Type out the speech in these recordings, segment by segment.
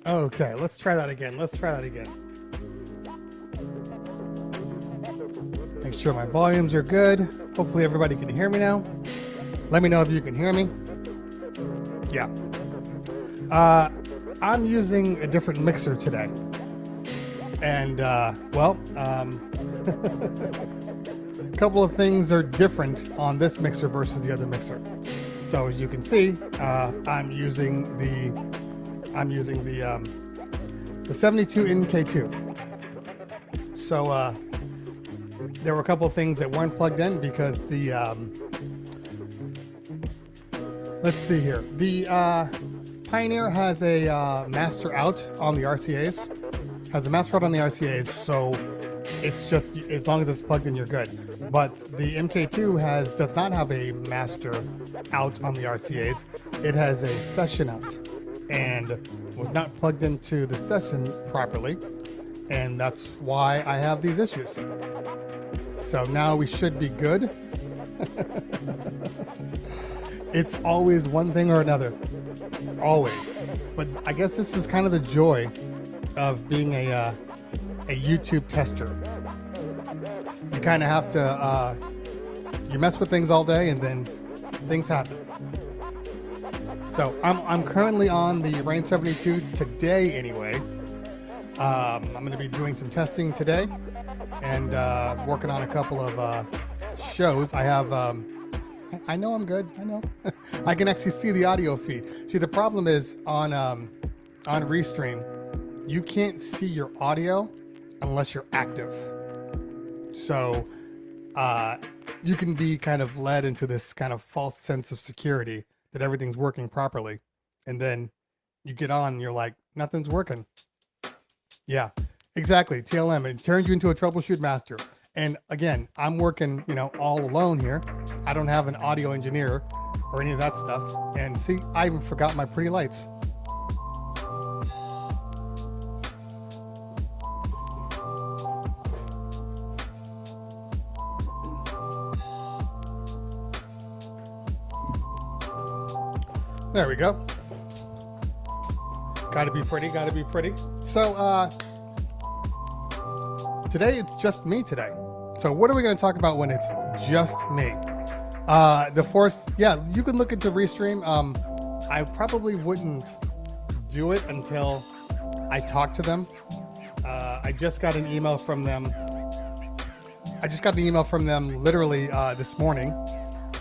Okay, let's try that again. Make sure my volumes are good. Hopefully everybody can hear me now. Let me know if you can hear me. Yeah. I'm using a different mixer today. And, a couple of things are different on this mixer versus the other mixer. So as you can see, I'm using the 72 NK2. So there were a couple of things that weren't plugged in because the let's see here. The Pioneer has a master out on the RCAs. So it's just as long as it's plugged in, you're good. But the MK2 does not have a master out on the RCAs. It has a session out and was not plugged into the session properly, and that's why I have these issues. So now we should be good. It's always one thing or another, always. But I guess this is kind of the joy of being a YouTube tester. You kind of have to, you mess with things all day and then things happen. So I'm currently on the Rain 72 today anyway. I'm going to be doing some testing today and working on a couple of shows. I have, I know I'm good, I know. I can actually see the audio feed. See, the problem is on Restream, you can't see your audio unless you're active. So you can be kind of led into this kind of false sense of security that everything's working properly. And then you get on and you're like, nothing's working. Yeah, exactly. TLM, it turns you into a troubleshoot master. And again, I'm working, all alone here. I don't have an audio engineer or any of that stuff. And see, I even forgot my pretty lights. There we go. Gotta be pretty. So, today it's just me today. So what are we gonna talk about when it's just me? The Force, yeah, you can look into Restream. I probably wouldn't do it until I talk to them. I just got an email from them. Literally this morning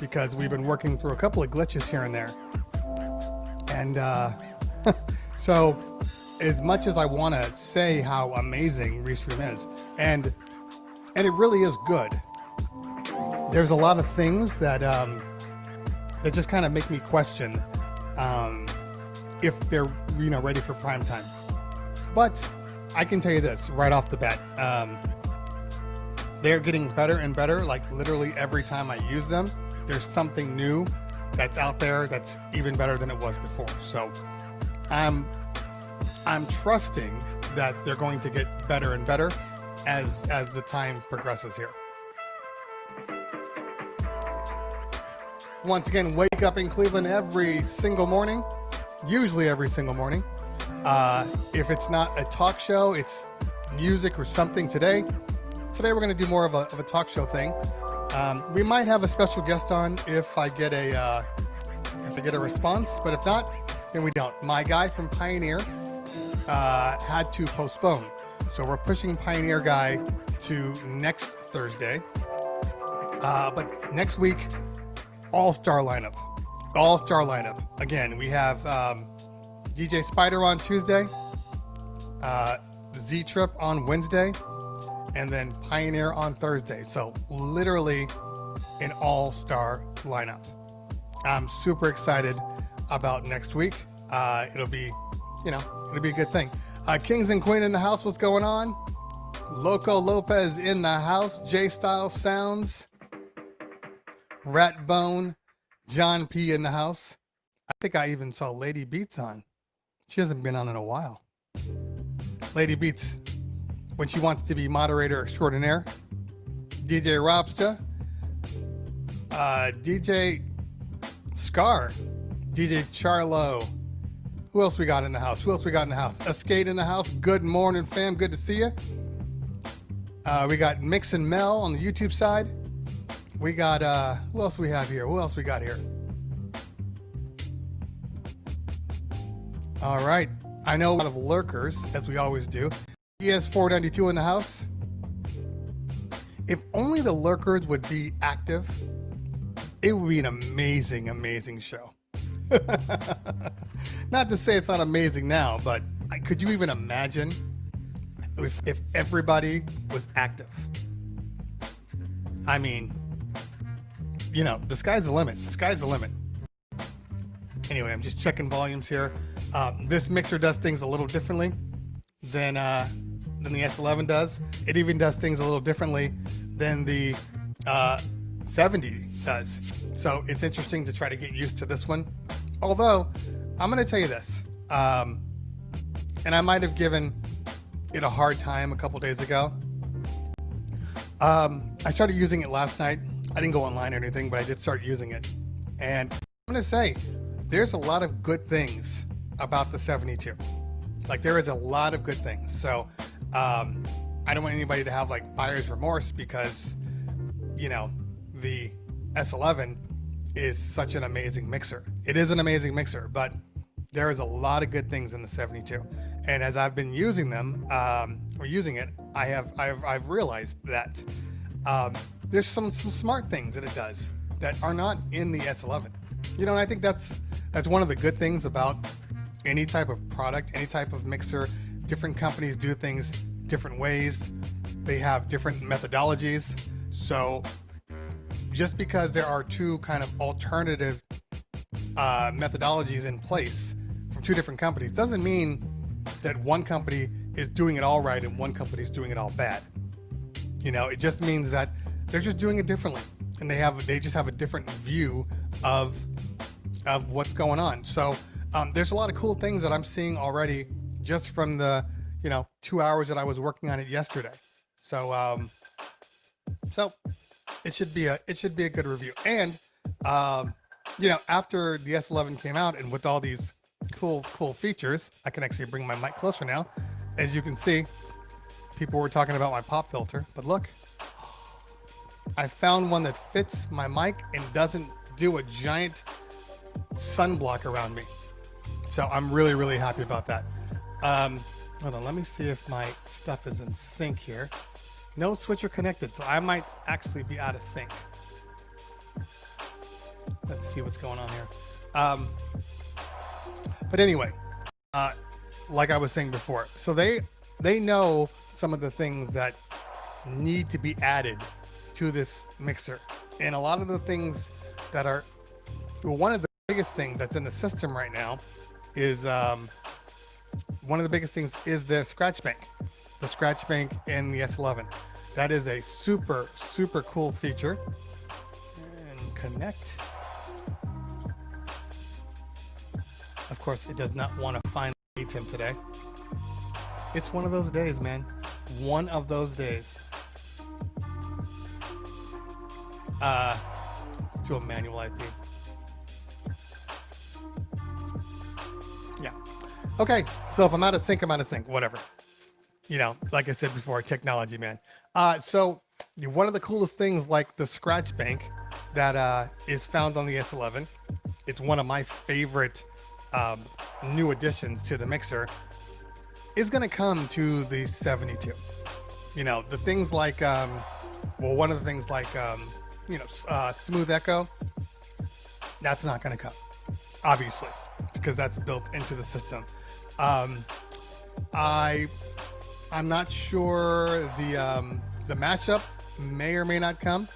because we've been working through a couple of glitches here and there. And so as much as I want to say how amazing Restream is, and it really is good, there's a lot of things that that just kind of make me question if they're ready for prime time. But I can tell you this right off the bat, they're getting better and better. Like literally every time I use them, there's something new that's out there that's even better than it was before. So I'm trusting that they're going to get better and better as the time progresses here. Once again, wake up in Cleveland every single morning, usually every single morning. If it's not a talk show, it's music or something. Today we're going to do more of a talk show thing. We might have a special guest on if I get a response, but if not, then we don't. My guy from Pioneer had to postpone, so we're pushing Pioneer guy to next Thursday. But next week, all-star lineup. Again, we have DJ Spider on Tuesday, Z-Trip on Wednesday, and then Pioneer on Thursday. So literally an all-star lineup. I'm super excited about next week. It'll be a good thing. Kings and Queen in the house. What's going on? Loco Lopez in the house. J-Style Sounds. Ratbone. John P in the house. I think I even saw Lady Beats on. She hasn't been on in a while. Lady Beats, when she wants to be moderator extraordinaire. DJ Robsta. DJ Scar. DJ Charlo. Who else we got in the house? Who else we got in the house? A Skate in the house. Good morning, fam. Good to see you. We got Mix and Mel on the YouTube side. We got, who else we have here? Who else we got here? All right. I know a lot of lurkers, as we always do. ES492 in the house. If only the lurkers would be active, it would be an amazing, amazing show. Not to say it's not amazing now, but could you even imagine if everybody was active? I mean, you know, the sky's the limit. The sky's the limit. Anyway, I'm just checking volumes here. This mixer does things a little differently than the S11 does. It even does things a little differently than the 70 does. So it's interesting to try to get used to this one. Although, I'm going to tell you this, and I might have given it a hard time a couple days ago. I started using it last night. I didn't go online or anything, but I did start using it. And I'm going to say, there's a lot of good things about the 72. Like, there is a lot of good things. So I don't want anybody to have like buyer's remorse because, you know, the S11 is such an amazing mixer. It is an amazing mixer, but there is a lot of good things in the 72. And as I've been using them, or using it, I've realized that there's some smart things that it does that are not in the S11. You know, and I think that's one of the good things about any type of product, any type of mixer. Different companies do things different ways. They have different methodologies. So just because there are two kind of alternative methodologies in place from two different companies doesn't mean that one company is doing it all right and one company is doing it all bad. You know, it just means that they're just doing it differently, and they just have a different view of what's going on. So there's a lot of cool things that I'm seeing already just from the 2 hours that I was working on it yesterday. So so it should be a good review. And after the S11 came out and with all these cool features, I can actually bring my mic closer now. As you can see, people were talking about my pop filter, but look, I found one that fits my mic and doesn't do a giant sunblock around me. So I'm really, really happy about that. Hold on, let me see if my stuff is in sync here. No switcher connected, so I might actually be out of sync. Let's see what's going on here. But anyway, like I was saying before, so they know some of the things that need to be added to this mixer. And a lot of the things that are, well, one of the biggest things that's in the system right now is, one of the biggest things is the scratch bank. The scratch bank in the S11. That is a super, super cool feature. And connect. Of course, it does not want to find him today. It's one of those days, man. One of those days. Let's do a manual IP. Yeah. Okay, so if I'm out of sync, I'm out of sync, whatever. You know, like I said before, technology, man. So one of the coolest things, like the scratch bank that is found on the S11, it's one of my favorite new additions to the mixer, is going to come to the 72. You know, the things like, one of the things like, smooth echo, that's not going to come, obviously, because that's built into the system. I'm not sure the mashup may or may not come.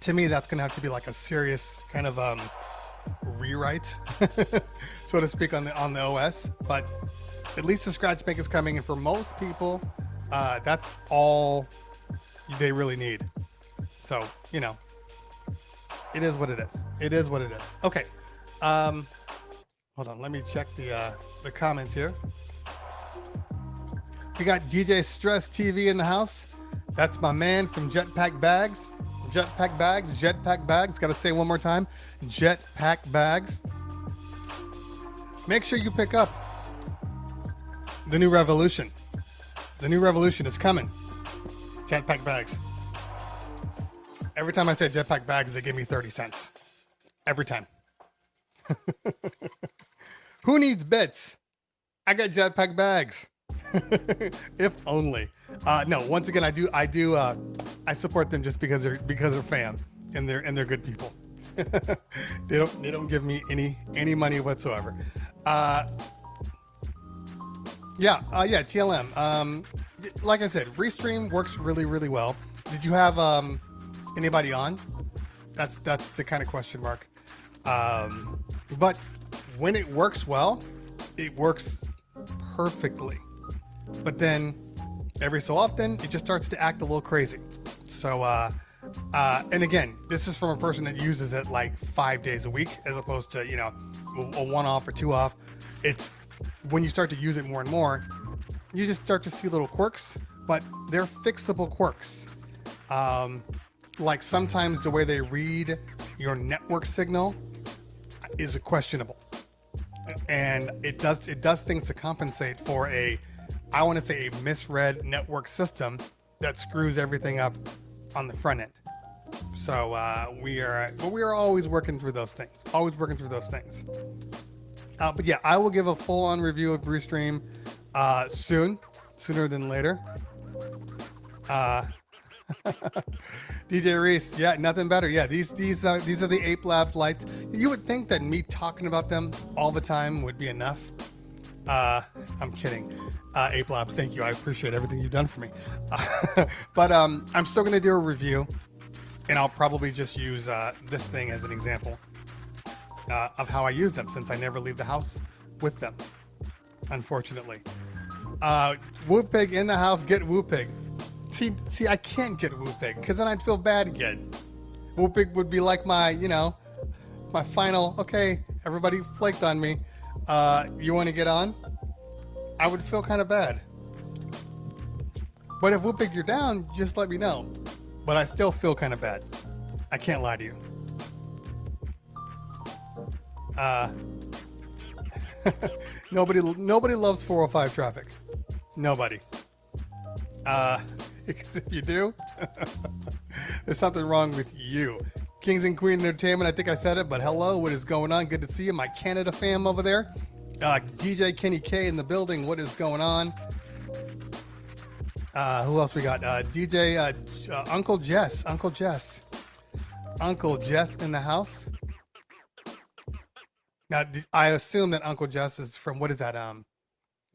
To me, that's gonna have to be like a serious kind of rewrite, so to speak, on the OS. But at least the scratch bank is coming, and for most people, that's all they really need. So it is what it is. It is what it is. Okay. Hold on, let me check the comments here. We got DJ Stress TV in the house. That's my man from Jetpack Bags. Jetpack Bags, Jetpack Bags. Got to say one more time, Jetpack Bags. make sure you pick up the new revolution. The new revolution is coming. Jetpack bags. Every time I say jetpack bags, they give me 30 cents. Every time. Who needs bits? I got jetpack bags. If only. No, once again, I support them just because they're fam and they're good people. they don't give me any money whatsoever. TLM. Like I said, Restream works really, really well. Did you have anybody on? That's the kind of question mark. But when it works well, it works perfectly. But then every so often, it just starts to act a little crazy. So, and again, this is from a person that uses it like 5 days a week, as opposed to, you know, a one off or two off. It's when you start to use it more and more, you just start to see little quirks, but they're fixable quirks. Like sometimes the way they read your network signal is questionable, and it does things to compensate for I want to say a misread network system that screws everything up on the front end. So we are always working through those things. But yeah, I will give a full-on review of Restream sooner than later. DJ Reese, yeah, nothing better. Yeah, these are the Ape Labs lights. You would think that me talking about them all the time would be enough. I'm kidding. Ape Labs, thank you. I appreciate everything you've done for me. But I'm still going to do a review, and I'll probably just use this thing as an example of how I use them, since I never leave the house with them, unfortunately. Whoopig in the house, get Whoopig. See, I can't get Whoopig because then I'd feel bad again. Whoopig would be like my final, okay, everybody flaked on me. You want to get on? I would feel kind of bad. But if Whoopig you're down, just let me know. But I still feel kind of bad. I can't lie to you. Nobody loves 405 traffic. Nobody. Because if you do, there's something wrong with you. Kings and Queen Entertainment, I think I said it, but hello, what is going on? Good to see you, my Canada fam over there. DJ Kenny K in the building, what is going on? Who else we got? DJ Uncle Jess in the house. Now, I assume that Uncle Jess is from, what is that?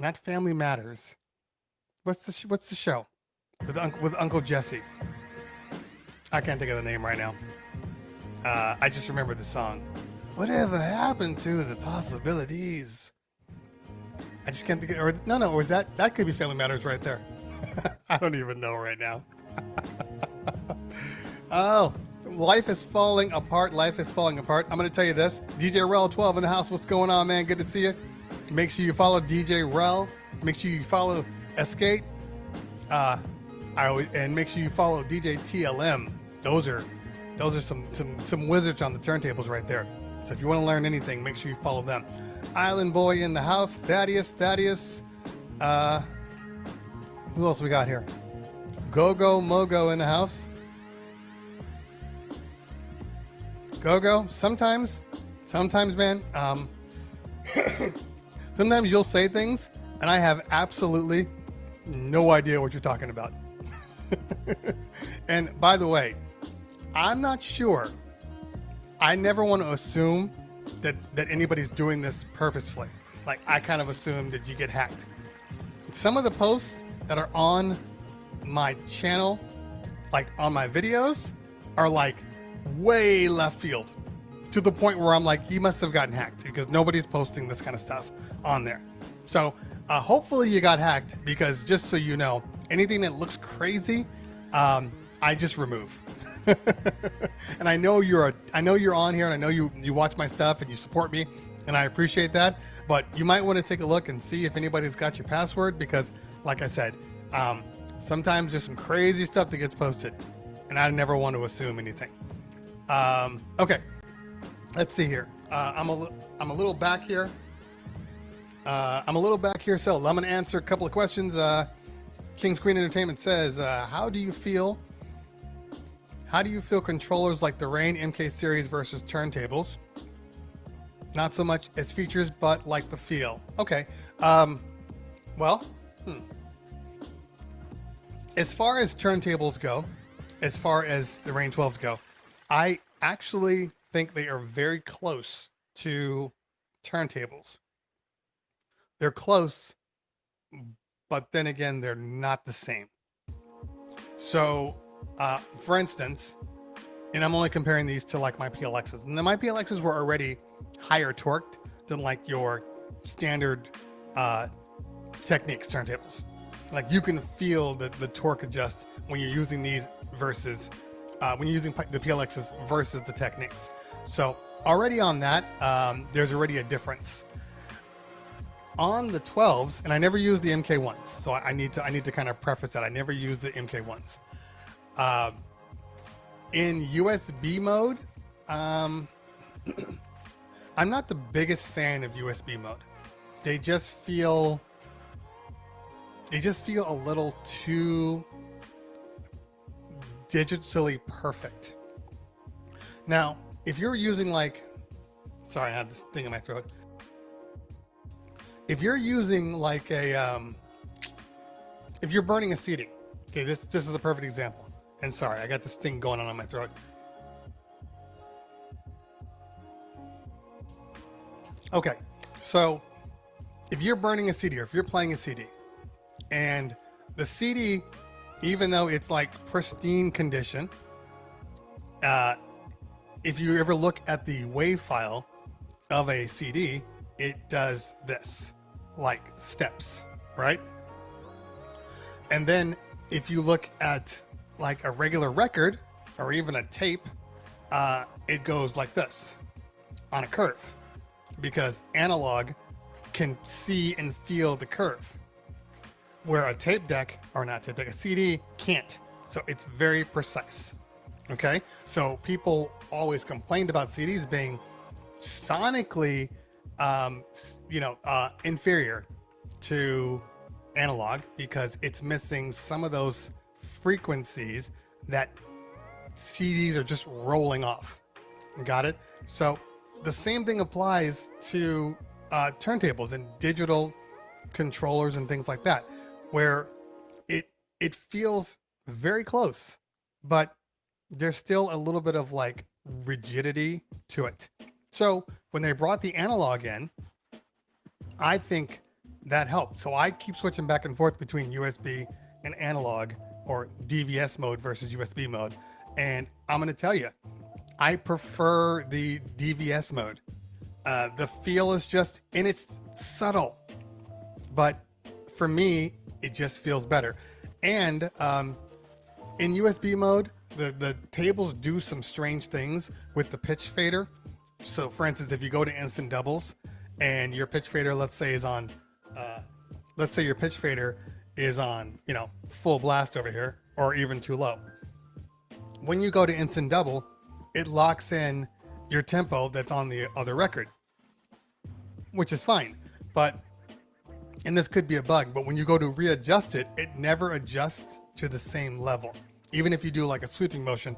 Not Family Matters. What's the show with Uncle Jesse? I can't think of the name right now. I just remember the song. Whatever happened to the possibilities? I just can't think of, or is that could be Family Matters right there. I don't even know right now. Oh, life is falling apart. I'm going to tell you this. DJ Rel 12 in the house. What's going on, man? Good to see you. Make sure you follow DJ Rel. Make sure you follow Escape. And make sure you follow DJ TLM. Those are some wizards on the turntables right there. So if you want to learn anything, make sure you follow them. Island Boy in the house. Thaddeus. Who else we got here? Go Mogo in the house. Go. Sometimes, man. Sometimes you'll say things, and I have absolutely no idea what you're talking about. And by the way, I'm not sure. I never want to assume that anybody's doing this purposefully. Like, I kind of assume that you get hacked. Some of the posts that are on my channel, like on my videos, are like way left field, to the point where I'm like, you must have gotten hacked, because nobody's posting this kind of stuff on there. So hopefully you got hacked, because just so you know, anything that looks crazy, I just remove. And I know you're on here, and I know you watch my stuff and you support me, and I appreciate that. But you might want to take a look and see if anybody's got your password, because like I said, sometimes there's some crazy stuff that gets posted, and I never want to assume anything. Okay, let's see here. I'm a little back here. I'm a little back here, so I'm going to answer a couple of questions. King's Queen Entertainment says, how do you feel controllers like the Rain MK series versus turntables? Not so much as features, but like the feel. Okay. Well, as far as turntables go, as far as the Rain 12s go, I actually think they are very close to turntables. They're close, but then again, they're not the same. So, for instance, and I'm only comparing these to like my PLXs, and my PLXs were already higher torqued than like your standard Technics turntables. Like you can feel the torque adjust when you're using these versus when you're using the PLXs versus the Technics. So already on that, there's already a difference. On the 12s, and I never use the MK1s, so I need to kind of preface that I never use the MK1s. In USB mode, I'm not the biggest fan of USB mode. They just feel a little too digitally perfect. Now, if you're using like, sorry, I have this thing in my throat. If you're using like a, if you're burning a CD, okay, this is a perfect example. And sorry, I got this thing going on my throat. Okay, so if you're burning a CD or if you're playing a CD, and the CD, even though it's like pristine condition, if you ever look at the WAV file of a CD, it does this, like steps, right? And then if you look at like a regular record or even a tape, it goes like this on a curve, because analog can see and feel the curve, where a tape deck, or not tape deck, a CD can't. So it's very precise. Okay, so people always complained about CDs being sonically, inferior to analog because it's missing some of those frequencies that CDs are just rolling off. Got it? So the same thing applies to turntables and digital controllers and things like that, where it feels very close, but there's still a little bit of like rigidity to it. So when they brought the analog in, I think that helped. So I keep switching back and forth between USB and analog, or DVS mode versus USB mode. And I'm going to tell you, I prefer the DVS mode. The feel is just, and it's subtle, but for me, it just feels better. And in USB mode, the tables do some strange things with the pitch fader. So for instance, if you go to instant doubles and your pitch fader, let's say is on, let's say your pitch fader is on, full blast over here, or even too low. When you go to instant double, it locks in your tempo that's on the other record, which is fine. But, and this could be a bug, but when you go to readjust it, it never adjusts to the same level. Even if you do like a sweeping motion,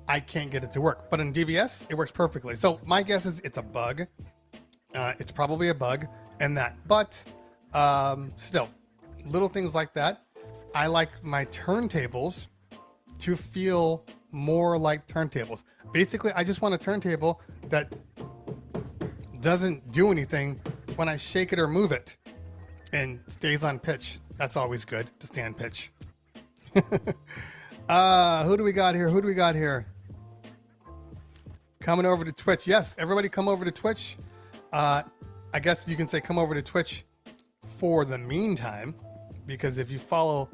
I can't get it to work. But in DVS, it works perfectly. So my guess is it's a bug. It's probably a bug in that. But still, little things like that. I like my turntables to feel more like turntables. Basically, I just want a turntable that doesn't do anything when I shake it or move it and stays on pitch. That's always good to stay on pitch. Who do we got here? Coming over to Twitch. Yes, everybody come over to Twitch. I guess you can say come over to Twitch for the meantime, because if you follow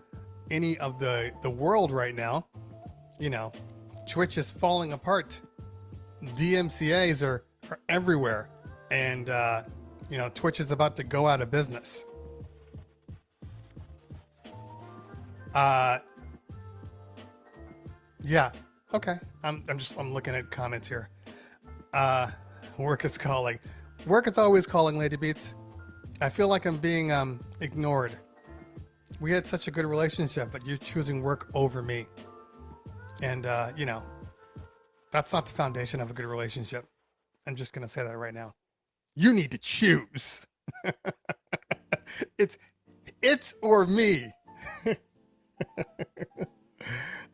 any of the world right now, Twitch is falling apart. DMCAs are everywhere. And, Twitch is about to go out of business. Yeah. Okay. I'm looking at comments here. Work is calling. Work is always calling, Lady Beats. I feel like I'm being ignored. We had such a good relationship, but you're choosing work over me. And, you know, that's not the foundation of a good relationship. I'm just going to say that right now. You need to choose. it's or me.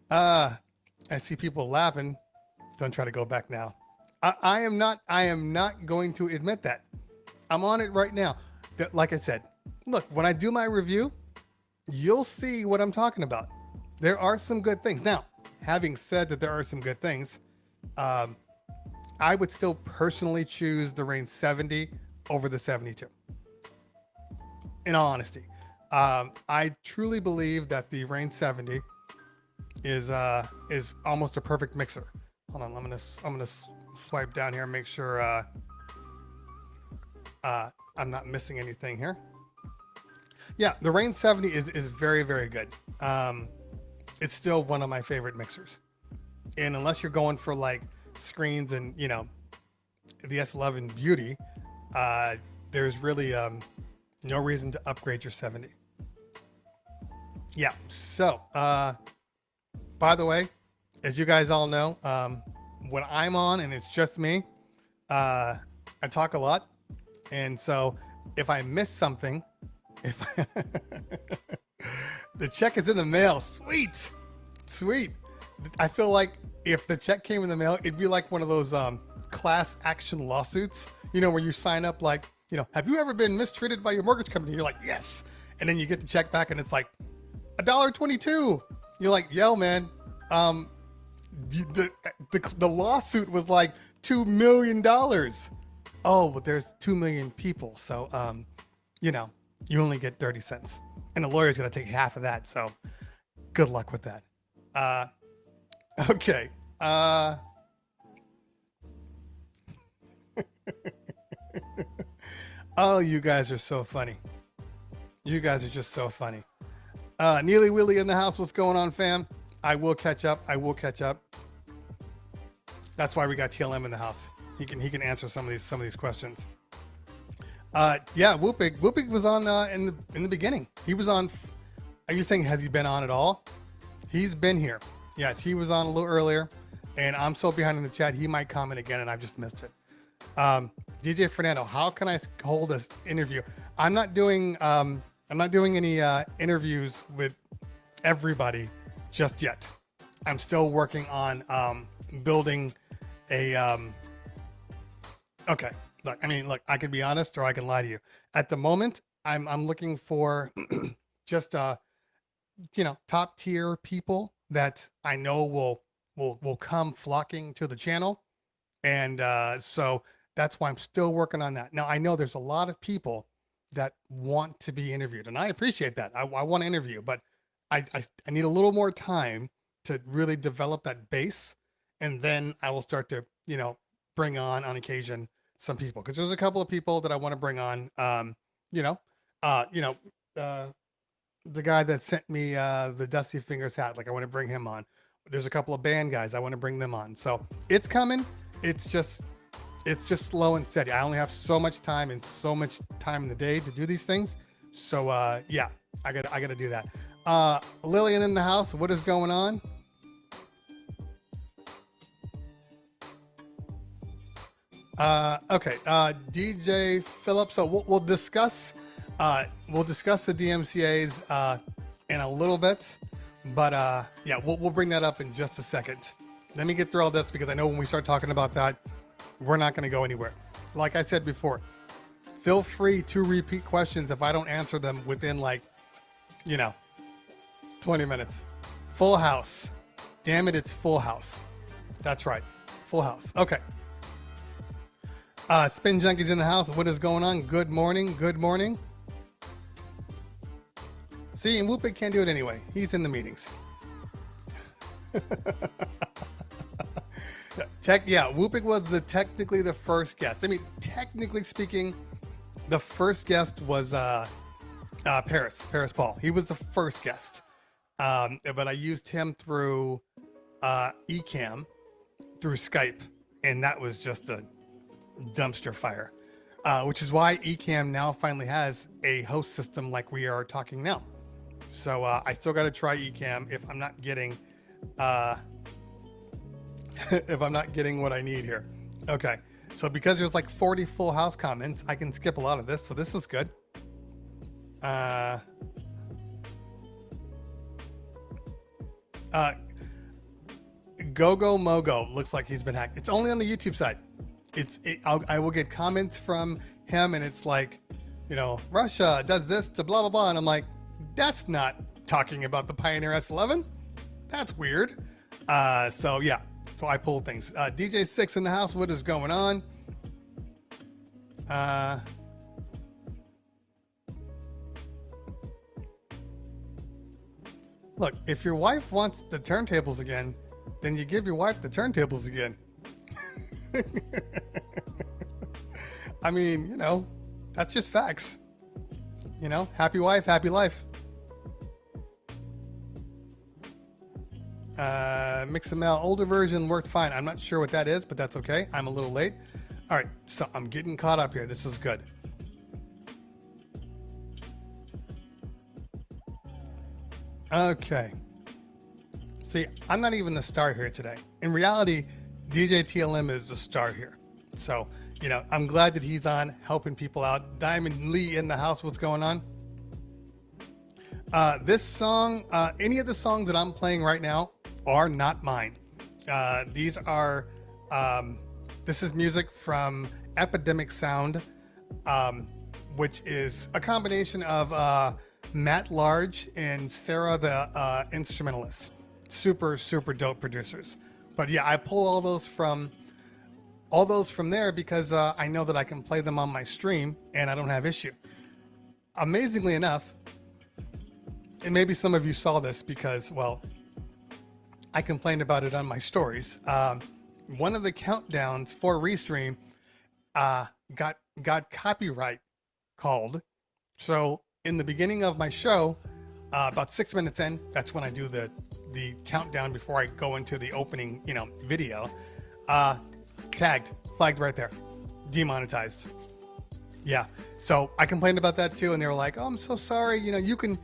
I see people laughing. Don't try to go back now. I am not going to admit that. I'm on it right now. Like I said, look, when I do my review, you'll see what I'm talking about. There are some good things. Now, having said that there are some good things, I would still personally choose the Range 70 over the 72. In all honesty, I truly believe that the Range 70 is almost a perfect mixer. Hold on, I'm gonna swipe down here and make sure I'm not missing anything here. Yeah, the Range 70 is very, very good. It's still one of my favorite mixers. And unless you're going for like screens and, you know, the S11 beauty, there's really no reason to upgrade your 70. Yeah, so by the way, as you guys all know, when I'm on and it's just me, I talk a lot. And so if I miss something, the check is in the mail. Sweet. I feel like if the check came in the mail, it'd be like one of those class action lawsuits, you know, where you sign up like, you know, have you ever been mistreated by your mortgage company? You're like, yes. And then you get the check back and it's like $1.22. You're like, yo, man, the lawsuit was like $2 million. Oh, but there's 2 million people. So, you know, you only get 30 cents and the lawyer's going to take half of that. So good luck with that. Okay. Oh, you guys are so funny. You guys are just so funny. Neely Willie in the house. What's going on, fam? I will catch up. That's why we got TLM in the house. He can answer some of these questions. Yeah, Whoopig was on in the beginning. He was on. Are you saying has he been on at all? He's been here. Yes, he was on a little earlier, and I'm so behind in the chat. He might comment again, and I've just missed it. DJ Fernando, how can I hold this interview? I'm not doing any interviews with everybody just yet. I'm still working on building a. Okay, look, I can be honest or I can lie to you. At the moment, I'm looking for just you know, top tier people that I know will come flocking to the channel, and so that's why I'm still working on that. Now I know there's a lot of people that want to be interviewed, and I appreciate that. I want to interview, but I need a little more time to really develop that base, and then I will start to, you know, bring on occasion some people, because there's a couple of people that I want to bring on. The guy that sent me the Dusty Fingers hat, like I want to bring him on. There's a couple of band guys I want to bring them on. So it's coming. It's just slow and steady. I only have so much time and so much time in the day to do these things. So yeah, I gotta do that. Lillian in the house, what is going on? Okay, DJ Phillips. So we'll discuss the DMCA's in a little bit, but yeah, we'll bring that up in just a second. Let me get through all this, because I know when we start talking about that, we're not going to go anywhere. Like I said before, feel free to repeat questions if I don't answer them within, like, you know, 20 minutes. Full house. Damn it, it's full house. That's right. Full house. Okay. Spin Junkies in the house. What is going on? Good morning. Good morning. See, and Whoopig can't do it anyway. He's in the meetings. Yeah, Whoopig was technically the first guest. I mean, technically speaking, the first guest was Paris Paul. He was the first guest. But I used him through Ecamm, through Skype, and that was just a dumpster fire. which is why Ecamm now finally has a host system like we are talking now. So I still got to try Ecamm if I'm not getting if I'm not getting what I need here. Okay, so because there's like 40 full house comments, I can skip a lot of this, so this is good. Gogo Mogo looks like he's been hacked. It's only on the YouTube side. I will get comments from him, and it's like, you know, Russia does this to blah blah blah, and I'm like, that's not talking about the Pioneer S11. That's weird. So yeah, so I pulled things. DJ 6 in the house. What is going on? Look, if your wife wants the turntables again, then you give your wife the turntables again. I mean, you know, that's just facts. You know, happy wife, happy life. Mixamel, older version worked fine. I'm not sure what that is, but that's okay. I'm a little late. All right, so I'm getting caught up here. This is good. Okay. See, I'm not even the star here today. In reality, DJ TLM is the star here. So, you know, I'm glad that he's on helping people out. Diamond Lee in the house. What's going on? This song, any of the songs that I'm playing right now are not mine. These are, this is music from Epidemic Sound, which is a combination of Matt Large and Sarah the instrumentalist. Super, super dope producers. But yeah, I pull all those from there because I know that I can play them on my stream and I don't have issue. Amazingly enough, and maybe some of you saw this because, well, I complained about it on my stories. One of the countdowns for Restream got copyright called. So in the beginning of my show, about 6 minutes in, that's when I do the countdown before I go into the opening, you know, video. Tagged, flagged right there, demonetized. Yeah, so I complained about that too, and they were like, "Oh, I'm so sorry. You know, you can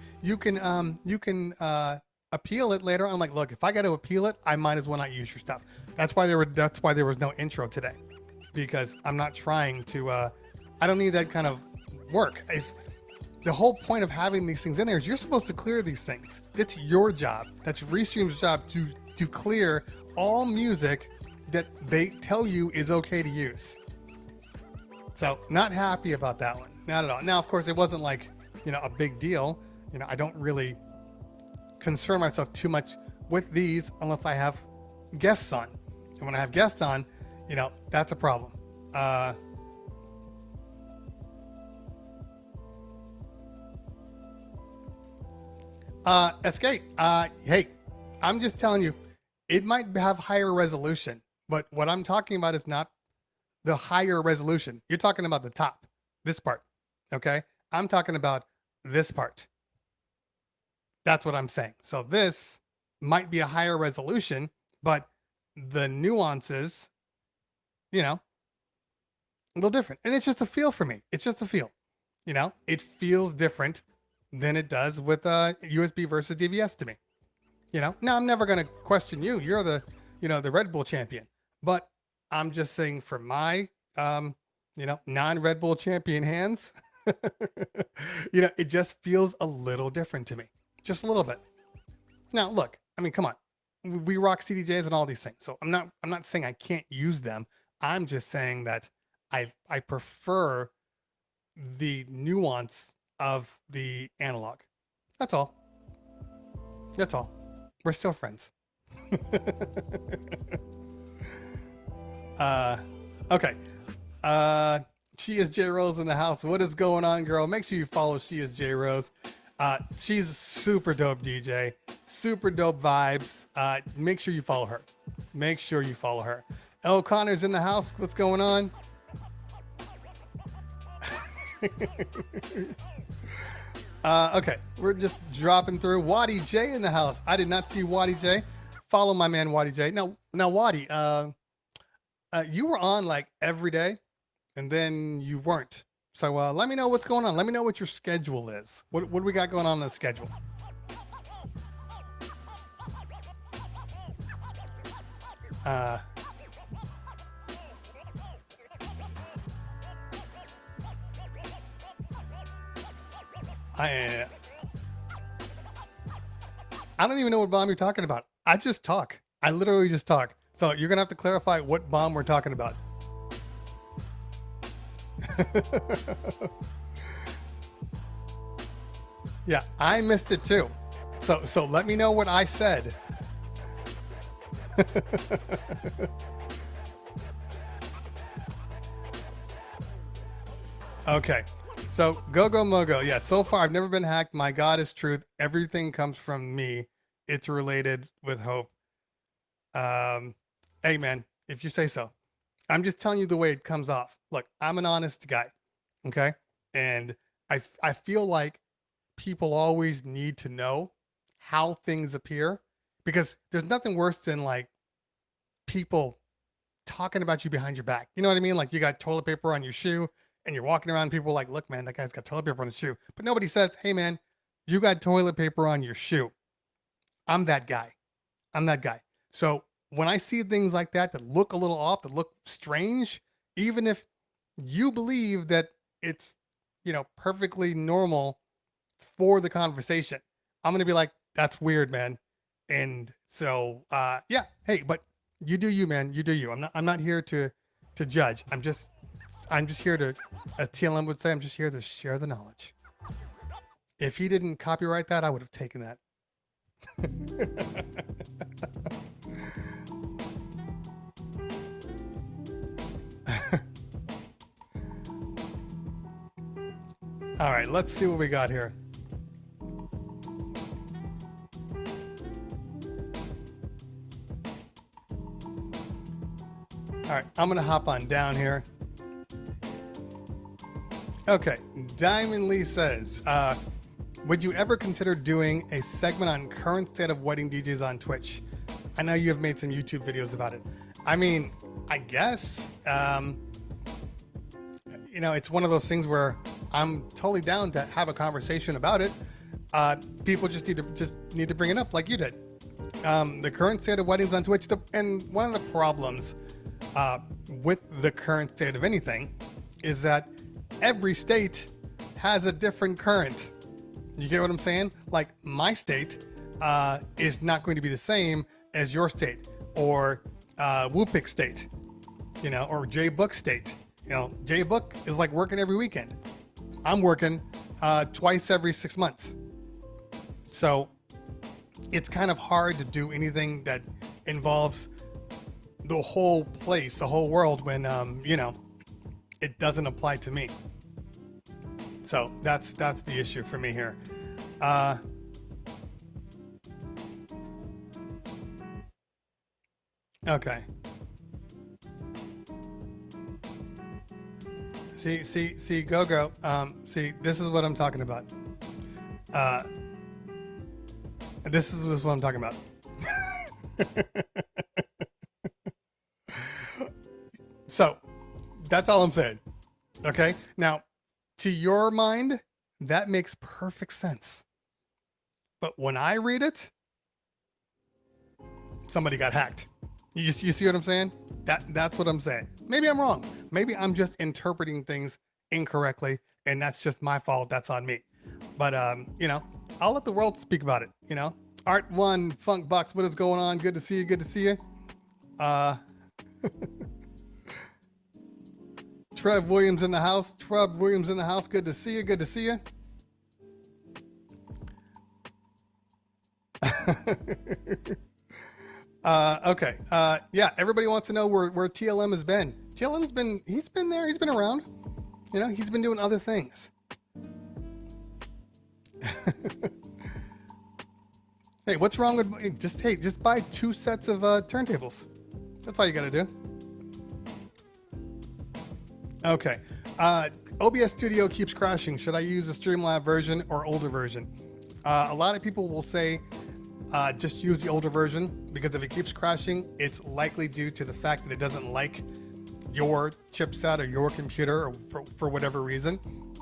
appeal it later." I'm like, "Look, if I got to appeal it, I might as well not use your stuff." That's why there was no intro today, because I'm not trying to. I don't need that kind of work. If the whole point of having these things in there is you're supposed to clear these things. It's your job. That's Restream's job to clear all music that they tell you is okay to use. So not happy about that one. Not at all. Now, of course, it wasn't like, you know, a big deal. You know, I don't really concern myself too much with these unless I have guests on. And when I have guests on, you know, that's a problem. Escape. Hey, I'm just telling you, it might have higher resolution, but what I'm talking about is not the higher resolution. You're talking about the top, this part. Okay. I'm talking about this part. That's what I'm saying. So this might be a higher resolution, but the nuances, you know, a little different. And it's just a feel for me. It's just a feel, you know, it feels different than it does with USB versus DVS to me. You know, now I'm never going to question you. You're the, you know, the Red Bull champion, but I'm just saying for my, you know, non-Red Bull champion hands, you know, it just feels a little different to me, just a little bit. Now, look, I mean, come on, we rock CDJs and all these things. So I'm not saying I can't use them. I'm just saying that I prefer the nuance of the analog. That's all. That's all. We're still friends. Okay. She is J Rose in the house. What is going on, girl? Make sure you follow She is J Rose. She's a super dope DJ, super dope vibes. Make sure you follow her. Make sure you follow her. L. Connor's in the house. What's going on? Okay, we're just dropping through. Waddy J in the house. I did not see Waddy J. Follow my man Waddy J. Now Waddy, you were on like every day and then you weren't. So let me know what's going on. Let me know what your schedule is. What do we got going on the schedule? I don't even know what bomb you're talking about. I just talk. I literally just talk. So you're gonna have to clarify what bomb we're talking about. Yeah, I missed it too. So let me know what I said. Okay. So Go Mogo. Yeah, so far I've never been hacked. My God is truth. Everything comes from me. It's related with hope. Hey man, if you say so. I'm just telling you the way it comes off. Look, I'm an honest guy. Okay? And I feel like people always need to know how things appear, because there's nothing worse than like people talking about you behind your back. You know what I mean? Like you got toilet paper on your shoe and you're walking around, people are like, look, man, that guy's got toilet paper on his shoe. But nobody says, hey man, you got toilet paper on your shoe. I'm that guy. I'm that guy. So when I see things like that that look a little off, that look strange, even if you believe that it's, you know, perfectly normal for the conversation, I'm going to be like, that's weird, man. And so, yeah, hey, but you do you, man. You do you. I'm not here to judge. I'm just here to, as TLM would say, I'm just here to share the knowledge. If he didn't copyright that, I would have taken that. All right, let's see what we got here. All right, I'm gonna hop on down here. Okay, Diamond Lee says, would you ever consider doing a segment on current state of wedding DJs on Twitch? I know you have made some YouTube videos about it. I mean, I guess, you know, it's one of those things where I'm totally down to have a conversation about it. People just need to bring it up like you did. The current state of weddings on Twitch, and one of the problems with the current state of anything is that every state has a different current. You get what I'm saying? Like my state is not going to be the same as your state, or Whoopik state, you know, or J-Book state. You know, J-Book is like working every weekend. I'm working twice every 6 months. So it's kind of hard to do anything that involves the whole place, the whole world, when, you know, it doesn't apply to me. So that's the issue for me here. Okay. See, Go. See, this is what I'm talking about. This is what I'm talking about. So that's all I'm saying. Okay. Now, to your mind, that makes perfect sense. But when I read it, somebody got hacked. You see what I'm saying? That's what I'm saying. Maybe I'm wrong. Maybe I'm just interpreting things incorrectly, and that's just my fault. That's on me. But you know, I'll let the world speak about it. You know, Art One, Funk Box, what is going on? Good to see you. Good to see you. Trev Williams in the house. Trev Williams in the house. Good to see you. Good to see you. Okay. Yeah, everybody wants to know where TLM has been. TLM's been, he's been there, he's been around. You know, he's been doing other things. Hey, what's wrong with just buy 2 sets of turntables. That's all you gotta do. Okay. OBS Studio keeps crashing. Should I use the Streamlabs version or older version? A lot of people will say just use the older version, because if it keeps crashing, it's likely due to the fact that it doesn't like your chipset or your computer, or for whatever reason.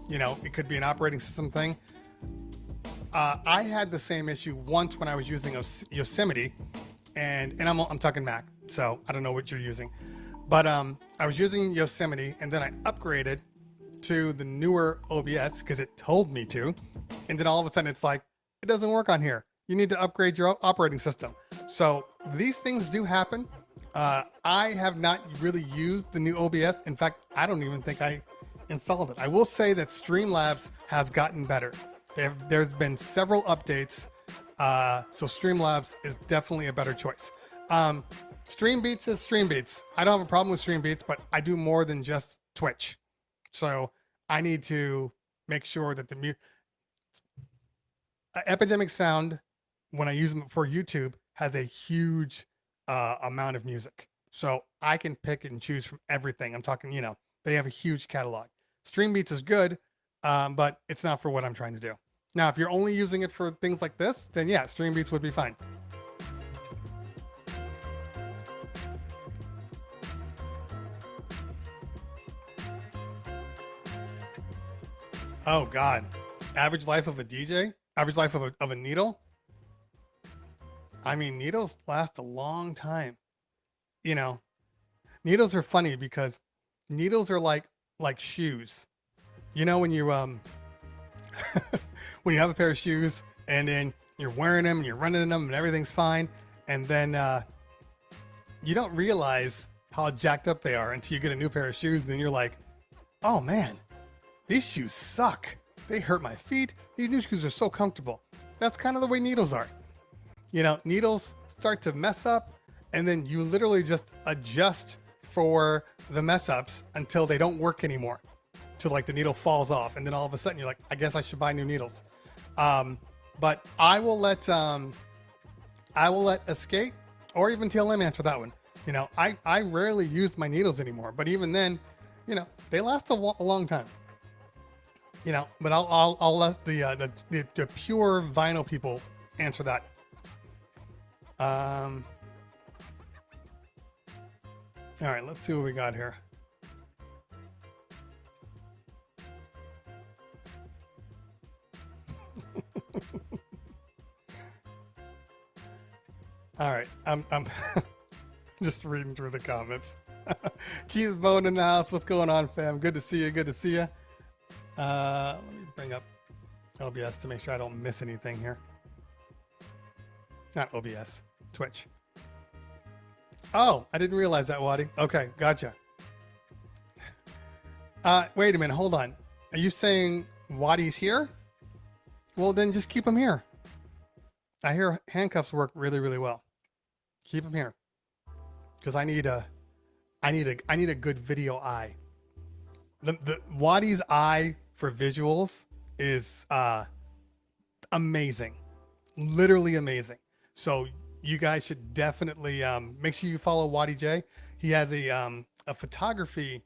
It could be an operating system thing. I had the same issue once when I was using Yosemite, and I'm talking Mac, so I don't know what you're using, but I was using Yosemite, and then I upgraded to the newer OBS because it told me to, and then all of a sudden it's like, it doesn't work on here. You need to upgrade your operating system. So these things do happen. I have not really used the new OBS. In fact, I don't even think I installed it. I will say that Streamlabs has gotten better. There's been several updates. So Streamlabs is definitely a better choice. Streambeats is Streambeats. I don't have a problem with Streambeats, but I do more than just Twitch. So I need to make sure that the Epidemic Sound, when I use them for YouTube, has a huge amount of music. So I can pick and choose from everything. I'm talking, they have a huge catalog. Streambeats is good, but it's not for what I'm trying to do. Now, if you're only using it for things like this, then yeah, Streambeats would be fine. Oh God, average life of a DJ? Average life of a needle? I mean, needles last a long time. Needles are funny because needles are like shoes. When you when you have a pair of shoes and then you're wearing them and you're running in them and everything's fine, and then you don't realize how jacked up they are until you get a new pair of shoes, and then you're like, oh man, these shoes suck. They hurt my feet. These new shoes are so comfortable. That's kind of the way needles are. Needles start to mess up, and then you literally just adjust for the mess ups until they don't work anymore. Till like the needle falls off, and then all of a sudden you're like, I guess I should buy new needles. But I will let Escape or even TLM answer that one. I rarely use my needles anymore, but even then, they last a long time. But I'll let the pure vinyl people answer that. All right, let's see what we got here. All right, I'm just reading through the comments. Keith Bone in the house. What's going on, fam? Good to see you. Good to see you. Let me bring up OBS to make sure I don't miss anything here. Not OBS, Twitch. Oh, I didn't realize that, Waddy. Okay, gotcha. Wait a minute, hold on. Are you saying Waddy's here? Well, then just keep him here. I hear handcuffs work really, really well. Keep him here, because I need a good video eye. The Waddy's eye for visuals is amazing, literally amazing. So you guys should definitely make sure you follow Waddy J. He has a photography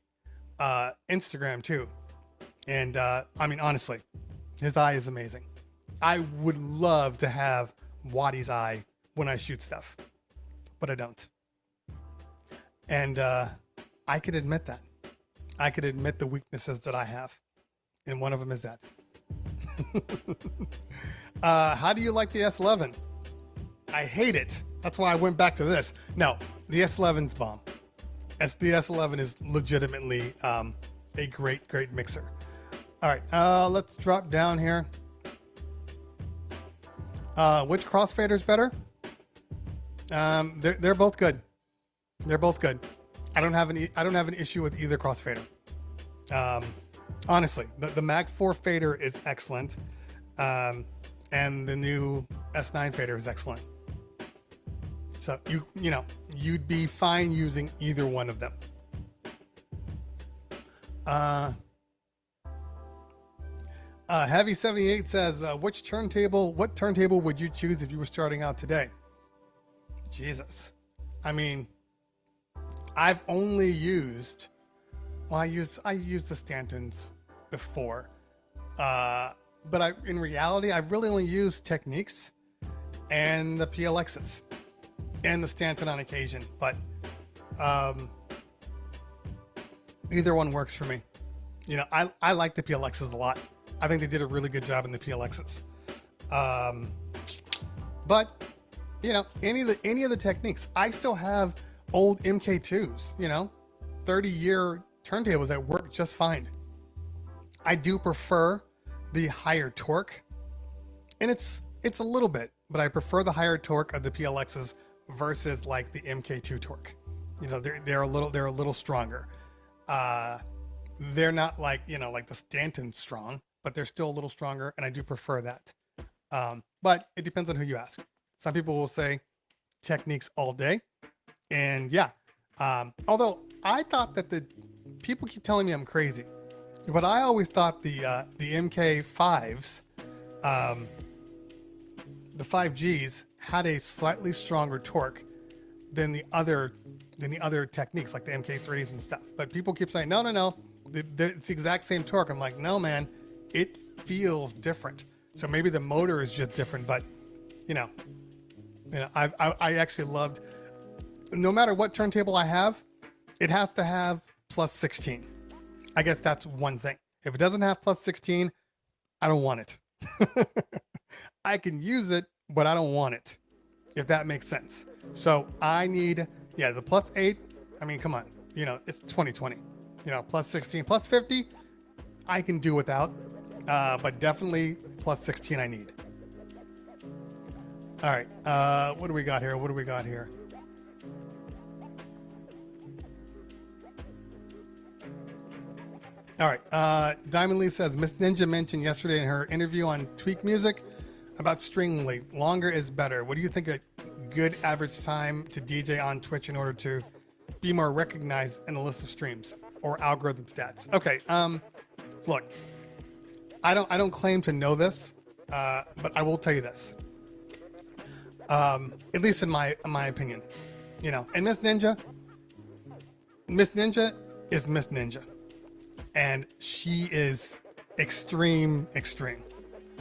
Instagram too, and I mean, honestly, his eye is amazing. I would love to have Waddy's eye when I shoot stuff, but I don't. And I could admit that. I could admit the weaknesses that I have, and one of them is that. How do you like the S11? I hate it. That's why I went back to this. No, the S11's bomb. The S11 is legitimately a great mixer. All right, let's drop down here. Which crossfader's better? They're both good. They're both good. I don't have an issue with either crossfader. Honestly, the Mag 4 fader is excellent, and the new S9 fader is excellent. So you'd be fine using either one of them. Heavy 78 says, what turntable would you choose if you were starting out today? Jesus. I mean, I've only used, I used the Stantons before, but in reality, I've really only used Techniques and the PLXs and the Stanton on occasion. But Either one works for me. You know, I like the PLXs a lot. I think they did a really good job in the PLXs. But you know, any of the techniques, I still have old MK2s, you know, 30-year turntables that work just fine. I do prefer the higher torque, and it's a little bit, but I prefer the higher torque of the PLXs versus like the MK2 torque. You know, they're a little stronger. They're not like, you know, like the Stanton strong, but they're still a little stronger, and I do prefer that. But it depends on who you ask. Some people will say techniques all day, and yeah. Although I thought that the people keep telling me I'm crazy, but I always thought the MK5s, the 5Gs had a slightly stronger torque than the other techniques like the MK3s and stuff. But people keep saying no, it's the exact same torque. I'm like, no man, it feels different. So maybe the motor is just different, but you know, I actually loved, no matter what turntable I have, it has to have plus 16. I guess that's one thing. If it doesn't have plus 16, I don't want it. I can use it, but I don't want it, if that makes sense. So I need, yeah, the plus 8. I mean, come on, you know, it's 2020. You know, plus 16, plus 50, I can do without, but definitely plus 16 I need. All right, what do we got here? All right, Diamond Lee says, Miss Ninja mentioned yesterday in her interview on Tweak Music about Streamlabs, longer is better. What do you think a good average time to DJ on Twitch in order to be more recognized in the list of streams or algorithm stats? Okay, look, I don't claim to know this, but I will tell you this. At least in my opinion, you know, and Miss Ninja is Miss Ninja, and she is extreme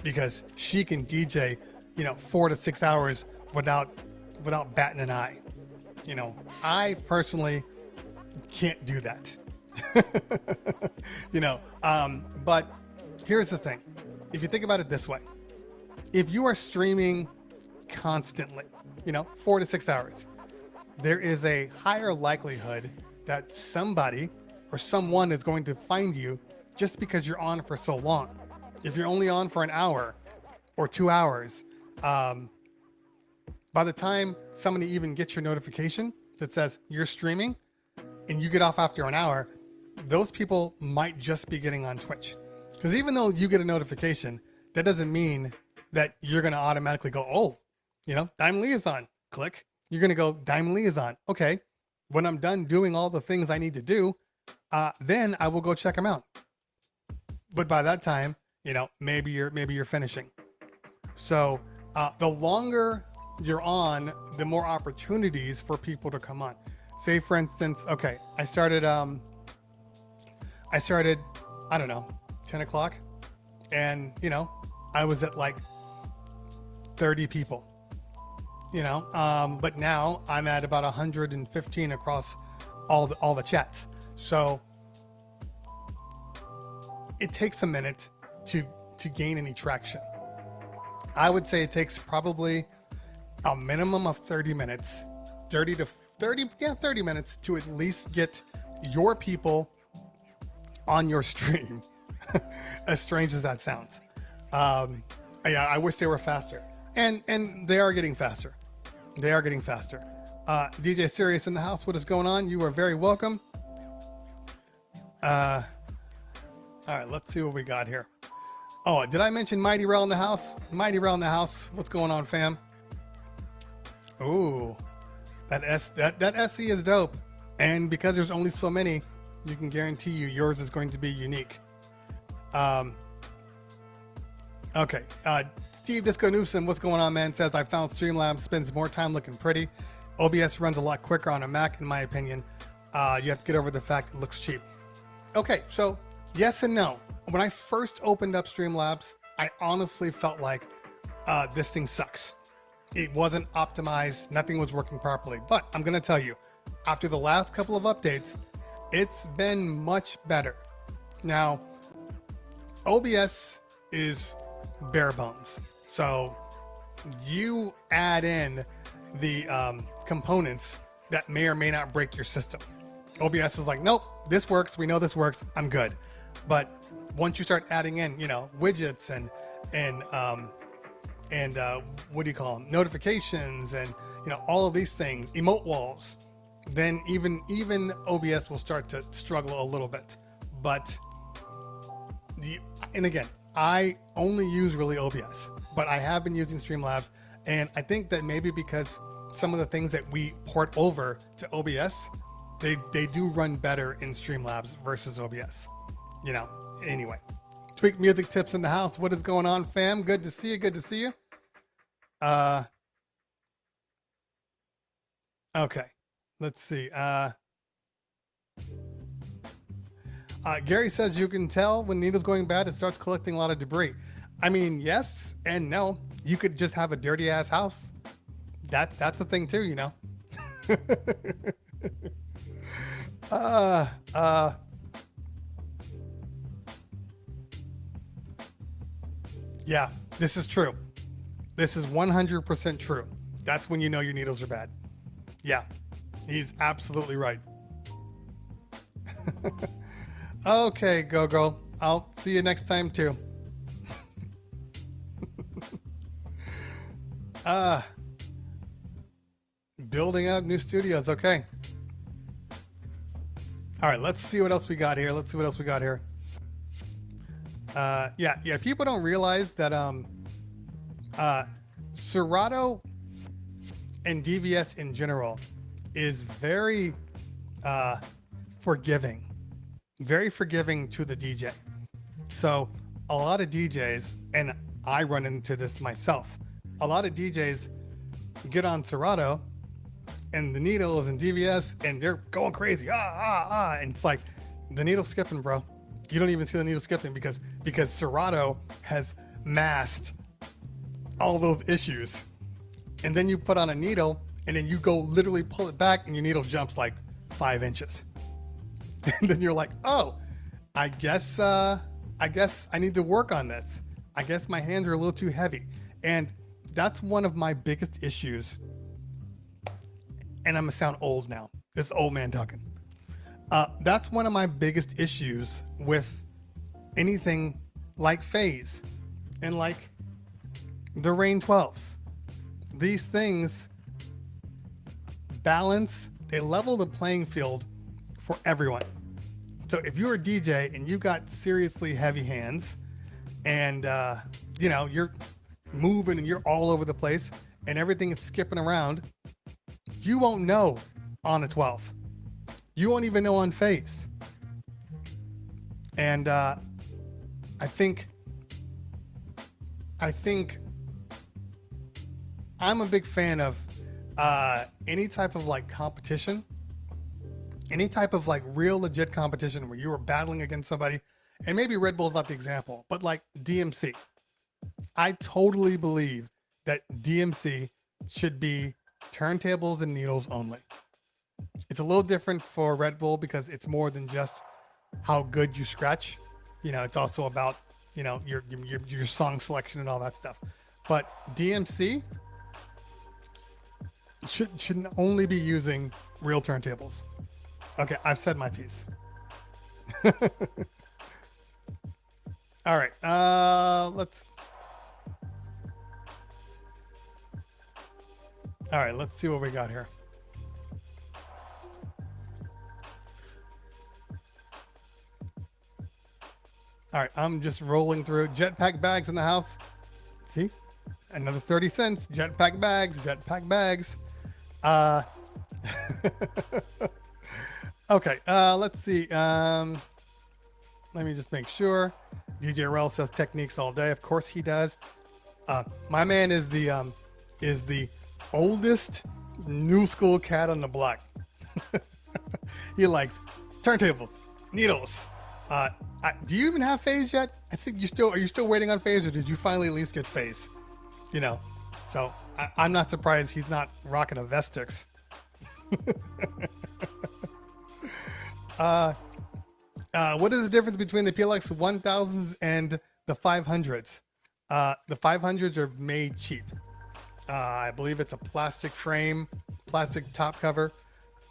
because she can DJ, you know, 4 to 6 hours without batting an eye. You know, I personally can't do that. You know, but here's the thing. If you think about it this way, if you are streaming constantly, you know, 4 to 6 hours, there is a higher likelihood that somebody or someone is going to find you just because you're on for so long. If you're only on for an hour or 2 hours, by the time somebody even gets your notification that says you're streaming and you get off after an hour, those people might just be getting on Twitch. Because even though you get a notification, that doesn't mean that you're going to automatically go, oh, you know, Diamond Lee is on. Click. You're going to go, Diamond Lee is on. Okay. When I'm done doing all the things I need to do, then I will go check them out. But by that time, you know, maybe you're finishing. So the longer you're on, the more opportunities for people to come on. Say for instance, okay, I started, I don't know, 10 o'clock, and you know, I was at like 30 people, you know, but now I'm at about 115 across all the chats. So it takes a minute to gain any traction. I would say it takes probably a minimum of 30 minutes, 30 minutes to at least get your people on your stream. As strange as that sounds. Yeah, I wish they were faster. And they are getting faster. DJ Sirius in the house, what is going on? You are very welcome. All right, let's see what we got here. Oh, did I mention Mighty Rail in the house? Mighty Rail in the house. What's going on, fam? Ooh, that SE is dope. And because there's only so many, you can guarantee you yours is going to be unique. Okay. Steve Disco Newsom, what's going on, man? Says, I found Streamlabs spends more time looking pretty. OBS runs a lot quicker on a Mac, in my opinion. You have to get over the fact it looks cheap. Okay, so yes and no. When I first opened up Streamlabs, I honestly felt like this thing sucks. It wasn't optimized. Nothing was working properly. But I'm going to tell you, after the last couple of updates, It's been much better. Now, OBS is bare bones. So you add in the components that may or may not break your system. OBS is like, nope, this works. We know this works. I'm good. But once you start adding in, widgets and what do you call them? Notifications and all of these things, emote walls, then even OBS will start to struggle a little bit. But and again, I only use really OBS, but I have been using Streamlabs, and I think that maybe because some of the things that we port over to OBS, they do run better in Streamlabs versus OBS. Anyway. Tweak music tips in the house. What is going on, fam? Good to see you. Good to see you. Okay. Let's see. Gary says you can tell when needle's going bad, it starts collecting a lot of debris. I mean, yes and no. You could just have a dirty ass house. That's the thing too, Yeah, this is true. This is 100% true. That's when you know your needles are bad. Yeah, he's absolutely right. Okay, go. I'll see you next time too. Building up new studios. Okay. All right, let's see what else we got here. Yeah, people don't realize that Serato and DVS in general is very forgiving to the DJ. So a lot of DJs, and I run into this myself, a lot of DJs get on Serato and the needles and DVS and they're going crazy, and it's like the needle skipping, bro. You don't even see the needle skipping because Serato has masked all those issues. And then you put on a needle and then you go literally pull it back and your needle jumps like 5 inches. And then you're like, oh, I guess I need to work on this. I guess my hands are a little too heavy. And that's one of my biggest issues. And I'm gonna sound old now. This is old man talking. That's one of my biggest issues with anything like phase and like the Rain 12s. These things balance, they level the playing field for everyone. So if you're a DJ and you got seriously heavy hands and you're moving and you're all over the place and everything is skipping around, you won't know on a 12. You won't even know on phase. And I think I'm a big fan of any type of like competition, any type of like real legit competition where you are battling against somebody, and maybe Red Bull's not the example, but like DMC. I totally believe that DMC should be turntables and needles only. It's a little different for Red Bull because it's more than just how good you scratch. It's also about, your song selection and all that stuff. But DMC should only be using real turntables. Okay, I've said my piece. All right, let's see what we got here. All right, I'm just rolling through. Jetpack bags in the house. See? Another 30 cents. Jetpack bags. Okay, let's see. Let me just make sure. DJ Rel says techniques all day. Of course he does. My man is the oldest new school cat on the block. He likes turntables, needles. Do you even have phase yet? I think are you still waiting on phase, or did you finally at least get phase? So I'm not surprised he's not rocking a Vestix. What is the difference between the PLX 1000s and the 500s? The 500s are made cheap. I believe it's a plastic frame, plastic top cover.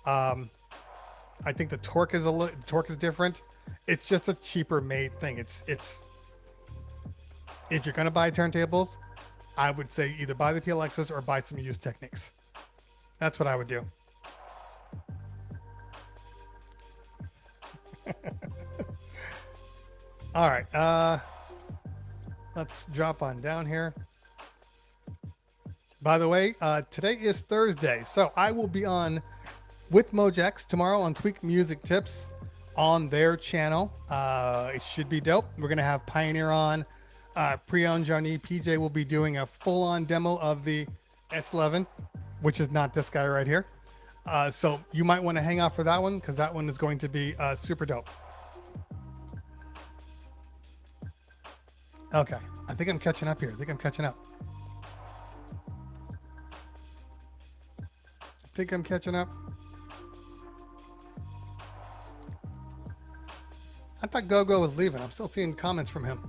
I think the torque is different. It's just a cheaper made thing. It's if you're gonna buy turntables, I would say either buy the PLXs or buy some used Technics. That's what I would do. All right, let's drop on down here. By the way, today is Thursday, so I will be on with Mojax tomorrow on Tweak Music Tips on their channel. It should be dope. We're gonna have Pioneer on, Prion Jarny, PJ will be doing a full-on demo of the S11, which is not this guy right here. So you might want to hang out for that one because that one is going to be super dope. Okay, I think I'm catching up here. I think I'm catching up. I thought GoGo was leaving. I'm still seeing comments from him.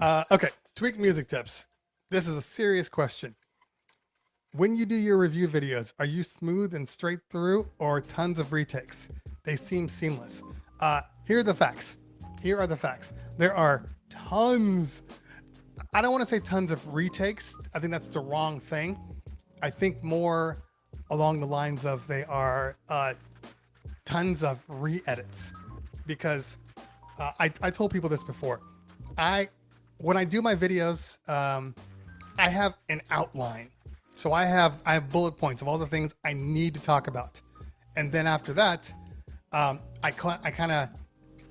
Okay, Tweak Music Tips. This is a serious question. When you do your review videos, are you smooth and straight through or tons of retakes? They seem seamless. Here are the facts. There are tons. I don't want to say tons of retakes. I think that's the wrong thing. I think more along the lines of they are tons of re-edits. Because I told people this before. When I do my videos, I have an outline. So I have bullet points of all the things I need to talk about. And then after that, I kind of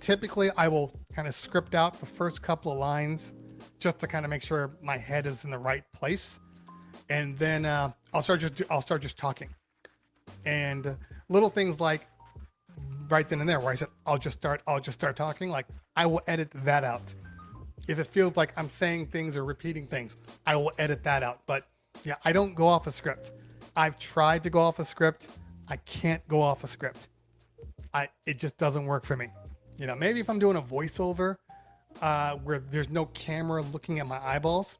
typically I will kind of script out the first couple of lines just to kind of make sure my head is in the right place. And then I'll start just talking. And little things like right then and there where I said I'll just start talking, like I will edit that out. If it feels like I'm saying things or repeating things, I will edit that out. But yeah, I don't go off a script. I've tried to go off a script. I can't go off a script. It just doesn't work for me. You know, maybe if I'm doing a voiceover where there's no camera looking at my eyeballs,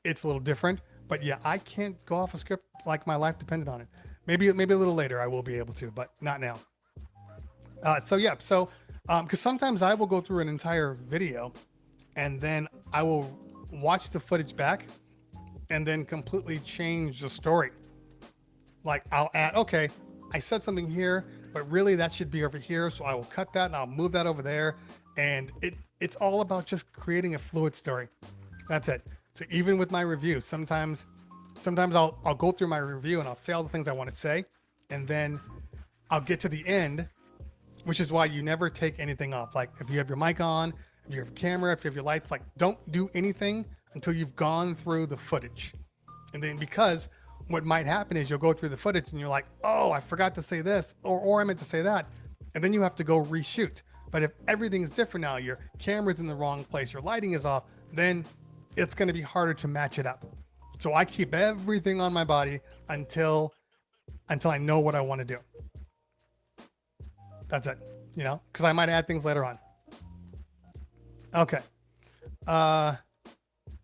it's a little different. But yeah, I can't go off a script like my life depended on it. Maybe a little later I will be able to, but not now. Because sometimes I will go through an entire video and then I will watch the footage back and then completely change the story. Like I'll add, okay, I said something here, but really that should be over here. So I will cut that and I'll move that over there. And it's all about just creating a fluid story. That's it. So even with my review, sometimes I'll go through my review and I'll say all the things I want to say. And then I'll get to the end, which is why you never take anything off. Like if you have your mic on, if you have a camera, if you have your lights, like don't do anything until you've gone through the footage. And then because what might happen is you'll go through the footage and you're like, oh, I forgot to say this or I meant to say that. And then you have to go reshoot. But if everything's different now, your camera's in the wrong place, your lighting is off, then it's going to be harder to match it up. So I keep everything on my body until I know what I want to do. That's it, you know, because I might add things later on. Okay.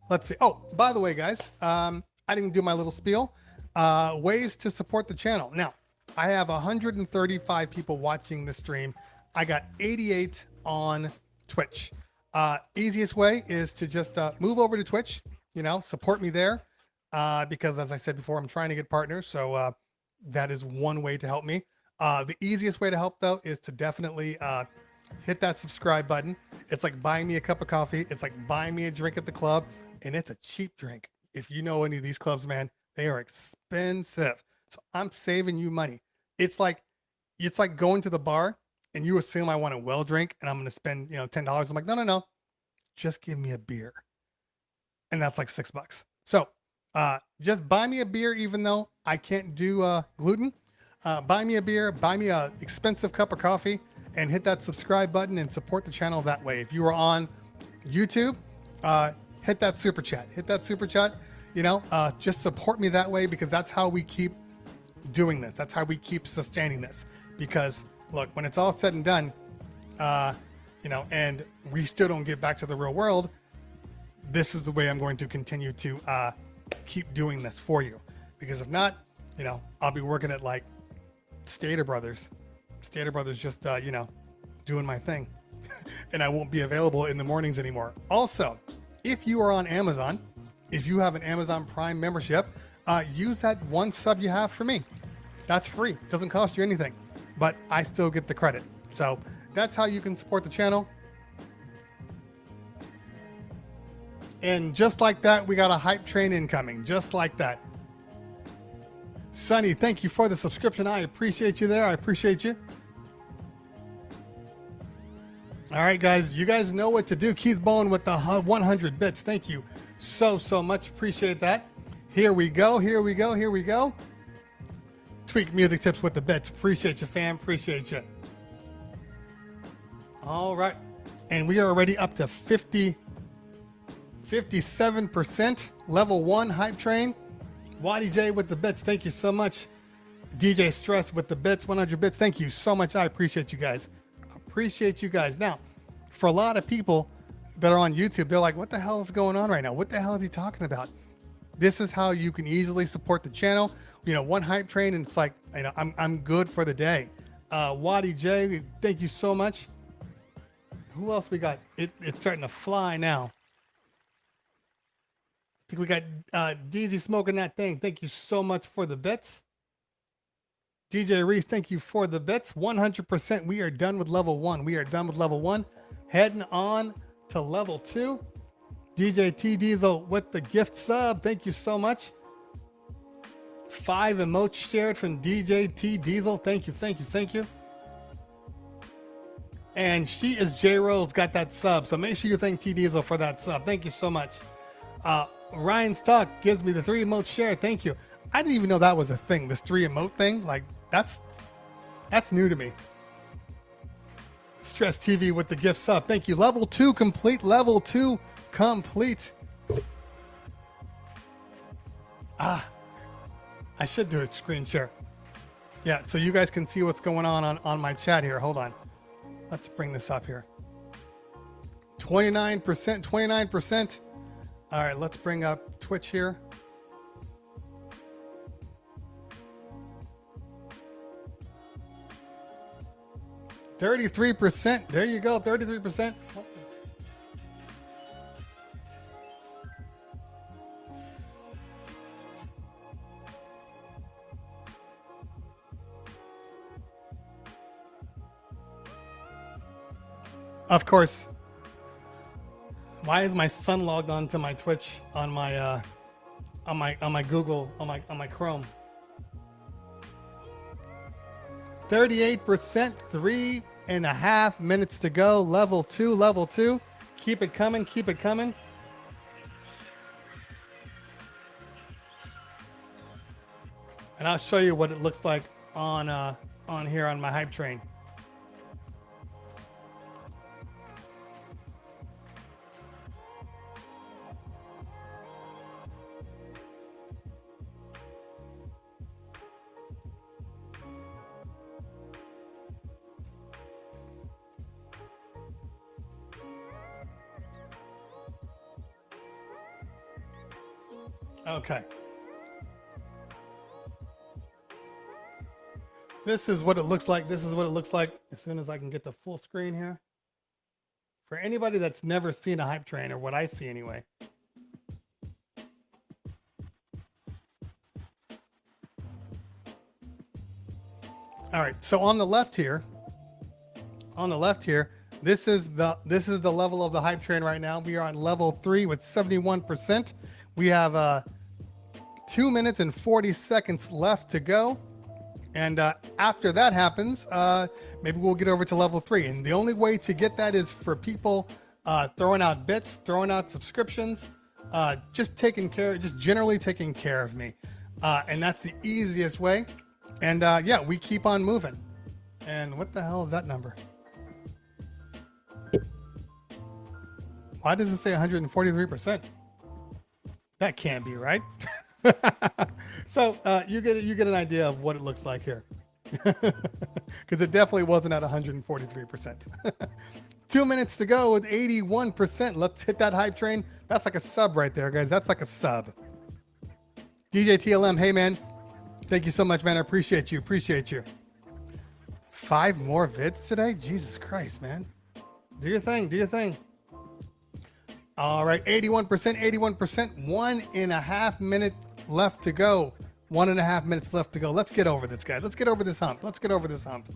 Let's see. Oh, by the way, guys, I didn't do my little spiel. Ways to support the channel. Now, I have 135 people watching this stream. I got 88 on Twitch. Easiest way is to just move over to Twitch, you know, support me there. Because as I said before, I'm trying to get partners. So that is one way to help me. The easiest way to help though is to definitely hit that subscribe button. It's like buying me a cup of coffee. It's like buying me a drink at the club, and it's a cheap drink. If you know any of these clubs, man, they are expensive. So I'm saving you money. It's like going to the bar and you assume I want a well drink and I'm going to spend, you know, $10. I'm like, no, just give me a beer. And that's like $6. So just buy me a beer, even though I can't do gluten. Buy me a beer, buy me a expensive cup of coffee, and hit that subscribe button and support the channel that way. If you are on YouTube, hit that super chat. You know, just support me that way because that's how we keep doing this. That's how we keep sustaining this. Because look, when it's all said and done, you know, and we still don't get back to the real world, this is the way I'm going to continue to keep doing this for you. Because if not, you know, I'll be working at like Stater Brothers just, you know, doing my thing. And I won't be available in the mornings anymore. Also, if you are on Amazon, if you have an Amazon Prime membership, use that one sub you have for me. That's free. Doesn't cost you anything, but I still get the credit. So that's how you can support the channel. And just like that, we got a hype train incoming, just like that. Sonny, thank you for the subscription. I appreciate you there. I appreciate you. All right, guys, you guys know what to do. Keith Bowen with the 100 bits. Thank you so much. Appreciate that. Here we go. Here we go. Here we go. Tweak Music Tips with the bits. Appreciate you, fam. Appreciate you. All right. And we are already up to 57% level 1 hype train. Waddy J with the bits. Thank you so much. DJ Stress with the bits, 100 bits. Thank you so much. I appreciate you guys. Appreciate you guys. Now, for a lot of people that are on YouTube, they're like, what the hell is going on right now? What the hell is he talking about? This is how you can easily support the channel. You know, one hype train, and it's like, you know, I'm good for the day. Waddy J, thank you so much. Who else we got? It's starting to fly now. I think we got DZ smoking that thing. Thank you so much for the bits. DJ Reese, thank you for the bits. 100%. We are done with level 1. We are done with level 1. Heading on to level 2. DJ T Diesel with the gift sub. Thank you so much. 5 emotes shared from DJ T Diesel. Thank you, thank you, thank you. And she is J Rose, got that sub. So make sure you thank T Diesel for that sub. Thank you so much. Ryan's Talk gives me the 3 emotes shared. Thank you. I didn't even know that was a thing. This 3 emote thing. Like that's new to me. Stress TV with the gift sub. Thank you. Level 2 complete. Level 2 complete. I should do a screen share. Yeah, so you guys can see what's going on my chat here. Hold on. Let's bring this up here. 29%, 29%. All right, let's bring up Twitch here. %. There you go, 33%. Of course. Why is my son logged on to my Twitch on my Google on my Chrome? 38%, 3.5 minutes to go. Level 2, level 2. Keep it coming, keep it coming. And I'll show you what it looks like on here on my hype train. Okay. This is what it looks like. This is what it looks like as soon as I can get the full screen here. For anybody that's never seen a hype train, or what I see anyway. All right, so on the left here, this is the level of the hype train right now. We are on level 3 with 71%. We have 2 minutes and 40 seconds left to go. And after that happens, maybe we'll get over to level 3. And the only way to get that is for people throwing out bits, throwing out subscriptions, just generally taking care of me. And that's the easiest way. And yeah, we keep on moving. And what the hell is that number? Why does it say 143%? That can't be right. So you get an idea of what it looks like here, because it definitely wasn't at 143%. 2 minutes to go with 81%. Let's hit that hype train. That's like a sub right there, guys. That's like a sub. DJ TLM, hey man, thank you so much, man. I appreciate you. Appreciate you. 5 more vids today? Jesus Christ, man. Do your thing. Do your thing. All right, 81%, 81%. 1.5 minutes left to go. 1.5 minutes left to go. Let's get over this, guys. Let's get over this hump. Let's get over this hump.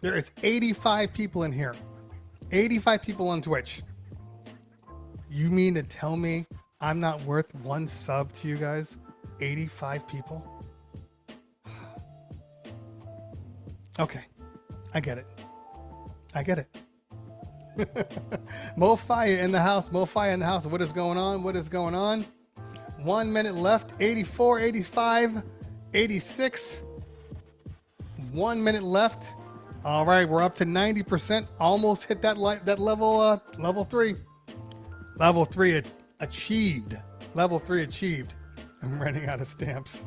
There is 85 people in here. 85 people on Twitch. You mean to tell me I'm not worth 1 sub to you guys? 85 people? Okay, I get it. I get it. MoFire in the house. MoFire in the house. What is going on? What is going on? 1 minute left. 84, 85, 86. 1 minute left. All right, we're up to 90%. Almost hit that level. Level 3. Level 3 achieved. Level 3 achieved. I'm running out of stamps.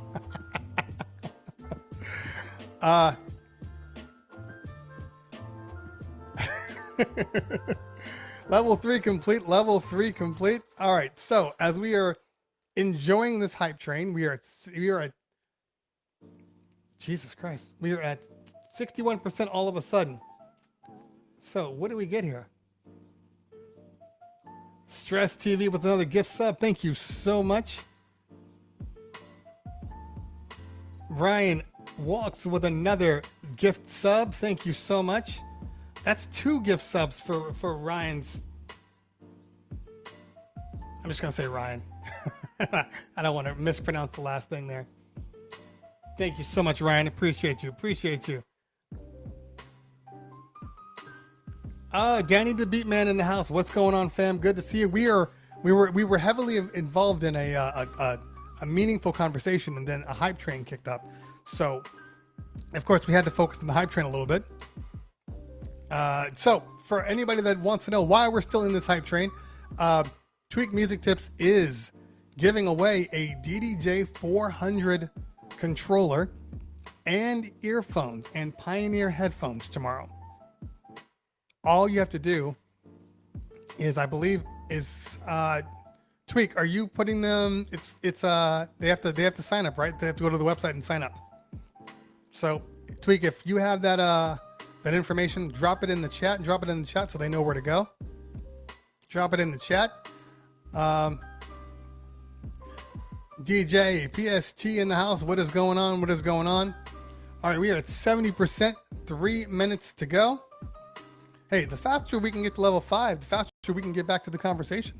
Level 3 complete. Level 3 complete. All right. So as we are enjoying this hype train, we are at Jesus Christ. We are at 61% all of a sudden. So what do we get here? Stress TV with another gift sub. Thank you so much. Ryan Walks with another gift sub. Thank you so much. That's 2 gift subs for Ryan's. I'm just going to say Ryan. I don't want to mispronounce the last thing there. Thank you so much, Ryan. Appreciate you. Appreciate you. Danny the Beat Man in the house. What's going on, fam? Good to see you. We were heavily involved in a meaningful conversation, and then a hype train kicked up. So, of course, we had to focus on the hype train a little bit. So for anybody that wants to know why we're still in this hype train, Tweak Music Tips is giving away a DDJ 400 controller and earphones and Pioneer headphones tomorrow. All you have to do is, I believe, is Tweak. Are you putting them? They have to sign up, right? They have to go to the website and sign up. So Tweak, if you have that information, drop it in the chat. Drop it in the chat so they know where to go. Drop it in the chat. DJ PST in the house. What is going on? What is going on? All right, we are at 70%. 3 minutes to go. Hey, the faster we can get to level 5, the faster we can get back to the conversation.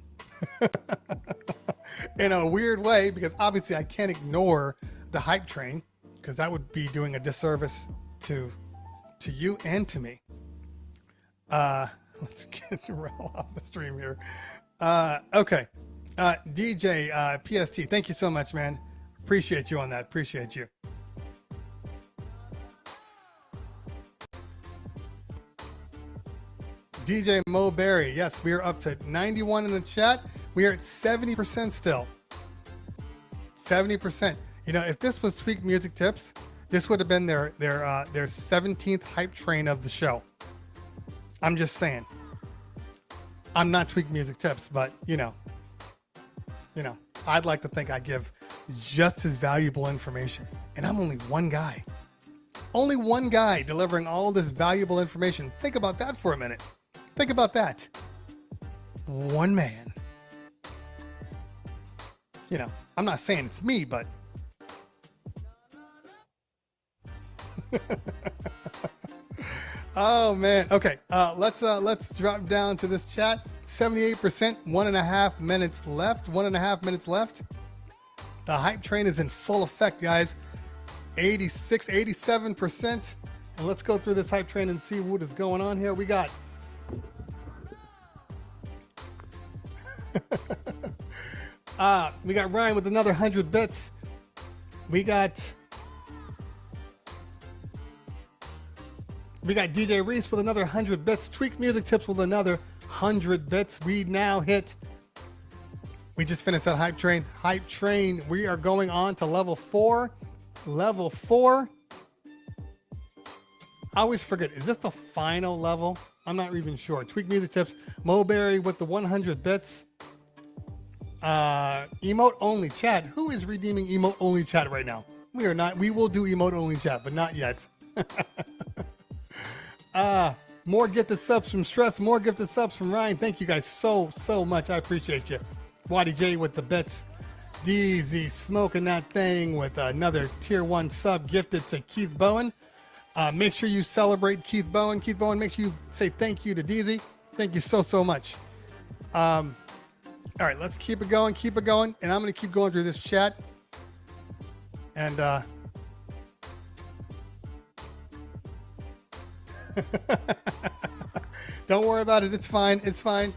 In a weird way, because obviously I can't ignore the hype train, because that would be doing a disservice to you and to me. Let's get Rel off the stream here. Okay. DJ PST, thank you so much, man. Appreciate you on that. Appreciate you. DJ Mo Berry, yes, we are up to 91 in the chat. We are at 70% still. 70%. You know, if this was Tweak Music Tips, this would have been their 17th hype train of the show. I'm just saying. I'm not Tweak Music Tips, but you know, I'd like to think I give just as valuable information, and I'm only one guy. Only one guy delivering all this valuable information. Think about that for a minute. Think about that. One man. You know, I'm not saying it's me, but oh man. Okay. Let's drop down to this chat. 78%, 1.5 minutes left. 1.5 minutes left. The hype train is in full effect, guys. 86, 87%. And let's go through this hype train and see what is going on here. We got we got Ryan with another 100 bits. We got DJ Reese with another 100 bits. Tweak Music Tips with another 100 bits. We now hit We just finished that hype train. Hype train. We are going on to level 4. Level 4. I always forget. Is this the final level? I'm not even sure. Tweak music tips. Moberry with the 100 bits. Emote only chat. Who is redeeming emote only chat right now? We are not. We will do emote only chat, but not yet. More gifted subs from Stress. More gifted subs from Ryan. Thank you guys so much. I appreciate you. YDJ with the bits. DZ smoking that thing with another tier 1 sub gifted to Keith Bowen. Make sure you celebrate Keith Bowen. Keith Bowen, make sure you say thank you to DZ. Thank you so much. All right, let's keep it going, and I'm going to keep going through this chat. And don't worry about it. It's fine. It's fine.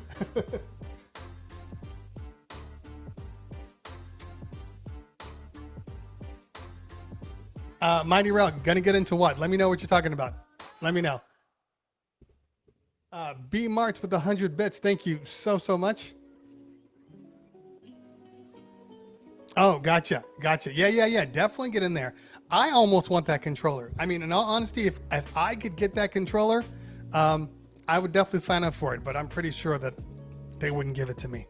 Mighty Rail, gonna get into what? Let me know what you're talking about. Let me know. B Marts with 100 bits. Thank you so much. Oh, gotcha. Yeah. Definitely get in there. I almost want that controller. I mean, in all honesty, if I could get that controller, I would definitely sign up for it. But I'm pretty sure that they wouldn't give it to me.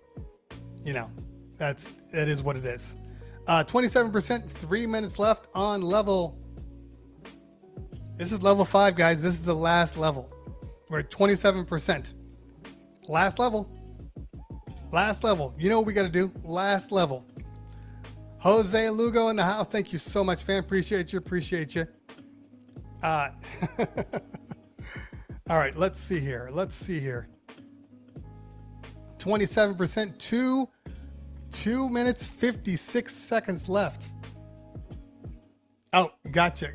You know, it is what it is. 27%, 3 minutes left on level. This is level 5, guys. This is the last level. We're at 27%. Last level. Last level. You know what we got to do? Last level. Jose Lugo in the house. Thank you so much, fam. Appreciate you. All right, let's see here. 27%, 2 minutes, 56 seconds left. Oh, gotcha.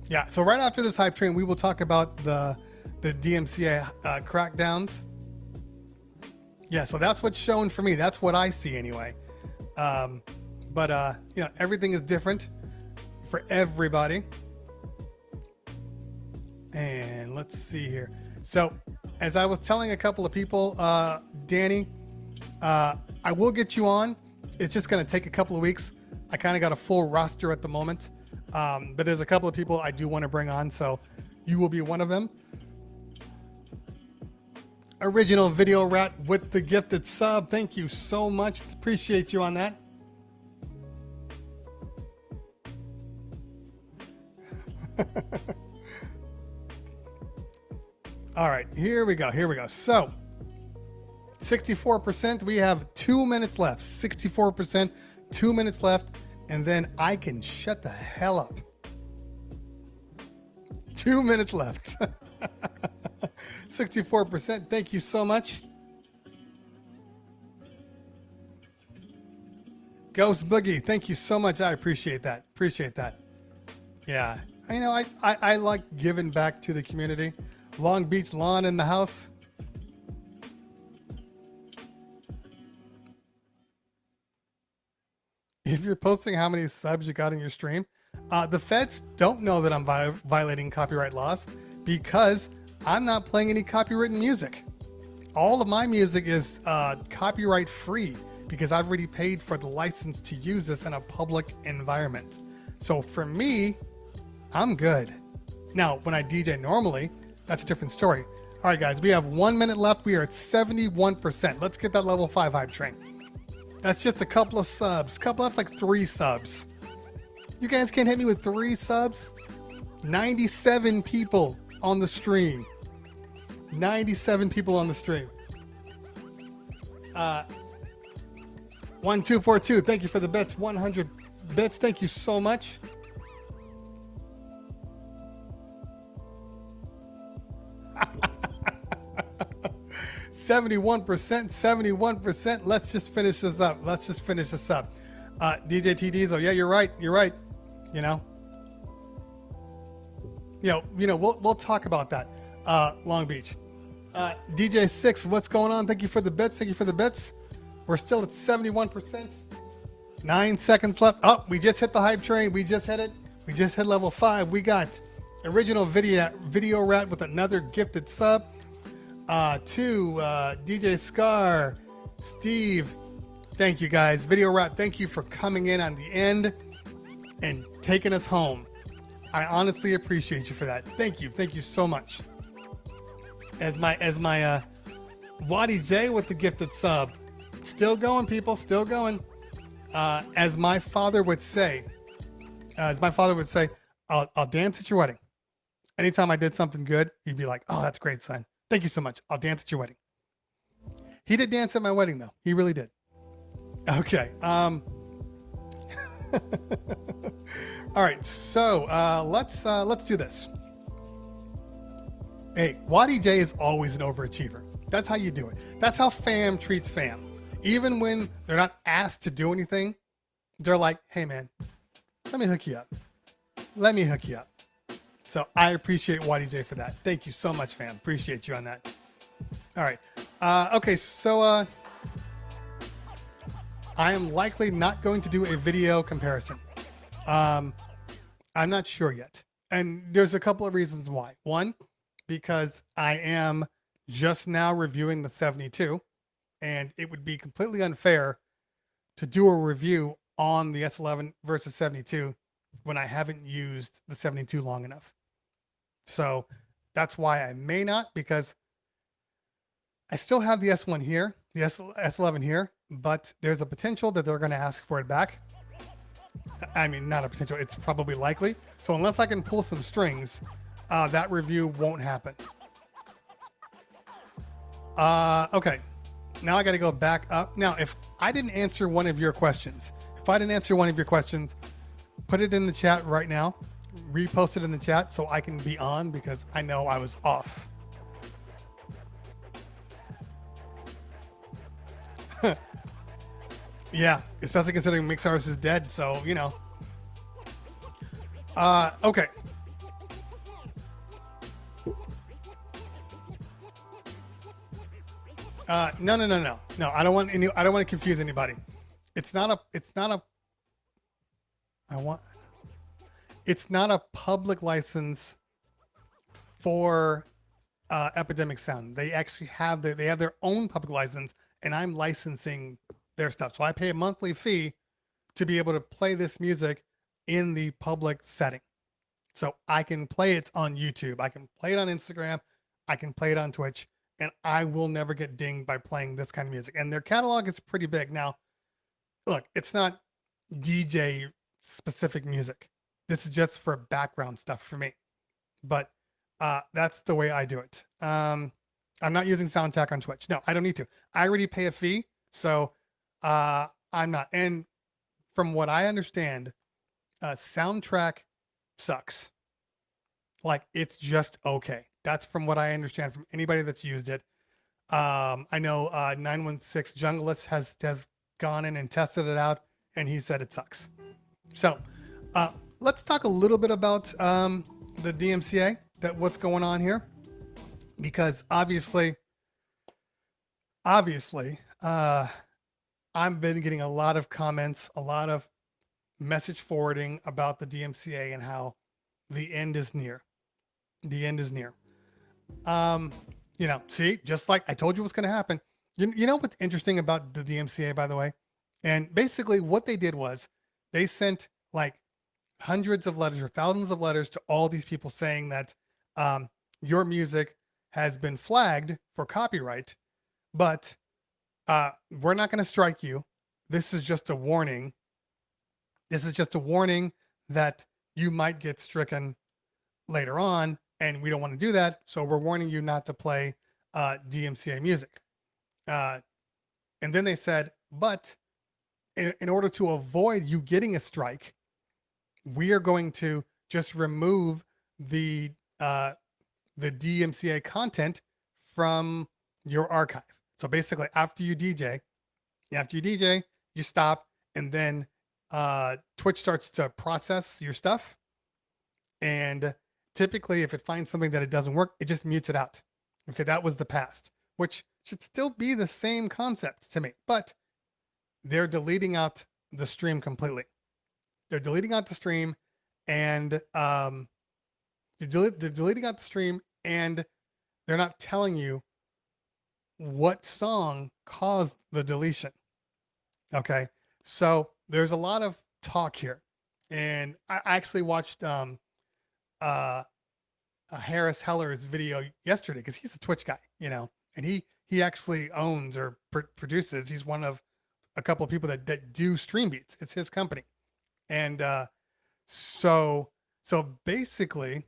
Yeah, so right after this hype train, we will talk about the DMCA crackdowns. Yeah, so that's what's shown for me. That's what I see anyway. But you know, everything is different for everybody. And let's see here. So as I was telling a couple of people, Danny, I will get you on. It's just going to take a couple of weeks. I kind of got a full roster at the moment. But there's a couple of people I do want to bring on, so you will be one of them. Original Video Rat with the gifted sub. Thank you so much. Appreciate you on that. All right, here we go. So 64%, we have 2 minutes left. 64%, 2 minutes left. And then I can shut the hell up. 2 minutes left. 64%. Thank you so much. Ghost Boogie, thank you so much. I appreciate that. Yeah. You know, I like giving back to the community. Long Beach Lawn in the house. If you're posting how many subs you got in your stream, the feds don't know that I'm violating copyright laws because I'm not playing any copyrighted music. All of my music is copyright free because I've already paid for the license to use this in a public environment. So for me, I'm good. Now, when I DJ normally, that's a different story. All right, guys, we have 1 minute left. We are at 71%. Let's get that level 5 hype train. That's just a couple of subs. That's like 3 subs. You guys can't hit me with 3 subs? 97 people on the stream. 97 people on the stream. 1242, thank you for the bits. 100 bits, thank you so much. %71%. Let's just finish this up. DJ T Diesel, yeah, you're right. You know, we'll talk about that. Long Beach. DJ 6, what's going on? Thank you for the bits. We're still at 71%. 9 seconds left. Oh, we just hit the hype train. We just hit it. We just hit level 5. We got Original Video Rat with another gifted sub. To DJ Scar, Steve, thank you guys. Video Rat, thank you for coming in on the end and taking us home. I honestly appreciate you for that. Thank you so much. As my Waddy J with the gifted sub, still going, people, still going. As my father would say, I'll dance at your wedding. Anytime I did something good, he'd be like, "Oh, that's great, son. Thank you so much. I'll dance at your wedding." He did dance at my wedding, though. He really did. Okay. All right. So let's do this. Hey, Waddy J is always an overachiever. That's how you do it. That's how fam treats fam. Even when they're not asked to do anything, they're like, "Hey, man, let me hook you up. Let me hook you up." So I appreciate Waddy J for that. Thank you so much, fam. Appreciate you on that. All right. Okay, so I am likely not going to do a video comparison. I'm not sure yet. And there's a couple of reasons why. One, because I am just now reviewing the 72, and it would be completely unfair to do a review on the S11 versus 72 when I haven't used the 72 long enough. So that's why I may not, because I still have the S1 here, the S11 here, but there's a potential that they're going to ask for it back. I mean, not a potential, it's probably likely. So unless I can pull some strings, that review won't happen. Okay, now I got to go back up. Now, if I didn't answer one of your questions, put it in the chat right now. Repost it in the chat so I can be on, because I know I was off. Yeah, especially considering Mixars is dead, so you know. Okay. No. I don't want to confuse anybody. It's not a public license for Epidemic Sound. They actually have their own public license, and I'm licensing their stuff. So I pay a monthly fee to be able to play this music in the public setting. So I can play it on YouTube, I can play it on Instagram, I can play it on Twitch, and I will never get dinged by playing this kind of music. And their catalog is pretty big. Now, look, it's not DJ specific music. This is just for background stuff for me. But that's the way I do it. I'm not using SoundTack on Twitch. No, I don't need to. I already pay a fee, so I'm not. And from what I understand, Soundtrack sucks. Like, it's just okay. That's from what I understand from anybody that's used it. I know 916 Junglist has gone in and tested it out, and he said it sucks. So let's talk a little bit about the DMCA, what's going on here, because obviously I've been getting a lot of comments, a lot of message forwarding about the DMCA and how the end is near. The end is near. See, just like I told you what's going to happen. You know what's interesting about the DMCA, by the way? And basically what they did was they sent like hundreds of letters or thousands of letters to all these people saying that your music has been flagged for copyright, but we're not going to strike you. This is just a warning. This is just a warning that you might get stricken later on, and we don't want to do that. So we're warning you not to play DMCA music. And then they said, but in order to avoid you getting a strike, we are going to just remove the DMCA content from your archive. So basically, after you DJ, you stop, and then Twitch starts to process your stuff. And typically, if it finds something that it doesn't work, it just mutes it out. Okay, that was the past, which should still be the same concept to me, but they're deleting out the stream completely. They're deleting out the stream, and they're deleting out the stream, and they're not telling you what song caused the deletion. Okay, so there's a lot of talk here, and I actually watched uh Harris Heller's video yesterday because he's a Twitch guy, and he actually owns or produces. He's one of a couple of people that do Stream Beats. It's his company, and so basically,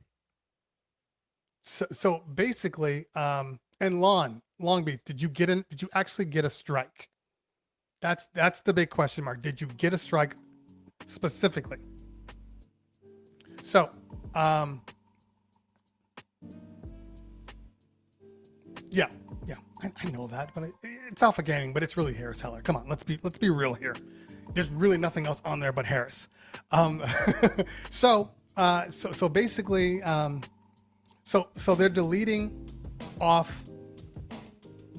and Long Beach, did you actually get a strike? That's the big question mark. Did you get a strike specifically? So, yeah, I know that, but it's Alpha Gaming, but it's really Harris Heller. Come on, let's be real here. There's really nothing else on there but Harris. So basically, so they're deleting off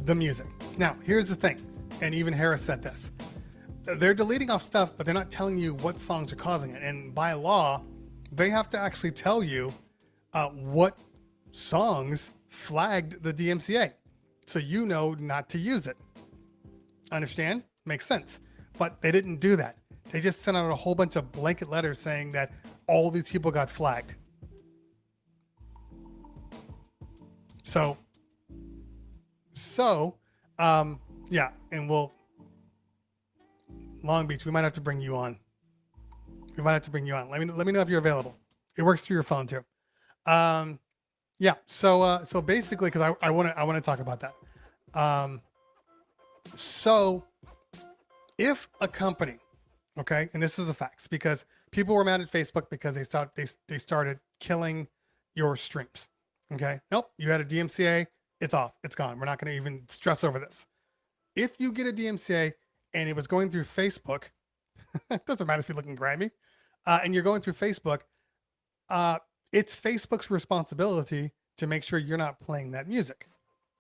the music. Now, here's the thing, and even Harris said this. They're deleting off stuff, but they're not telling you what songs are causing it. And by law, they have to actually tell you what songs flagged the DMCA, so you know not to use it. Understand? Makes sense. But they didn't do that. They just sent out a whole bunch of blanket letters saying that all these people got flagged. So, yeah, and Long Beach, we might have to bring you on. Let me know if you're available. It works through your phone too. Yeah. So basically, because I want to talk about that. So if a company, okay, and this is a fact, because people were mad at Facebook because they started killing your streams. Okay. Nope. You had a DMCA. It's off. It's gone. We're not going to even stress over this. If you get a DMCA and it was going through Facebook, it doesn't matter if you're looking grimy, and you're going through Facebook, it's Facebook's responsibility to make sure you're not playing that music.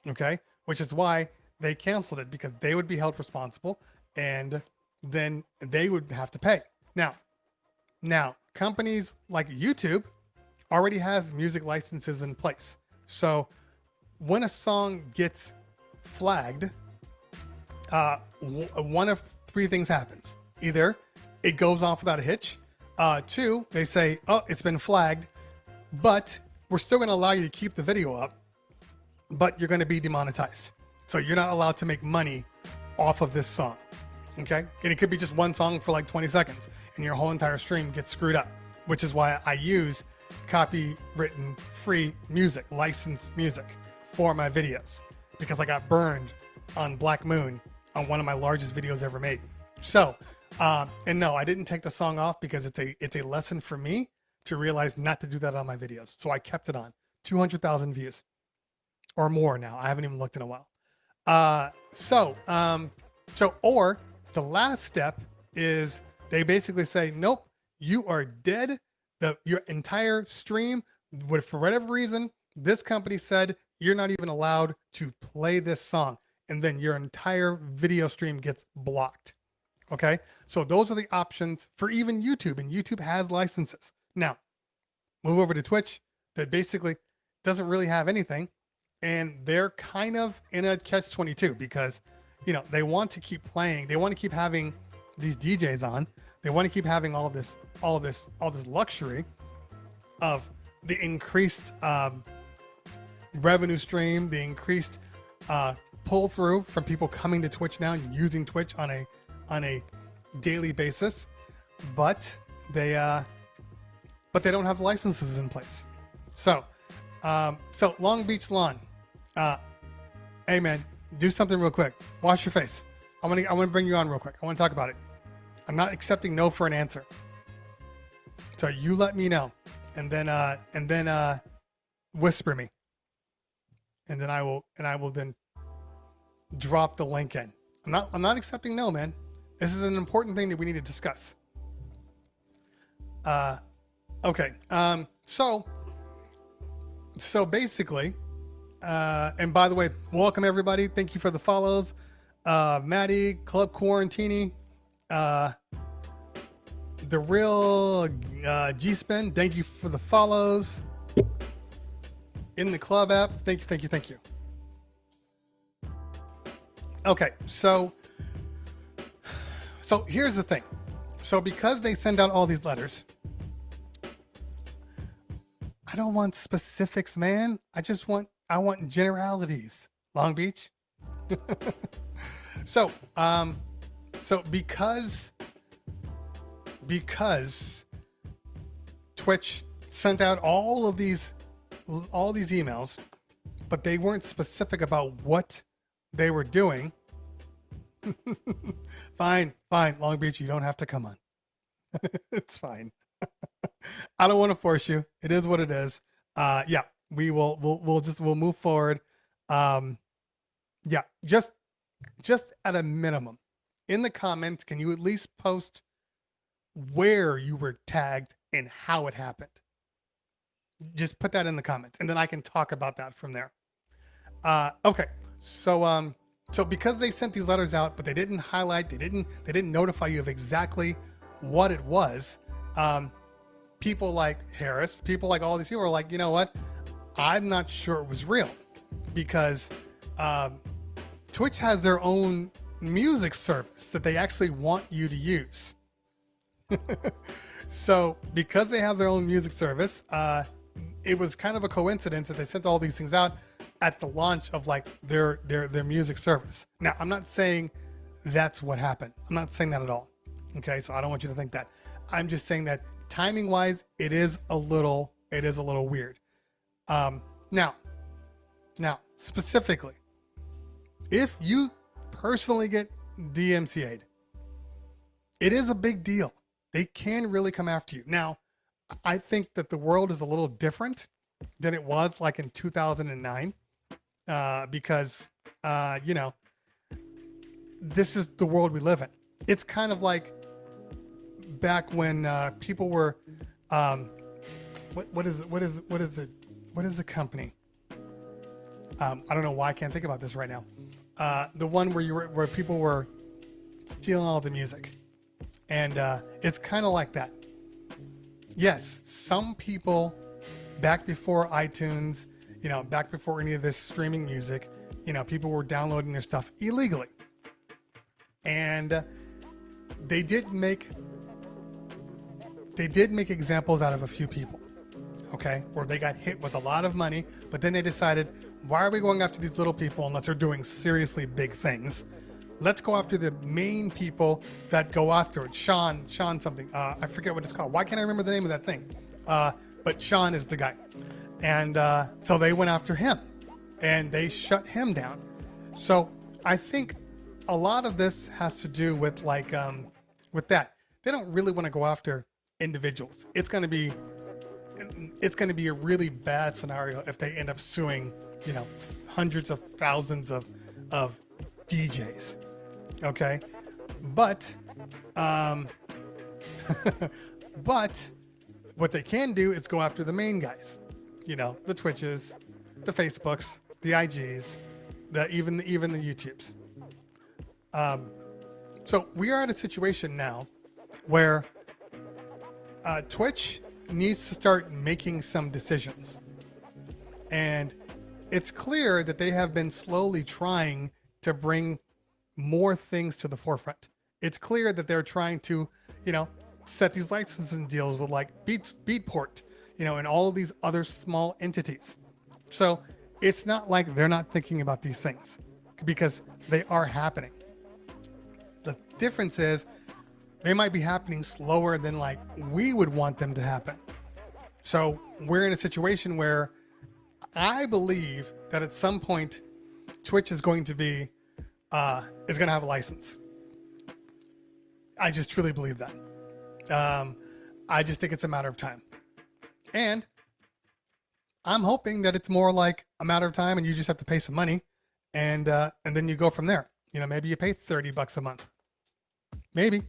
Okay. Which is why they canceled it, because they would be held responsible and then they would have to pay. Now, companies like YouTube already has music licenses in place. So when a song gets flagged, one of three things happens. Either it goes off without a hitch. Two, they say, oh, it's been flagged, but we're still going to allow you to keep the video up, but you're going to be demonetized. So you're not allowed to make money off of this song. Okay. And it could be just one song for like 20 seconds and your whole entire stream gets screwed up, which is why I use copywritten free music, licensed music for my videos, because I got burned on Black Moon on one of my largest videos ever made. So, and no, I didn't take the song off because it's a lesson for me to realize not to do that on my videos. So I kept it on. 200,000 views or more now. I haven't even looked in a while. Or the last step is they basically say, nope, you are dead. Your entire stream, for whatever reason, this company said you're not even allowed to play this song. And then your entire video stream gets blocked. Okay. So those are the options for even YouTube, and YouTube has licenses. Now, move over to Twitch that basically doesn't really have anything. And they're kind of in a catch-22 because, they want to keep playing. They want to keep having these DJs on. They want to keep having all this luxury of the increased revenue stream, the increased pull through from people coming to Twitch now and using Twitch on a daily basis, but they don't have licenses in place. So Long Beach Lawn, hey man, do something real quick. Wash your face. I want to bring you on real quick. I want to talk about it. I'm not accepting no for an answer. So you let me know, and then whisper me, and then I will then drop the link in. I'm not accepting no, man. This is an important thing that we need to discuss. Okay. So basically, and by the way, welcome everybody. Thank you for the follows. Maddie, Club Quarantini, the real G-Spin, thank you for the follows. In the club app, thank you. Okay, so here's the thing. So because they send out all these letters, I don't want specifics, man. I want generalities. Long Beach. So, so because Twitch sent out all these emails, but they weren't specific about what they were doing. Fine, Long Beach, you don't have to come on. It's fine. I don't want to force you. It is what it is. Yeah, we'll move forward. Yeah, just at a minimum, in the comments, can you at least post where you were tagged and how it happened? Just put that in the comments, and then I can talk about that from there. Okay, so because they sent these letters out, but they didn't highlight, they didn't notify you of exactly what it was. People like Harris, people like all these people are like, you know what? I'm not sure it was real, because Twitch has their own music service that they actually want you to use. So because they have their own music service, it was kind of a coincidence that they sent all these things out at the launch of like their music service. Now, I'm not saying that's what happened. I'm not saying that at all. Okay, so I don't want you to think that. I'm just saying that timing wise, it is a little weird. Now specifically, if you personally get DMCA'd, it is a big deal. They can really come after you. Now, I think that the world is a little different than it was like in 2009, because, you know, this is the world we live in. It's kind of like back when people were, what is the company? I don't know why I can't think about this right now. The one where people were stealing all the music, and it's kind of like that. Yes, some people back before iTunes, you know, back before any of this streaming music, you know, people were downloading their stuff illegally, and they did make examples out of a few people, okay, where they got hit with a lot of money, but then they decided, why are we going after these little people unless they're doing seriously big things? Let's go after the main people that go after it. Sean something. I forget what it's called. Why can't I remember the name of that thing? But Sean is the guy. And so they went after him, and they shut him down. So I think a lot of this has to do with like, with that. They don't really want to go after individuals. It's going to be a really bad scenario if they end up suing, you know, hundreds of thousands of DJs. Okay, but but what they can do is go after the main guys, you know, the Twitches, the Facebooks, the IGs, even the YouTubes. So we are at a situation now where Twitch needs to start making some decisions, and it's clear that they have been slowly trying to bring more things to the forefront. It's clear that they're trying to, you know, set these licensing deals with like Beatport, you know, and all of these other small entities. So it's not like they're not thinking about these things, because they are happening. The difference is they might be happening slower than like we would want them to happen. So we're in a situation where I believe that at some point Twitch is going to be is going to have a license. I just truly believe that. I just think it's a matter of time, and I'm hoping that it's more like a matter of time, and you just have to pay some money, and then you go from there. You know, maybe you pay $30 a month, maybe,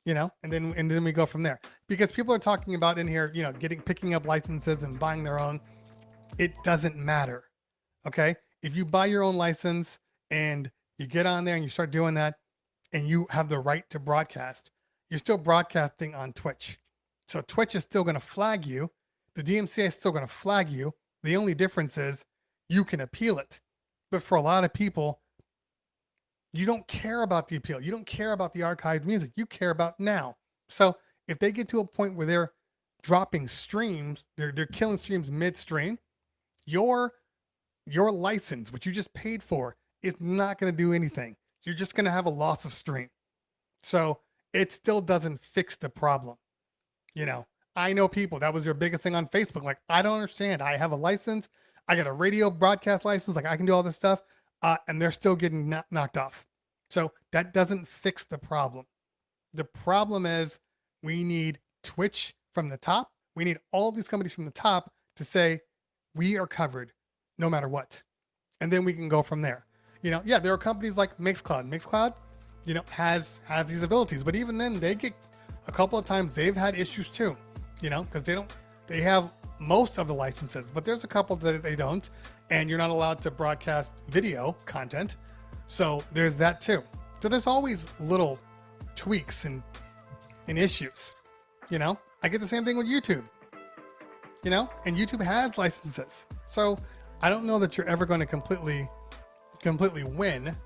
you know, and then we go from there. Because people are talking about in here, you know, picking up licenses and buying their own. It doesn't matter. Okay, if you buy your own license and you get on there and you start doing that, and you have the right to broadcast, you're still broadcasting on Twitch. So Twitch is still going to flag you. The DMCA is still going to flag you. The only difference is you can appeal it. But for a lot of people, You don't care about the appeal. You don't care about the archived music. You care about now. So if they get to a point where they're dropping streams, they're killing streams midstream, your license, which you just paid for, is not going to do anything. You're just going to have a loss of stream. So it still doesn't fix the problem. You know, I know people, that was their biggest thing on Facebook. Like, I don't understand. I have a license. I got a radio broadcast license. Like, I can do all this stuff. And they're still getting knocked off. So that doesn't fix the problem. The problem is we need Twitch from the top. We need all these companies from the top to say, we are covered no matter what. And then we can go from there. You know, yeah, there are companies like Mixcloud. Mixcloud, you know, has these abilities, but even then they get a couple of times they've had issues too, you know, because they have most of the licenses, but there's a couple that they don't, and you're not allowed to broadcast video content. So there's that too. So there's always little tweaks and issues, you know. I get the same thing with YouTube, you know, and YouTube has licenses. So I don't know that you're ever going to completely win.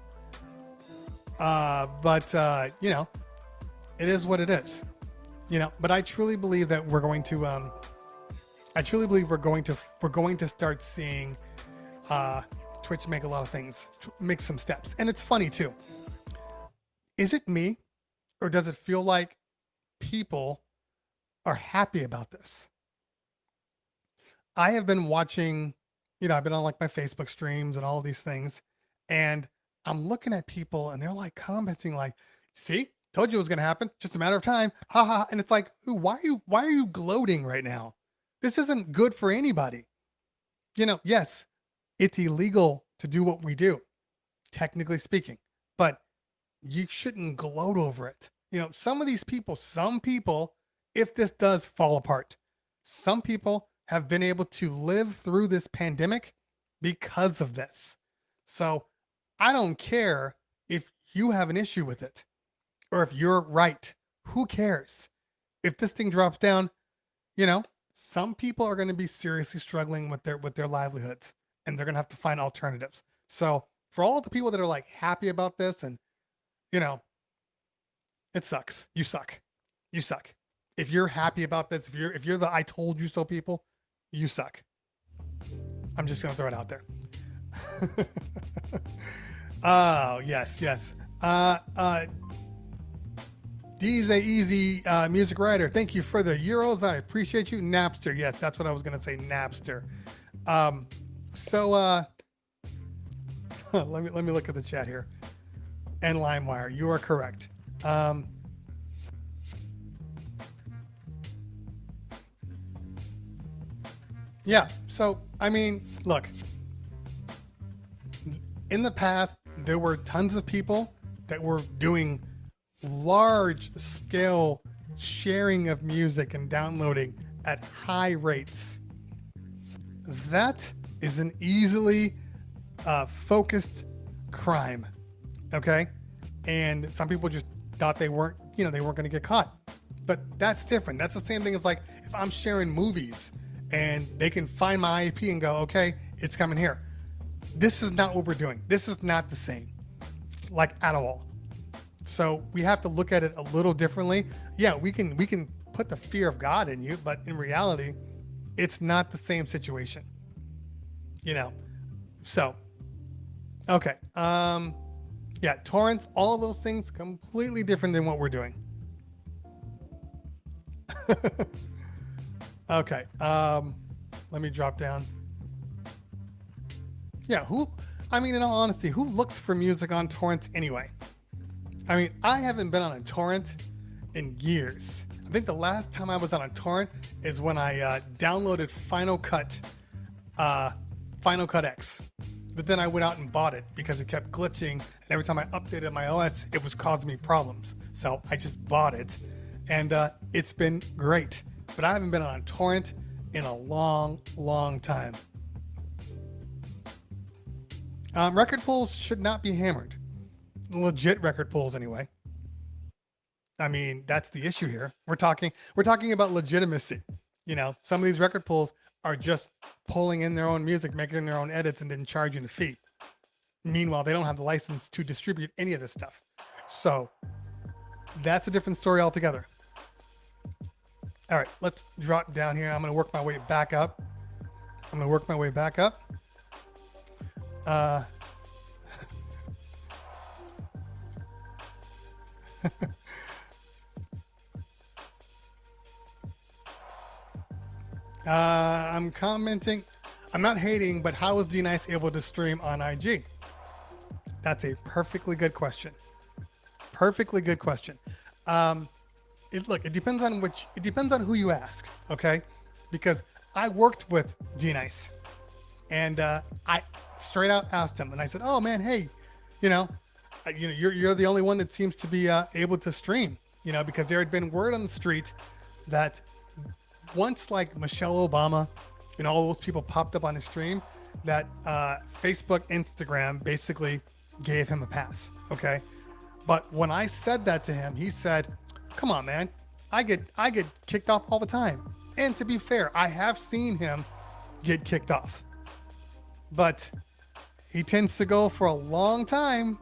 But you know, it is what it is, you know, but I truly believe that we're going to, we're going to start seeing, Twitch make a lot of things, make some steps. And it's funny too. Is it me, or does it feel like people are happy about this? I have been watching, you know, I've been on like my Facebook streams and all of these things, and I'm looking at people and they're like commenting like, see, told you it was going to happen. Just a matter of time. Ha ha. And it's like, why are you gloating right now? This isn't good for anybody. You know, yes, it's illegal to do what we do, technically speaking, but you shouldn't gloat over it. You know, some people, if this does fall apart, some people have been able to live through this pandemic because of this. So I don't care if you have an issue with it or if you're right. Who cares? If this thing drops down, you know, some people are going to be seriously struggling with their livelihoods, and they're going to have to find alternatives. So for all the people that are like happy about this, and you know, it sucks. You suck. You suck. If you're happy about this, if you're the I told you so people, you suck. I'm just going to throw it out there. Oh, yes. D's a easy music writer. Thank you for the euros. I appreciate you. Napster. Yes, that's what I was going to say. Napster. Let me look at the chat here. And LimeWire. You are correct. Yeah. So, I mean, look, in the past, there were tons of people that were doing large scale sharing of music and downloading at high rates. That is an easily focused crime. Okay. And some people just thought they weren't going to get caught, but that's different. That's the same thing as like, if I'm sharing movies and they can find my IP and go, okay, it's coming here. This is not what we're doing. This is not the same, like at all. So we have to look at it a little differently. Yeah, we can put the fear of God in you, but in reality, it's not the same situation. You know. So, okay. Yeah, torrents, all of those things, completely different than what we're doing. Okay. Let me drop down. Yeah, in all honesty, who looks for music on torrents anyway? I mean, I haven't been on a torrent in years. I think the last time I was on a torrent is when I downloaded Final Cut X. But then I went out and bought it because it kept glitching, and every time I updated my OS, it was causing me problems. So I just bought it, and it's been great. But I haven't been on a torrent in a long, long time. Record pools should not be hammered. Legit record pools, anyway. I mean, that's the issue here. We're talking about legitimacy. You know, some of these record pools are just pulling in their own music, making their own edits, and then charging a fee. Meanwhile, they don't have the license to distribute any of this stuff. So that's a different story altogether. All right, let's drop down here. I'm going to work my way back up. I'm commenting. I'm not hating, but how is D-Nice able to stream on IG? That's a perfectly good question. It depends on who you ask, okay? Because I worked with D-Nice, and I straight out asked him, and I said, "Oh man, hey, you're the only one that seems to be able to stream, because there had been word on the street that once like Michelle Obama and all those people popped up on his stream, that Facebook, Instagram basically gave him a pass, okay? But when I said that to him, he said, "Come on, man, I get kicked off all the time." And to be fair, I have seen him get kicked off, but he tends to go for a long time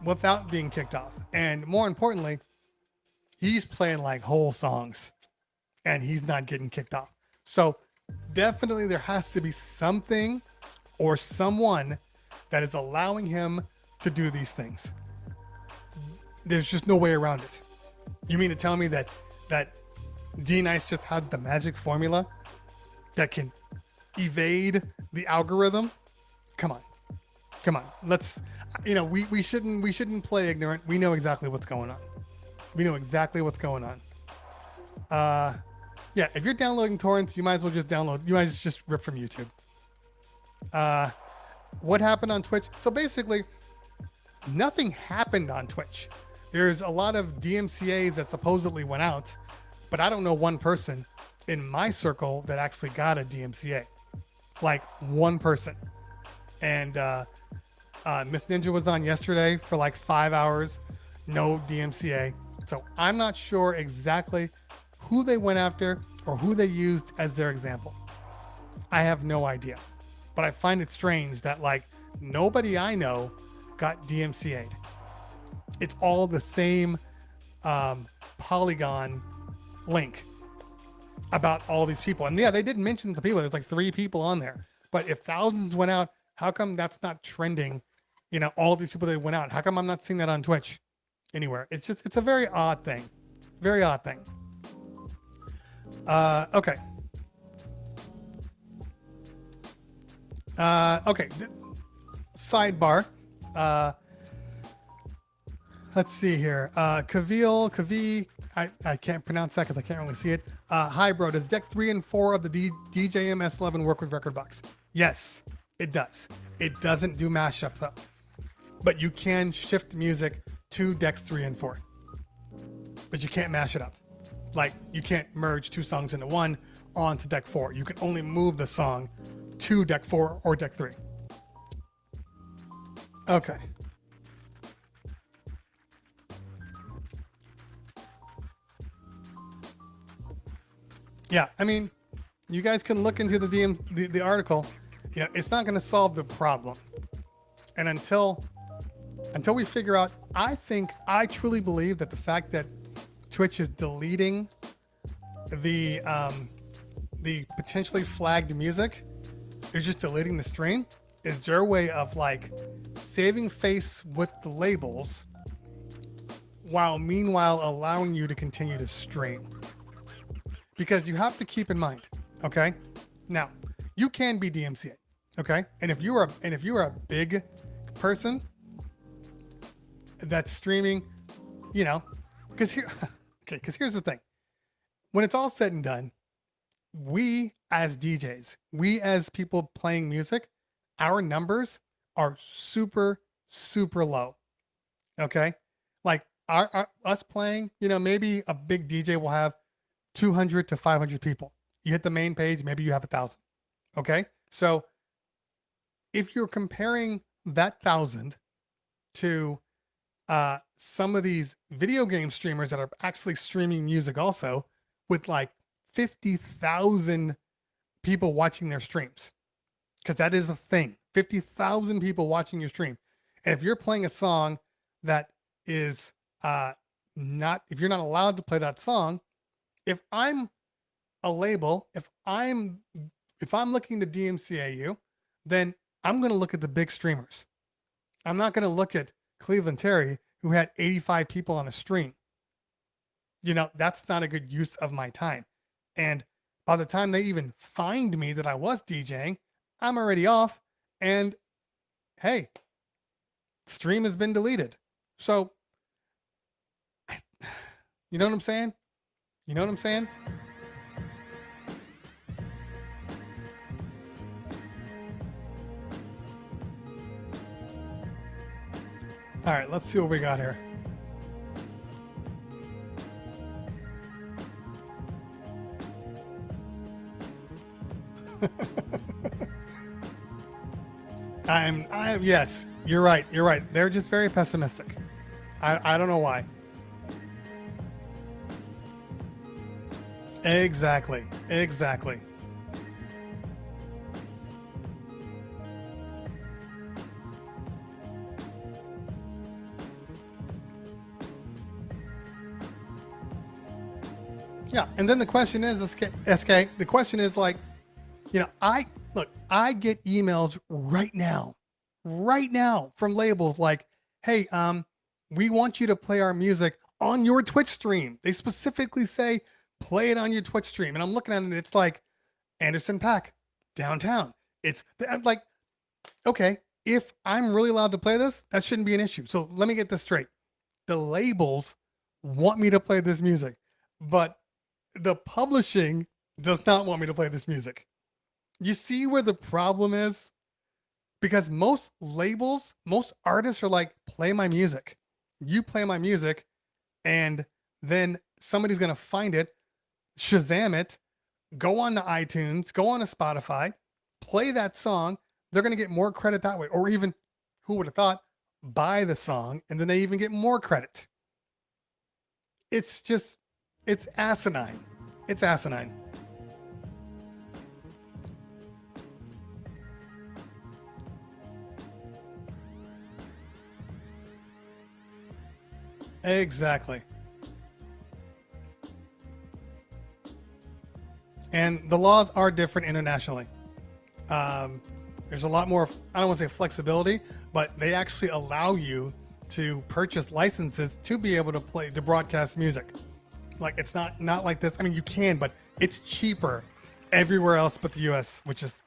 without being kicked off. And more importantly, he's playing like whole songs and he's not getting kicked off. So definitely there has to be something or someone that is allowing him to do these things. There's just no way around it. You mean to tell me that D-Nice just had the magic formula that can evade the algorithm? Come on. Let's, we shouldn't play ignorant. We know exactly what's going on. Yeah, if you're downloading torrents, you might as well just download. You might just rip from YouTube. What happened on Twitch? So basically, nothing happened on Twitch. There's a lot of DMCAs that supposedly went out, but I don't know one person in my circle that actually got a DMCA. Like one person. And Miss Ninja was on yesterday for like 5 hours, no DMCA. So I'm not sure exactly who they went after or who they used as their example. I have no idea. But I find it strange that like nobody I know got DMCA'd. It's all the same Polygon link about all these people. And yeah, they did mention some people. There's like 3 people on there. But if thousands went out, how come that's not trending? All these people that went out. How come I'm not seeing that on Twitch anywhere? It's a very odd thing. Very odd thing. Okay. Okay. Sidebar. Let's see here. Kavi, I can't pronounce that because I can't really see it. Hi, bro. Does deck 3 and 4 of the DJing S11 work with Rekordbox? Yes, it does. It doesn't do mashup though. But you can shift music to decks 3 and 4. But you can't mash it up. Like, you can't merge 2 songs into one onto deck 4. You can only move the song to deck 4 or deck 3. Okay. Yeah, I mean, you guys can look into the article. It's not going to solve the problem. And until we figure out, I truly believe that the fact that Twitch is deleting the potentially flagged music, is just deleting the stream, is their way of like saving face with the labels while meanwhile allowing you to continue to stream. Because you have to keep in mind, okay? Now, you can be DMCA, okay? And if you are a big person that's streaming, because here's the thing. When it's all said and done, we as DJs, we as people playing music, our numbers are super, super low. Okay? Like us playing, maybe a big DJ will have 200 to 500 people. You hit the main page, maybe you have 1,000. Okay? So if you're comparing that 1,000 to some of these video game streamers that are actually streaming music also, with like 50,000 people watching their streams, because that is a thing. 50,000 people watching your stream. And if you're playing a song that is not, if you're not allowed to play that song, if I'm a label, if I'm looking to DMCA you, then I'm going to look at the big streamers. I'm not going to look at Cleveland Terry, who had 85 people on a stream. You know, that's not a good use of my time. And by the time they even find me that I was DJing, I'm already off. And hey, stream has been deleted. So, you know what I'm saying? You know what I'm saying? All right, let's see what we got here. Yes, you're right. You're right. They're just very pessimistic. I don't know why. Exactly. Exactly. Yeah, and then the question is, SK, the question is like, you know, I get emails right now from labels like, hey, we want you to play our music on your Twitch stream. They specifically say, play it on your Twitch stream. And I'm looking at it and it's like, Anderson Paak, downtown. I'm like, okay, if I'm really allowed to play this, that shouldn't be an issue. So let me get this straight. The labels want me to play this music, but the publishing does not want me to play this music. You see where the problem is? Because most labels, most artists are like, play my music. You play my music, and then somebody's going to find it, Shazam it, go on to iTunes, go on to Spotify, play that song. They're going to get more credit that way. Or even, who would have thought, buy the song, and then they even get more credit. It's just, it's asinine. It's asinine. Exactly. And the laws are different internationally. There's a lot more, I don't want to say flexibility, but they actually allow you to purchase licenses to be able to broadcast music. Like, it's not like this. I mean, you can, but it's cheaper everywhere else but the US, which is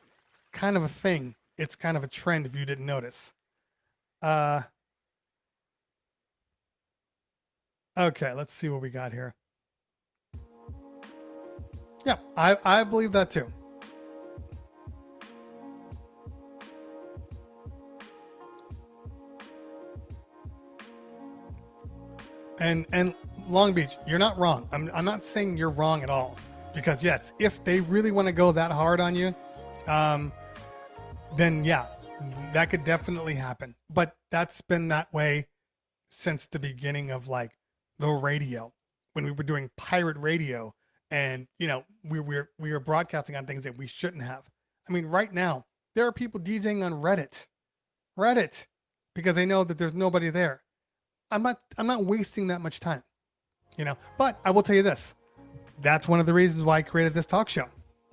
kind of a thing. It's kind of a trend if you didn't notice. Okay, let's see what we got here. Yeah, I believe that too. And Long Beach, you're not wrong. I'm not saying you're wrong at all, because yes, if they really want to go that hard on you, then yeah, that could definitely happen. But that's been that way since the beginning of like the radio, when we were doing pirate radio, and you know, we were broadcasting on things that we shouldn't have. I mean, right now there are people DJing on Reddit, because they know that there's nobody there. I'm not wasting that much time, you know. But I will tell you this: that's one of the reasons why I created this talk show,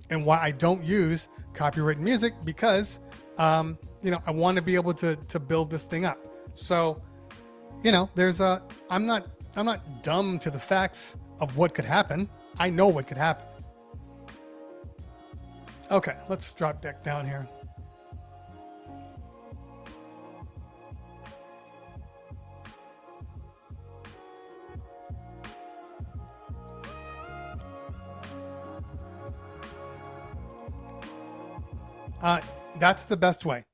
and why I don't use copyrighted music, because you know, I want to be able to build this thing up. So, you know, I'm not dumb to the facts of what could happen. I know what could happen. Okay, let's drop that down here. That's the best way.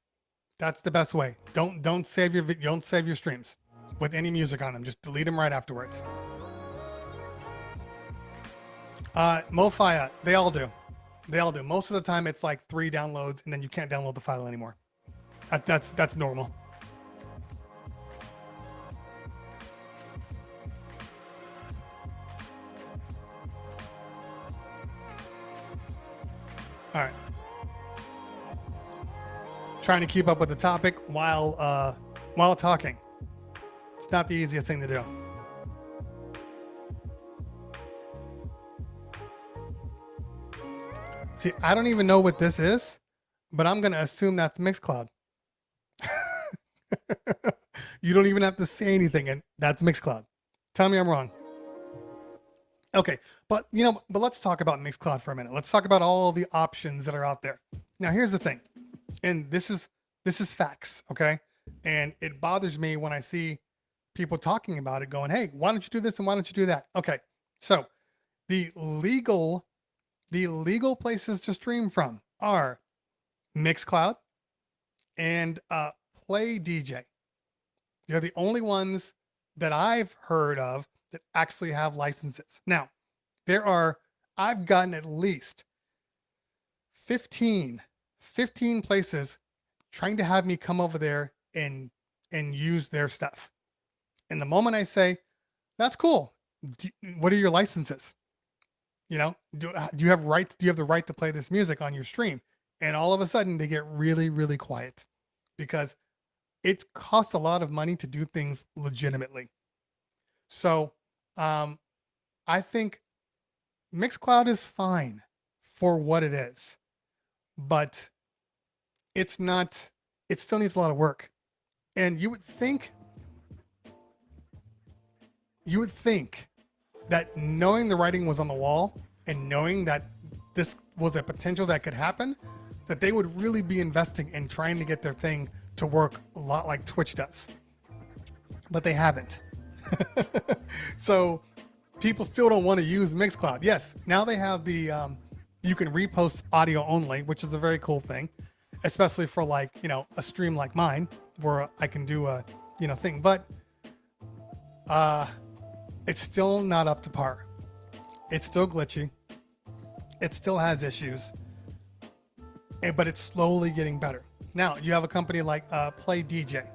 That's the best way. Don't save your streams with any music on them. Just delete them right afterwards. MoFi, they all do. Most of the time, it's like 3 downloads, and then you can't download the file anymore. That's normal. All right. Trying to keep up with the topic while while talking. It's not the easiest thing to do. See, I don't even know what this is, but I'm going to assume that's Mixcloud. You don't even have to say anything, and that's Mixcloud. Tell me I'm wrong. Okay, but let's talk about Mixcloud for a minute. Let's talk about all the options that are out there. Now, here's the thing, and this is facts, okay? And it bothers me when I see people talking about it, going, "Hey, why don't you do this and why don't you do that?" Okay, so the legal places to stream from are Mixcloud and Play DJ. They're the only ones that I've heard of that actually have licenses. Now, I've gotten at least 15 places trying to have me come over there and use their stuff. And the moment I say, that's cool, what are your licenses? Do you have rights? Do you have the right to play this music on your stream? And all of a sudden they get really, really quiet because it costs a lot of money to do things legitimately. So I think Mixcloud is fine for what it is, but it still needs a lot of work. And you would think that knowing the writing was on the wall and knowing that this was a potential that could happen, that they would really be investing in trying to get their thing to work a lot like Twitch does. But they haven't. So people still don't want to use Mixcloud. Yes, now they have the you can repost audio only, which is a very cool thing, especially for a stream like mine where I can do a thing, but it's still not up to par. It's still glitchy. It still has issues, but it's slowly getting better. Now you have a company like Play DJ,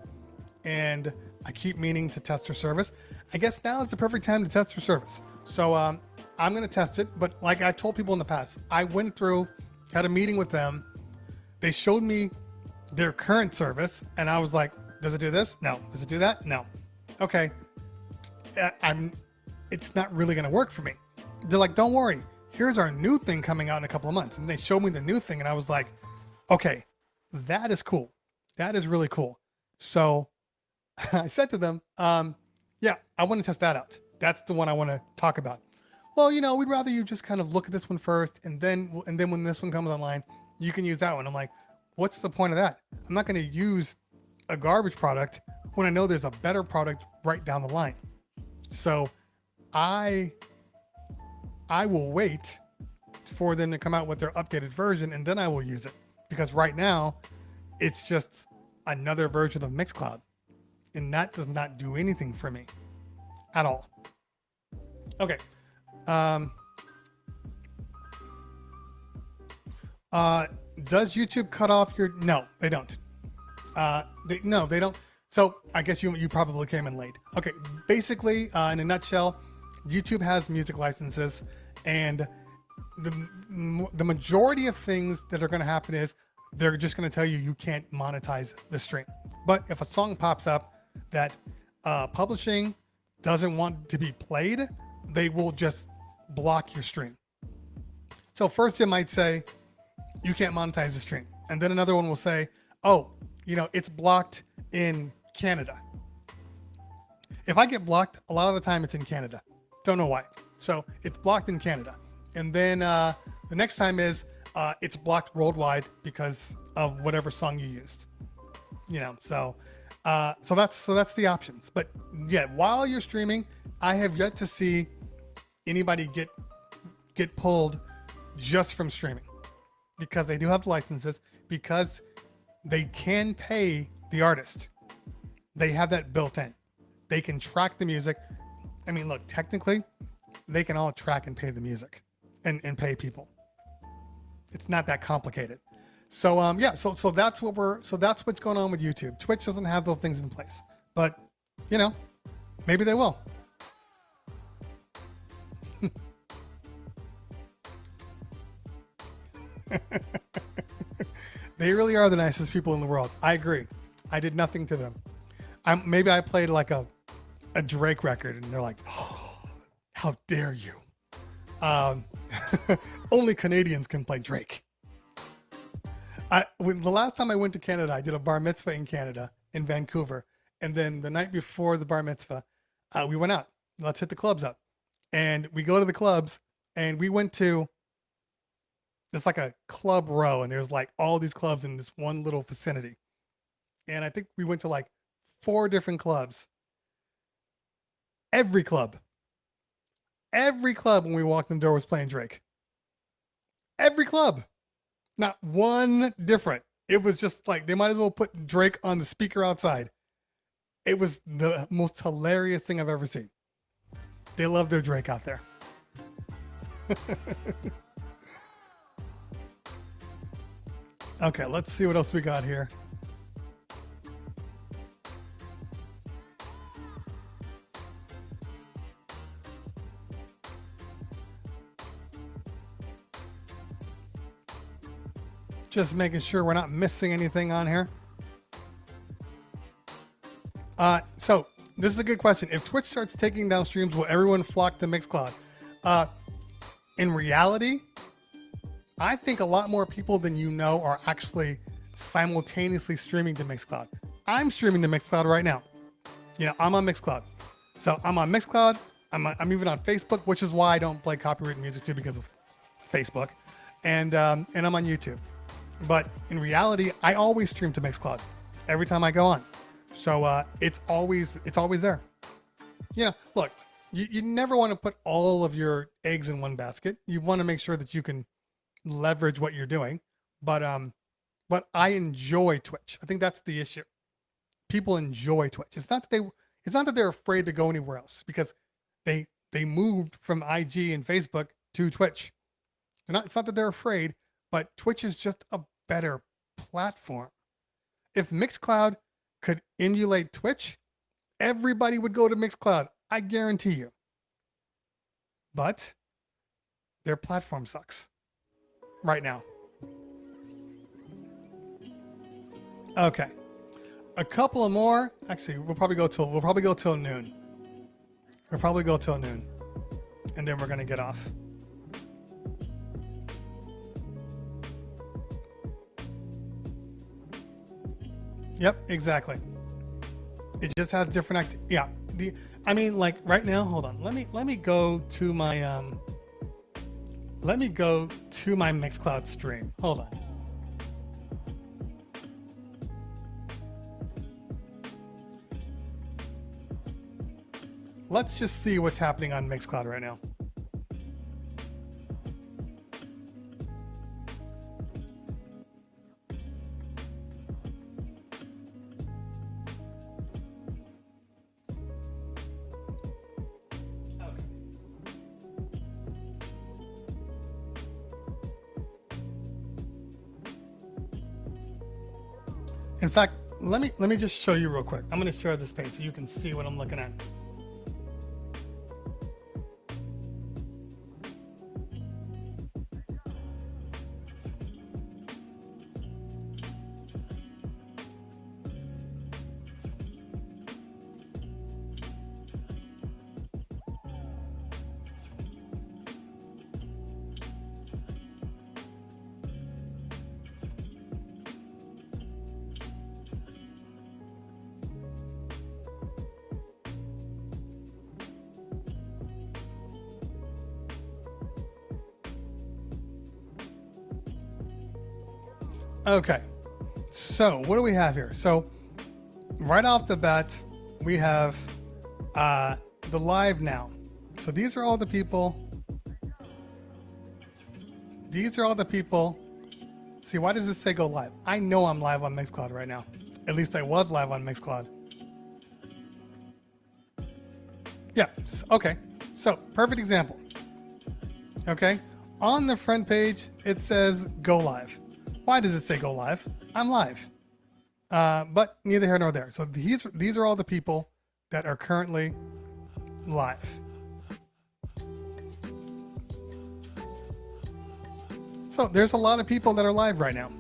and I keep meaning to test their service. I guess now is the perfect time to test their service. So I'm going to test it. But like I've told people in the past, I went through, had a meeting with them. They showed me their current service, and I was like, does it do this? No. Does it do that? No. Okay. It's not really going to work for me. They're like, don't worry. Here's our new thing coming out in a couple of months. And they showed me the new thing, and I was like, okay, that is cool. That is really cool. So I said to them, yeah, I want to test that out. That's the one I want to talk about. Well, we'd rather you just kind of look at this one first, and then when this one comes online, you can use that one. I'm like, what's the point of that? I'm not going to use a garbage product when I know there's a better product right down the line. So I will wait for them to come out with their updated version, and then I will use it, because right now it's just another version of Mixcloud, and that does not do anything for me at all. Okay. Does YouTube cut off your? No, they don't. No, they don't. So I guess you probably came in late. Okay, basically, in a nutshell, YouTube has music licenses, and the majority of things that are going to happen is they're just going to tell you can't monetize the stream. But if a song pops up that publishing doesn't want to be played, they will just block your stream. So first it might say you can't monetize the stream, and then another one will say, oh, it's blocked in Canada. If I get blocked, a lot of the time it's in Canada. Don't know why. So it's blocked in Canada. And then the next time is it's blocked worldwide because of whatever song you used. So that's the options. But yeah, while you're streaming, I have yet to see anybody get pulled just from streaming, because they do have licenses, because they can pay the artist. They have that built in. They can track the music. I mean, look, technically, they can all track and pay the music and pay people. It's not that complicated. So yeah, so that's what's going on with YouTube. Twitch doesn't have those things in place, but maybe they will. They really are the nicest people in the world. I agree. I did nothing to them. maybe I played like a Drake record, and they're like, oh, how dare you? Only Canadians can play Drake. The last time I went to Canada, I did a bar mitzvah in Canada, in Vancouver. And then the night before the bar mitzvah, we went out. Let's hit the clubs up. And we go to the clubs, and we went to, it's like a club row, and there's like all these clubs in this one little vicinity. And I think we went to like 4 different clubs. Every club when we walked in the door was playing Drake. Every club. Not one different. It was just like, they might as well put Drake on the speaker outside. It was the most hilarious thing I've ever seen. They love their Drake out there. Okay, let's see what else we got here. Just making sure we're not missing anything on here. So this is a good question. If Twitch starts taking down streams, will everyone flock to Mixcloud? In reality, I think a lot more people than you know are actually simultaneously streaming to Mixcloud. I'm streaming to Mixcloud right now. You know, I'm on Mixcloud. So I'm on Mixcloud. I'm even on Facebook, which is why I don't play copyrighted music too, because of Facebook. And I'm on YouTube. But in reality, I always stream to Mixcloud every time I go on. So it's always there. Yeah, look, you never want to put all of your eggs in one basket. You want to make sure that you can leverage what you're doing. But I enjoy Twitch. I think that's the issue. People enjoy Twitch. It's not that they're afraid to go anywhere else, because they moved from IG and Facebook to Twitch. It's not that they're afraid, but Twitch is just a better platform. If Mixcloud could emulate Twitch, everybody would go to Mixcloud. I guarantee you. But their platform sucks right now. Okay. A couple of more. Actually, we'll probably go till noon. And then we're going to get off. Yep, exactly. It just has different yeah. I mean, like right now, hold on. Let me go to my Mixcloud stream. Hold on. Let's just see what's happening on Mixcloud right now. In fact, let me just show you real quick. I'm going to share this page so you can see what I'm looking at. Okay, so what do we have here? So right off the bat, we have the live now. So these are all the people. See, why does this say go live? I know I'm live on Mixcloud right now. At least I was live on Mixcloud. Yeah, okay. So perfect example. Okay, on the front page, it says go live. Why does it say go live? I'm live. But neither here nor there. So these are all the people that are currently live. So there's a lot of people that are live right now.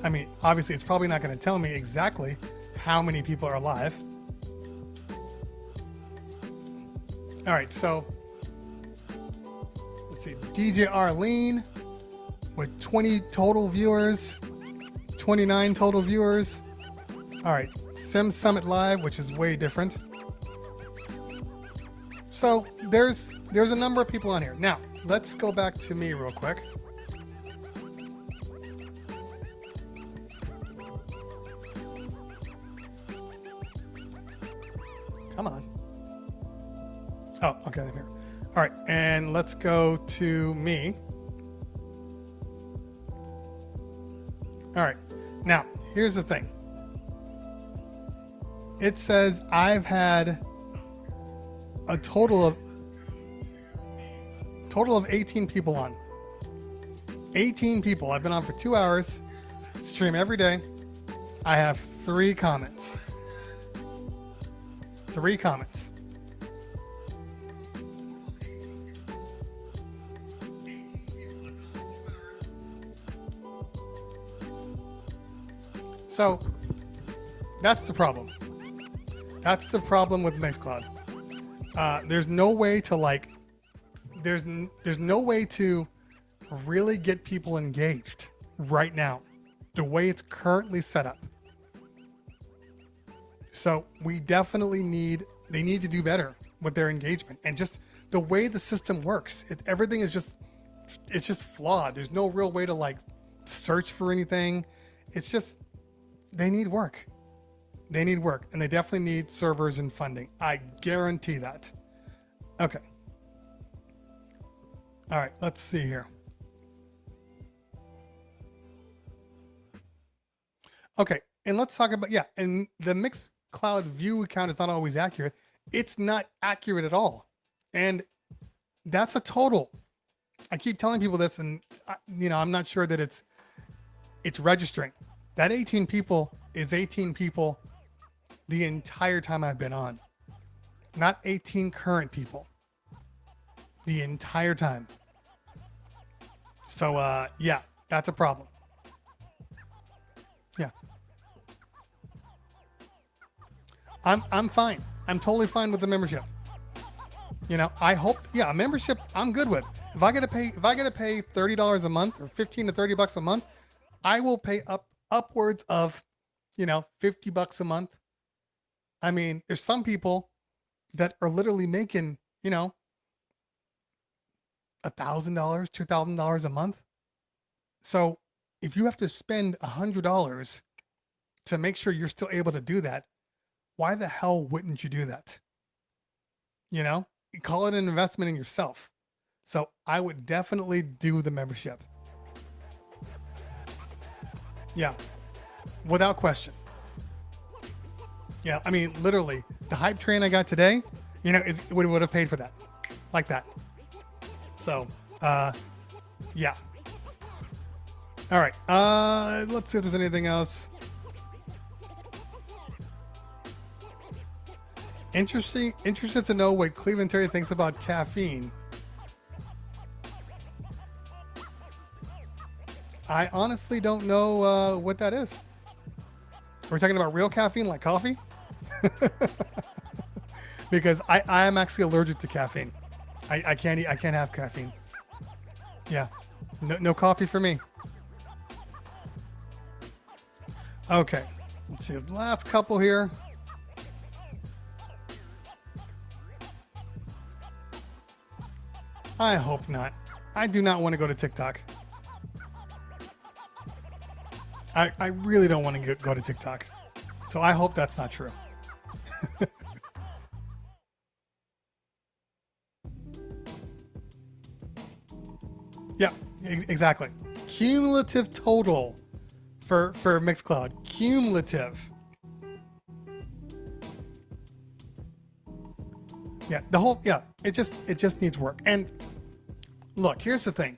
I mean, obviously it's probably not going to tell me exactly how many people are live. All right, so let's see, DJ Arlene with 20 total viewers, 29 total viewers. All right, Sim Summit Live, which is way different. So there's a number of people on here. Now, let's go back to me real quick. Come on. Oh, okay, I'm here. All right, and let's go to me. All right, now here's the thing. It says I've had a total of 18 people on. 18 people. I've been on for 2 hours, stream every day. I have 3 comments. 3 comments. So that's the problem. That's the problem with Mixcloud. There's no way to like, there's no way to really get people engaged right now, the way it's currently set up. So we definitely they need to do better with their engagement, and just the way the system works. Everything is it's just flawed. There's no real way to like search for anything. It's just, they need work. They need work, and they definitely need servers and funding. I guarantee that. Okay. All right, let's see here. Okay, and let's talk about, and the Mixcloud view count is not always accurate. It's not accurate at all. And that's a total. I keep telling people this, and I'm not sure that it's registering. That 18 people is 18 people the entire time I've been on. Not 18 current people. The entire time. So, yeah, that's a problem. Yeah. I'm fine. I'm totally fine with the membership. I hope, a membership I'm good with. If I gotta pay $30 a month or 15 to 30 bucks a month, I will pay upwards of, $50 a month. I mean, there's some people that are literally making, $1,000, $2,000 a month. So if you have to spend $100 to make sure you're still able to do that, why the hell wouldn't you do that? You call it an investment in yourself. So I would definitely do the membership. Yeah, without question. Yeah, I mean, literally, the hype train I got today, it would have paid for that, like that. So, yeah. All right, let's see if there's anything else. Interested to know what Cleveland Terry thinks about caffeine. I honestly don't know what that is. Are we talking about real caffeine, like coffee? Because I am actually allergic to caffeine. I can't have caffeine. Yeah, no coffee for me. Okay, let's see the last couple here. I hope not. I do not want to go to TikTok. I really don't want to go to TikTok. So I hope that's not true. Yeah, exactly. Cumulative total for Mixcloud. Cumulative. Yeah, it just needs work. And look, here's the thing.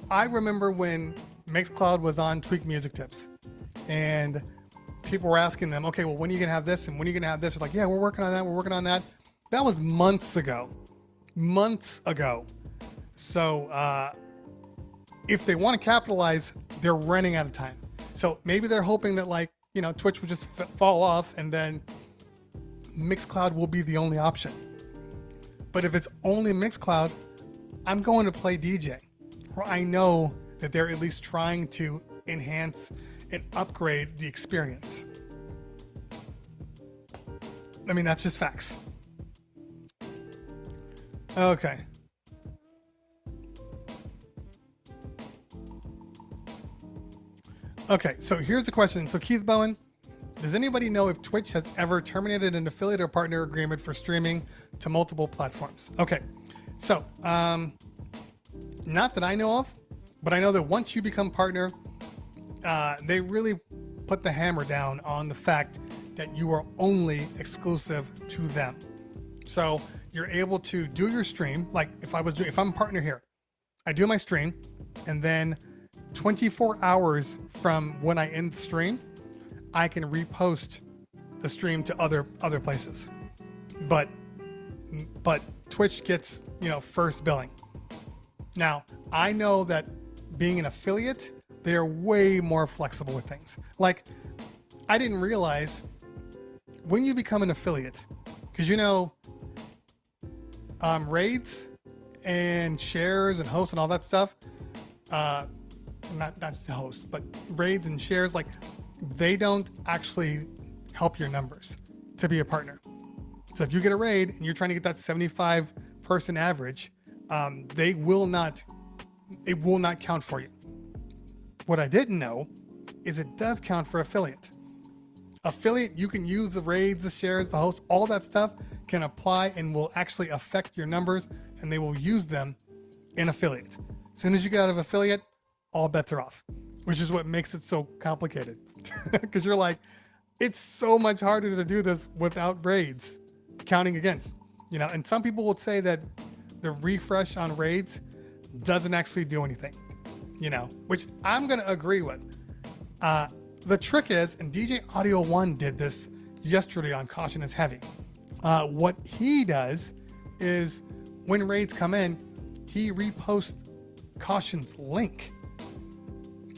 I remember when Mixcloud was on Tweak Music Tips, and people were asking them, okay, well, when are you gonna have this, and when are you gonna have this? They're like, yeah, we're working on that. That was months ago. So if they want to capitalize, they're running out of time. So maybe they're hoping that, like, Twitch will just fall off, and then Mixcloud will be the only option. But if it's only Mixcloud, I'm going to play DJ, where I know that they're at least trying to enhance and upgrade the experience. I mean, that's just facts. Okay. Okay, so here's the question. So Keith Bowen, does anybody know if Twitch has ever terminated an affiliate or partner agreement for streaming to multiple platforms? Okay, so not that I know of, but I know that once you become partner, they really put the hammer down on the fact that you are only exclusive to them. So you're able to do your stream. Like if I'm a partner here, I do my stream, and then 24 hours from when I end the stream, I can repost the stream to other places. But Twitch gets, first billing. Now, I know that being an affiliate, they're way more flexible with things. Like, I didn't realize when you become an affiliate, because raids and shares and hosts and all that stuff, not just the hosts, but raids and shares, like, they don't actually help your numbers to be a partner. So if you get a raid and you're trying to get that 75 person average, it will not count for you. What I didn't know is it does count for affiliate. Affiliate, you can use the raids, the shares, the hosts, all that stuff can apply and will actually affect your numbers, and they will use them in affiliate. As soon as you get out of affiliate, all bets are off, which is what makes it so complicated. Because you're like, it's so much harder to do this without raids counting against, and some people will say that the refresh on raids doesn't actually do anything, which I'm going to agree with. The trick is, and DJ Audio 1 did this yesterday on Caution is Heavy. What he does is when raids come in, he reposts Caution's link.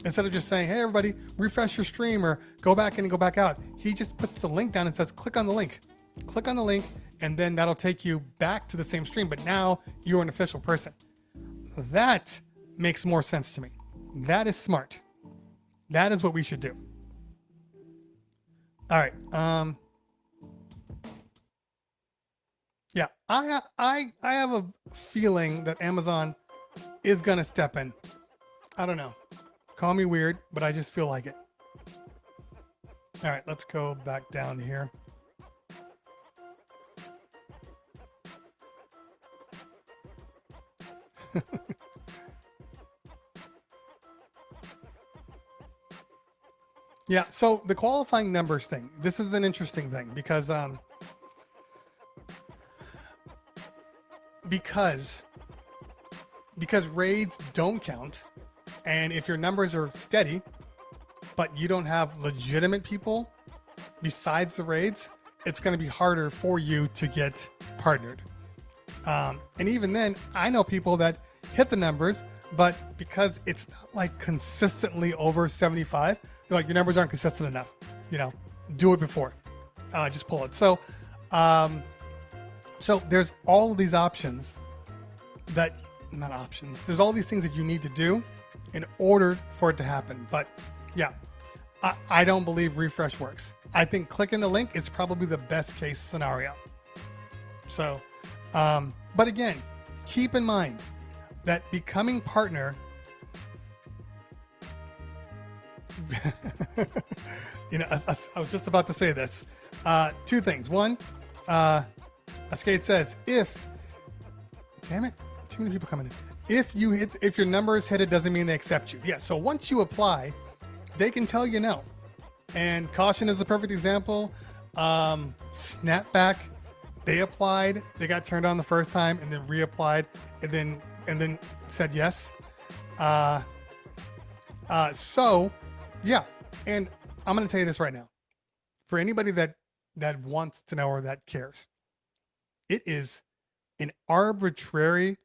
Instead of just saying, hey, everybody, refresh your stream or go back in and go back out, he just puts the link down and says, click on the link. Click on the link, and then that'll take you back to the same stream, but now you're an official person. That makes more sense to me. That is smart. That is what we should do. All right. Yeah, I have a feeling that Amazon is going to step in. I don't know. Call me weird, but I just feel like it. All right, let's go back down here. Yeah, so the qualifying numbers thing, this is an interesting thing because raids don't count, and if your numbers are steady but you don't have legitimate people besides the raids, it's going to be harder for you to get partnered. And even then, I know people that hit the numbers, but because it's not like consistently over 75, they're like, your numbers aren't consistent enough. Do it before. Just pull it. So there's all of these options there's all these things that you need to do in order for it to happen. But yeah, I don't believe refresh works. I think clicking the link is probably the best case scenario. So, but again, keep in mind that becoming partner, I was just about to say this. Two things. One, Skate says, damn it, too many people coming in. If your numbers hit it, doesn't mean they accept you. Yeah. So once you apply, they can tell you no. And Caution is a perfect example. Snapback, they applied, they got turned on the first time, and then reapplied, and then said yes. So yeah, and I'm going to tell you this right now. For anybody that wants to know or that cares, it is an arbitrary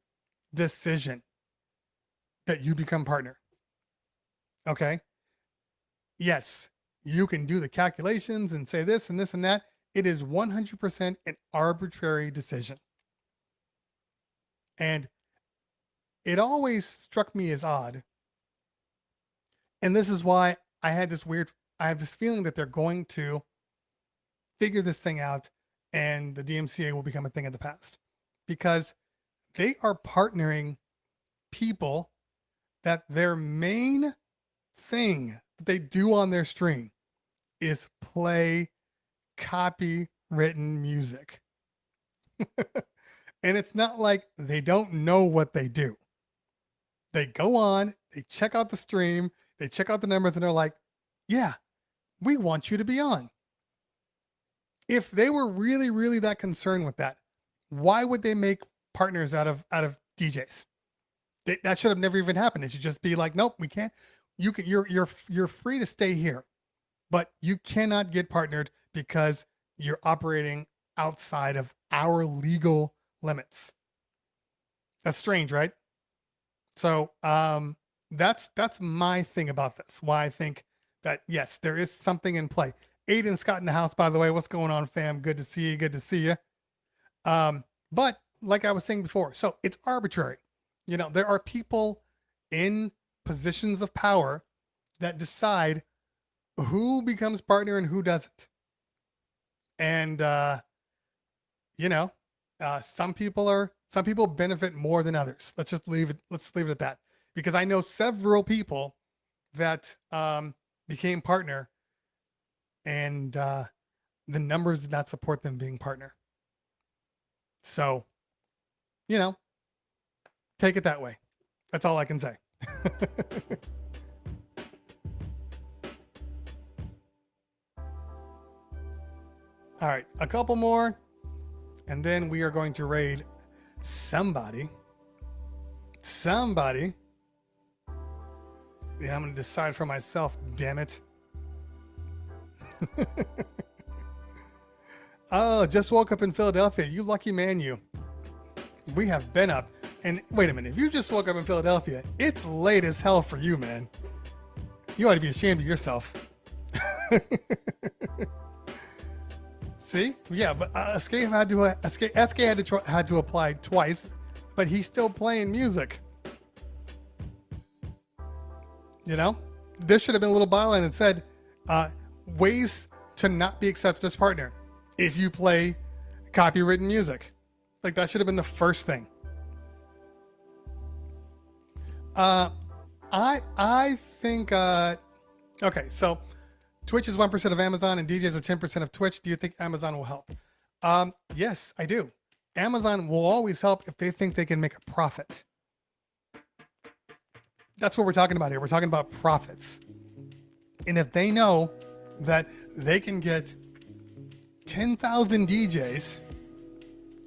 decision that you become partner. Okay? Yes, you can do the calculations and say this and this and that. It is 100% an arbitrary decision. And it always struck me as odd. And this is why I have this feeling that they're going to figure this thing out and the DMCA will become a thing of the past, because they are partnering people that their main thing that they do on their stream is play copywritten music. And it's not like they don't know what they do. They go on, they check out the stream, they check out the numbers, and they're like, yeah, we want you to be on. If they were really, really that concerned with that, why would they make partners out of DJs? That should have never even happened. It should just be like, nope, we can't. You're free to stay here, but you cannot get partnered because you're operating outside of our legal limits. That's strange, right? So that's my thing about this. Why I think that, yes, there is something in play. Aiden Scott in the house, by the way. What's going on, fam? Good to see you. Good to see you. But like I was saying before, so it's arbitrary. You know, there are people in positions of power that decide who becomes partner and who doesn't. And, you know, some people benefit more than others. Let's leave it at that, because I know several people that became partner and the numbers did not support them being partner. So, you know, take it that way. That's all I can say. All right, a couple more, and then we are going to raid somebody. Yeah, I'm going to decide for myself, damn it. Oh, just woke up in Philadelphia. You lucky man, you. We have been up. And wait a minute, if you just woke up in Philadelphia, it's late as hell for you, man. You ought to be ashamed of yourself. See? Yeah, but SK had to apply twice, but he's still playing music. You know? There should have been a little byline that said, ways to not be accepted as partner if you play copywritten music. Like, that should have been the first thing. I think, okay, so Twitch is 1% of Amazon and DJs are 10% of Twitch. Do you think Amazon will help? Yes, I do. Amazon will always help if they think they can make a profit. That's what we're talking about here. We're talking about profits. And if they know that they can get 10,000 DJs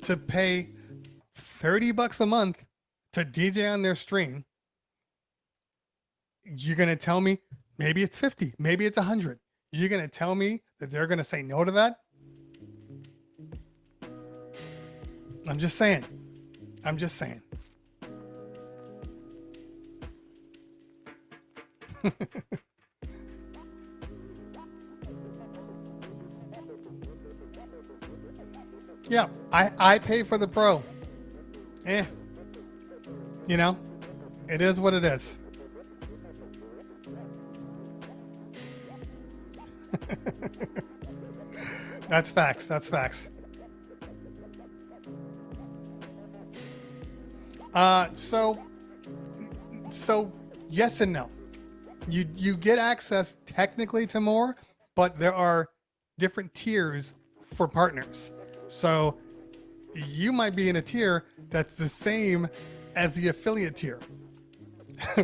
to pay $30 a month to DJ on their stream, you're going to tell me maybe it's 50, maybe it's 100. You're going to tell me that they're going to say no to that? I'm just saying. Yeah, I pay for the pro. You know, it is what it is. That's facts. So yes and no. You get access technically to more, but there are different tiers for partners. So you might be in a tier that's the same as the affiliate tier,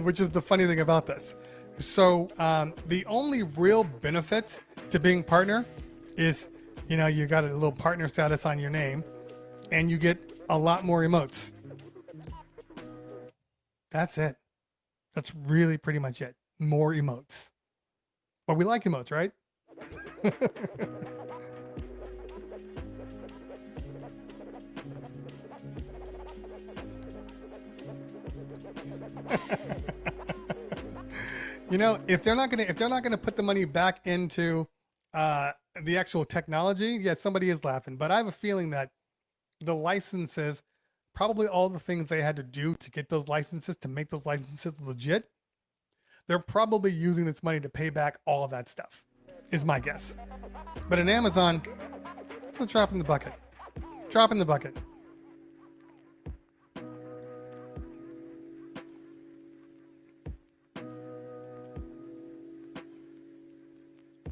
which is the funny thing about this. So the only real benefit to being partner is, you know, you got a little partner status on your name and you get a lot more emotes. That's it. That's really pretty much it. More emotes. But we like emotes, right? You know, if they're not gonna put the money back into the actual technology, yeah, somebody is laughing. But I have a feeling that the licenses, probably all the things they had to do to get those licenses, to make those licenses legit, they're probably using this money to pay back all of that stuff, is my guess. But in Amazon, it's a drop in the bucket. Drop in the bucket.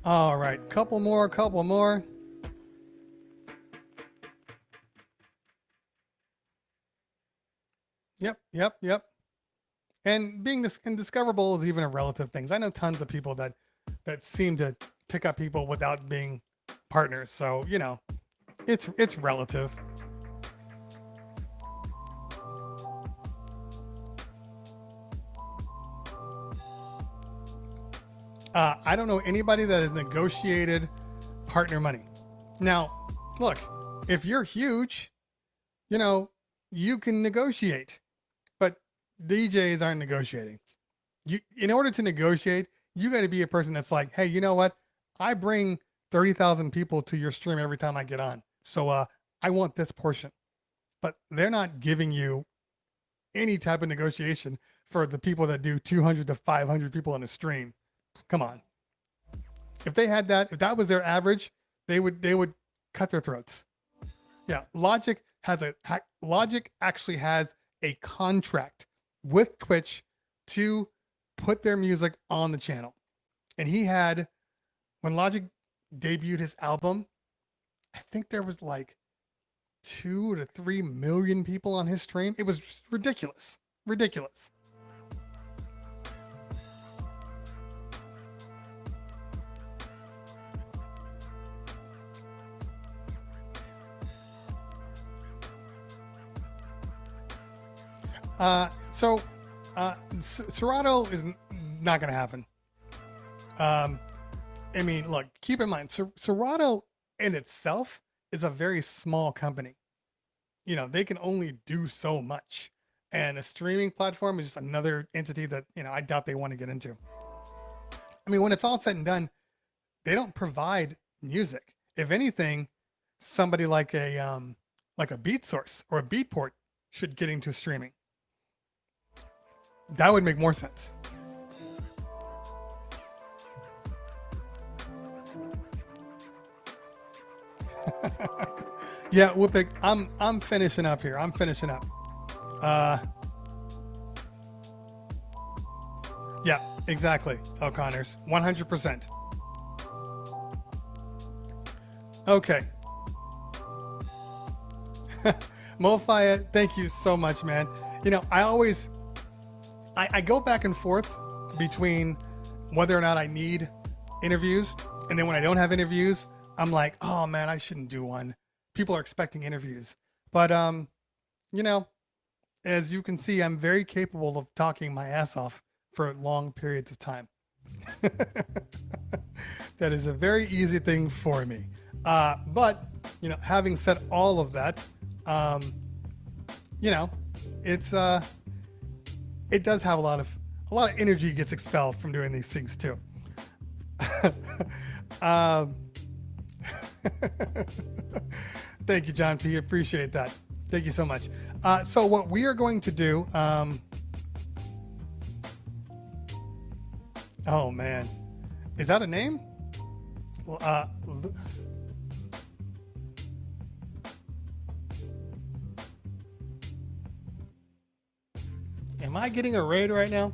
All right, couple more. Yep. And being this indiscoverable is even a relative thing. I know tons of people that seem to pick up people without being partners. So, you know, it's relative. I don't know anybody that has negotiated partner money. Now, look, if you're huge, you know, you can negotiate, but DJs aren't negotiating. In order to negotiate, you got to be a person that's like, hey, you know what? I bring 30,000 people to your stream every time I get on. So I want this portion. But they're not giving you any type of negotiation for the people that do 200 to 500 people on a stream. Come on. If they had that, if that was their average, they would cut their throats. Yeah, Logic actually has a contract with Twitch to put their music on the channel. And he had, when Logic debuted his album, I think there was like 2 to 3 million people on his stream. It was ridiculous. Ridiculous. Serato is not going to happen. I mean, look, keep in mind, Serato in itself is a very small company. You know, they can only do so much. And a streaming platform is just another entity that, you know, I doubt they want to get into. I mean, when it's all said and done, they don't provide music. If anything, somebody like a Beat Source or a Beatport should get into streaming. That would make more sense. Yeah, Whoopik, I'm finishing up here. I'm finishing up. Yeah, exactly. O'Connor's 100%. Okay. Mofia, thank you so much, man. You know, I go back and forth between whether or not I need interviews. And then when I don't have interviews, I'm like, oh man, I shouldn't do one. People are expecting interviews. But, you know, as you can see, I'm very capable of talking my ass off for long periods of time. That is a very easy thing for me. But, you know, having said all of that, you know, it does have a lot of energy gets expelled from doing these things too. Thank you, John P. Appreciate that. Thank you so much. So what we are going to do, oh man, is that a name? Am I getting a raid right now?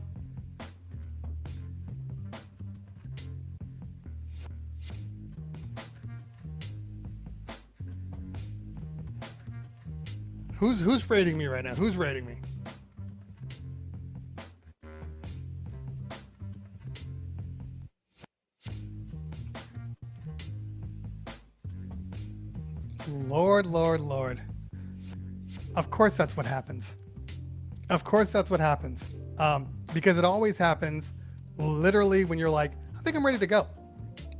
Who's raiding me right now? Who's raiding me? Lord. Of course that's what happens. Of course that's what happens. Because it always happens literally when you're like, I think I'm ready to go.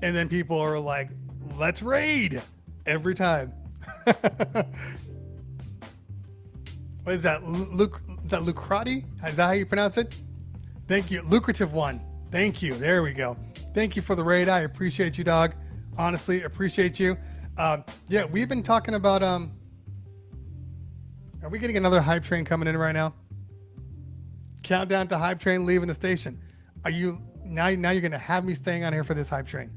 And then people are like, let's raid every time. What is that? Is that Lucrati? Is that how you pronounce it? Thank you. Lucrative one. Thank you. There we go. Thank you for the raid. I appreciate you, dog. Honestly, appreciate you. Yeah, we've been talking about, are we getting another hype train coming in right now? Countdown to hype train leaving the station. Are you, now you're going to have me staying on here for this hype train.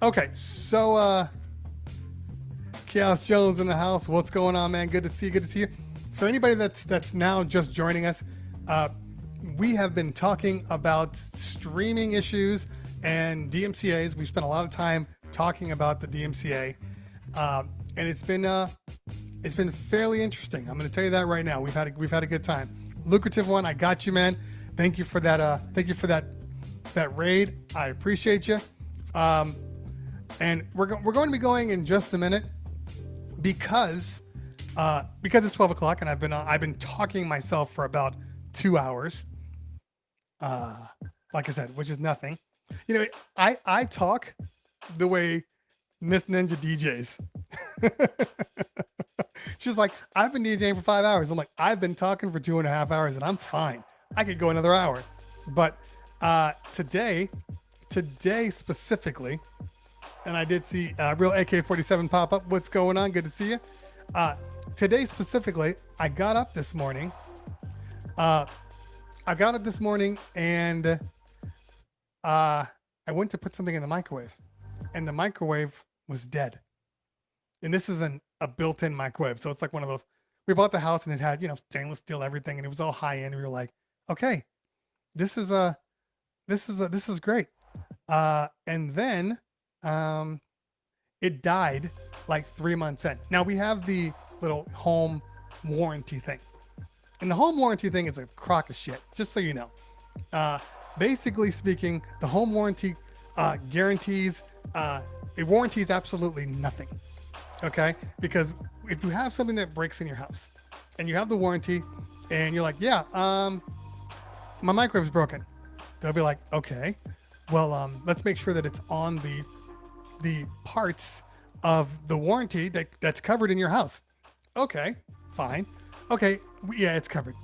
Okay, so, Chaos Jones in the house. What's going on, man? Good to see you. Good to see you. For anybody that's now just joining us, we have been talking about streaming issues and DMCAs. We've spent a lot of time talking about the DMCA, and it's been fairly interesting. I'm going to tell you that right now. We've had a good time. Lucrative one. I got you, man. Thank you for that. Thank you for that raid. I appreciate you. And we're going to be going in just a minute because it's 12 o'clock and I've been talking myself for about 2 hours. Like I said, which is nothing. You know, I talk the way Miss Ninja DJs. She's like, I've been DJing for 5 hours. I'm like, I've been talking for 2.5 hours and I'm fine. I could go another hour. But today specifically, and I did see Real AK-47 pop up. What's going on? Good to see you. Today specifically, I got up this morning. And I went to put something in the microwave, and the microwave was dead. And this is a built-in microwave, so it's like one of those. We bought the house and it had, you know, stainless steel everything, and it was all high end. We were like, okay, this is great. And then it died like 3 months in. Now we have the little home warranty thing, and the home warranty thing is a crock of shit, just so you know. Basically speaking, the home warranty guarantees, it warranties absolutely nothing. Okay, because if you have something that breaks in your house and you have the warranty and you're like, yeah, my microwave's broken, they'll be like, okay, well, let's make sure that it's on the parts of the warranty that's covered in your house. Okay, fine. Okay, yeah, it's covered.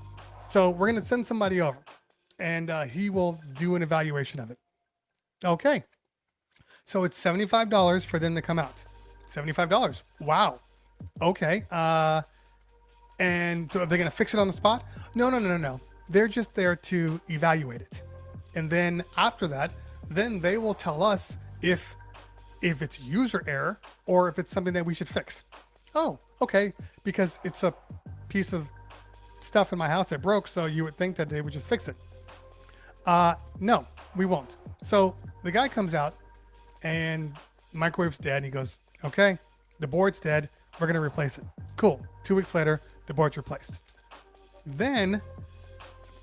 So we're going to send somebody over and he will do an evaluation of it. Okay. So it's $75 for them to come out. $75. Wow. Okay. And so are they going to fix it on the spot? No. They're just there to evaluate it. And then after that, then they will tell us if it's user error or if it's something that we should fix. Oh, okay. Because it's a piece of stuff in my house that broke, so you would think that they would just fix it. No, we won't. So the guy comes out and microwave's dead. And he goes, okay, the board's dead. We're going to replace it. Cool. 2 weeks later, the board's replaced. Then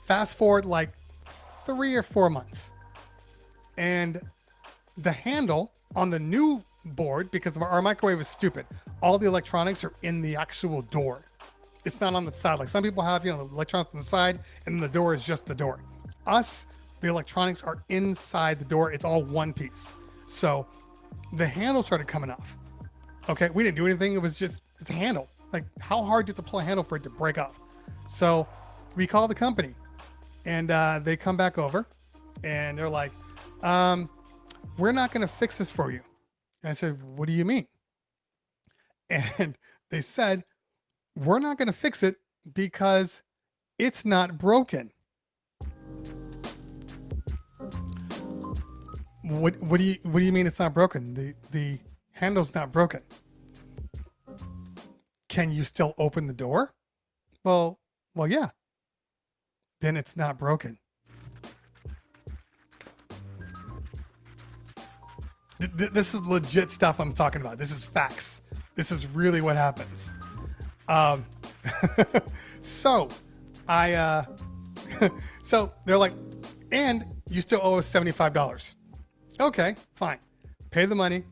fast forward like 3 or 4 months. And the handle on the new board, because our microwave is stupid, all the electronics are in the actual door. It's not on the side. Like some people have, you know, the electronics on the side and then the door is just the door. Us, the electronics are inside the door. It's all one piece. So the handle started coming off. Okay, we didn't do anything. It's a handle. Like, how hard did to pull a handle for it to break off? So we call the company and they come back over and they're like, we're not going to fix this for you. And I said, what do you mean? And they said, we're not going to fix it because it's not broken. What do you mean it's not broken? The handle's not broken. Can you still open the door? Well, yeah. Then it's not broken. This is legit stuff I'm talking about. This is facts. This is really what happens. So so they're like, and you still owe us $75. Okay, fine. Pay the money.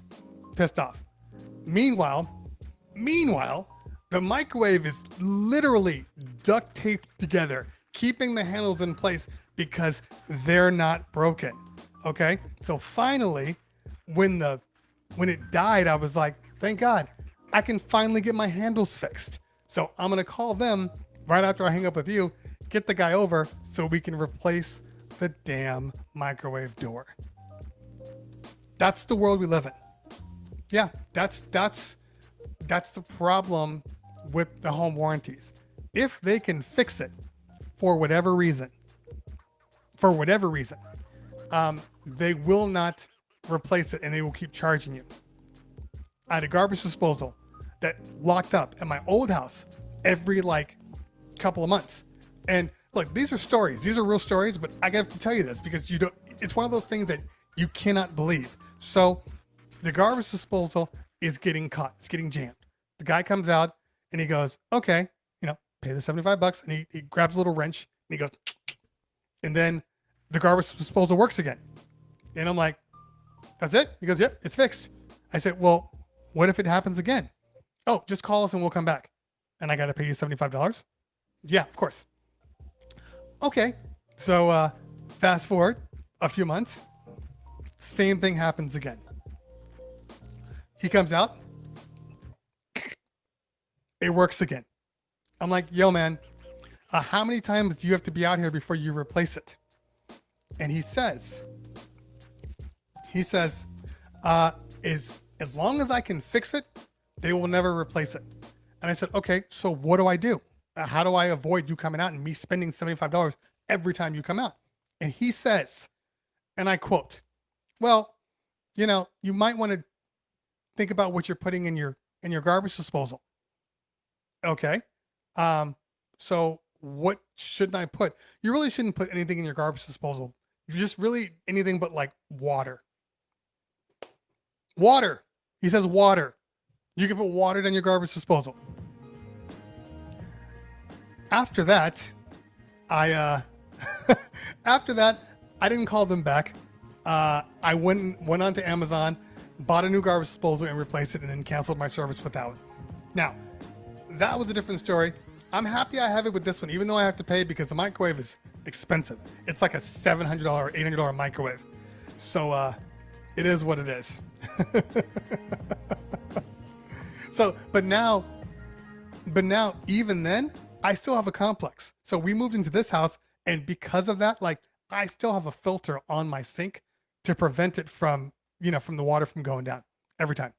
Pissed off. Meanwhile, the microwave is literally duct taped together, keeping the handles in place because they're not broken. Okay? So finally, when it died, I was like, thank God, I can finally get my handles fixed. So I'm going to call them right after I hang up with you. get the guy over so we can replace the damn microwave door. That's the world we live in. Yeah, that's the problem with the home warranties. If they can fix it for whatever reason, they will not replace it and they will keep charging you. I had a garbage disposal that locked up at my old house every like couple of months. And look, these are stories. These are real stories, but I have to tell you this because it's one of those things that you cannot believe. So the garbage disposal is getting caught. It's getting jammed. The guy comes out and he goes, okay, pay the $75. And he grabs a little wrench and he goes, and then the garbage disposal works again. And I'm like, that's it? He goes, yep, it's fixed. I said, well, what if it happens again? Oh, just call us and we'll come back. And I got to pay you $75? Yeah, of course. Okay. So fast forward a few months, same thing happens again. He comes out, it works again. I'm like, yo, man, how many times do you have to be out here before you replace it? And he says, as long as I can fix it, they will never replace it. And I said, okay, so what do I do? How do I avoid you coming out and me spending $75 every time you come out? And he says, and I quote, well, you might want to think about what you're putting in your garbage disposal. Okay. So what shouldn't I put? You really shouldn't put anything in your garbage disposal. Just really anything but like water. Water. He says water. You can put water in your garbage disposal. After that, I didn't call them back. I went onto Amazon, bought a new garbage disposal and replaced it, and then canceled my service without it. Now, that was a different story. I'm happy I have it with this one, even though I have to pay because the microwave is expensive. It's like a $700 or $800 microwave. So it is what it is. But now, even then, I still have a complex. So we moved into this house, and because of that, like I still have a filter on my sink to prevent it from the water from going down every time.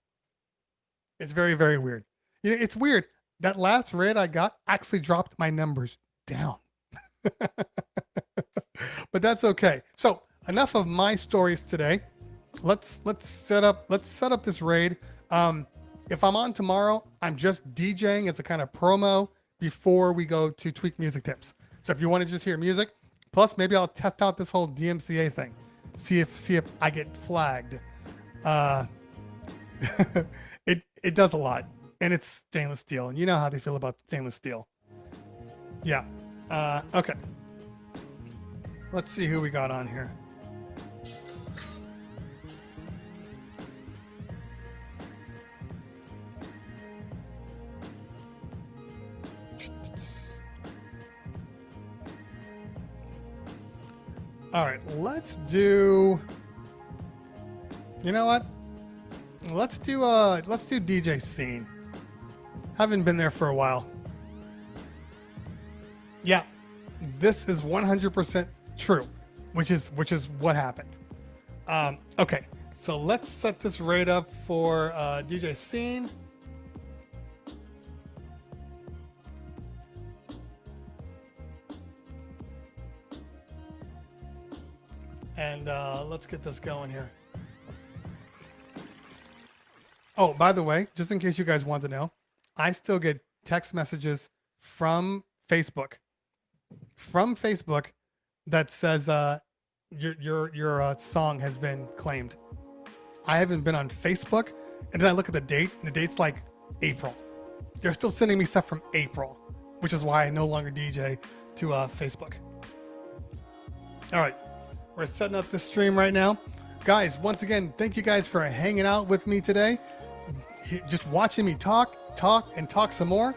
It's very, very weird. It's weird. That last raid I got actually dropped my numbers down. But that's okay. So enough of my stories today. Let's set up this raid. If I'm on tomorrow, I'm just DJing as a kind of promo before we go to Tweak Music Tips. So if you want to just hear music, plus maybe I'll test out this whole DMCA thing. See if I get flagged. It does a lot. And it's stainless steel. And you know how they feel about stainless steel. Yeah. Okay. Let's see who we got on here. All right, let's do, you know what? Let's do DJ Scene. Haven't been there for a while. Yeah, this is 100% true, which is what happened. Okay, so let's set this raid up for DJ Scene. And let's get this going here. Oh, by the way, just in case you guys want to know, I still get text messages from Facebook that says your song has been claimed. I haven't been on Facebook, and then I look at the date, and the date's like April. They're still sending me stuff from April, which is why I no longer DJ to Facebook. All right, we're setting up this stream right now. Guys, once again, thank you guys for hanging out with me today. Just watching me talk some more.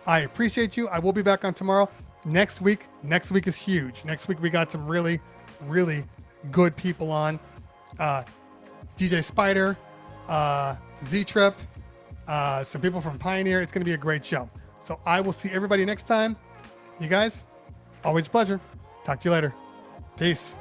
I appreciate you. I will be back on tomorrow. Next week is huge. Next week we got some really, really good people on. DJ Spider, Z-Trip, some people from Pioneer. It's going to be a great show. So I will see everybody next time. You guys, Always a pleasure. Talk to you later. Peace.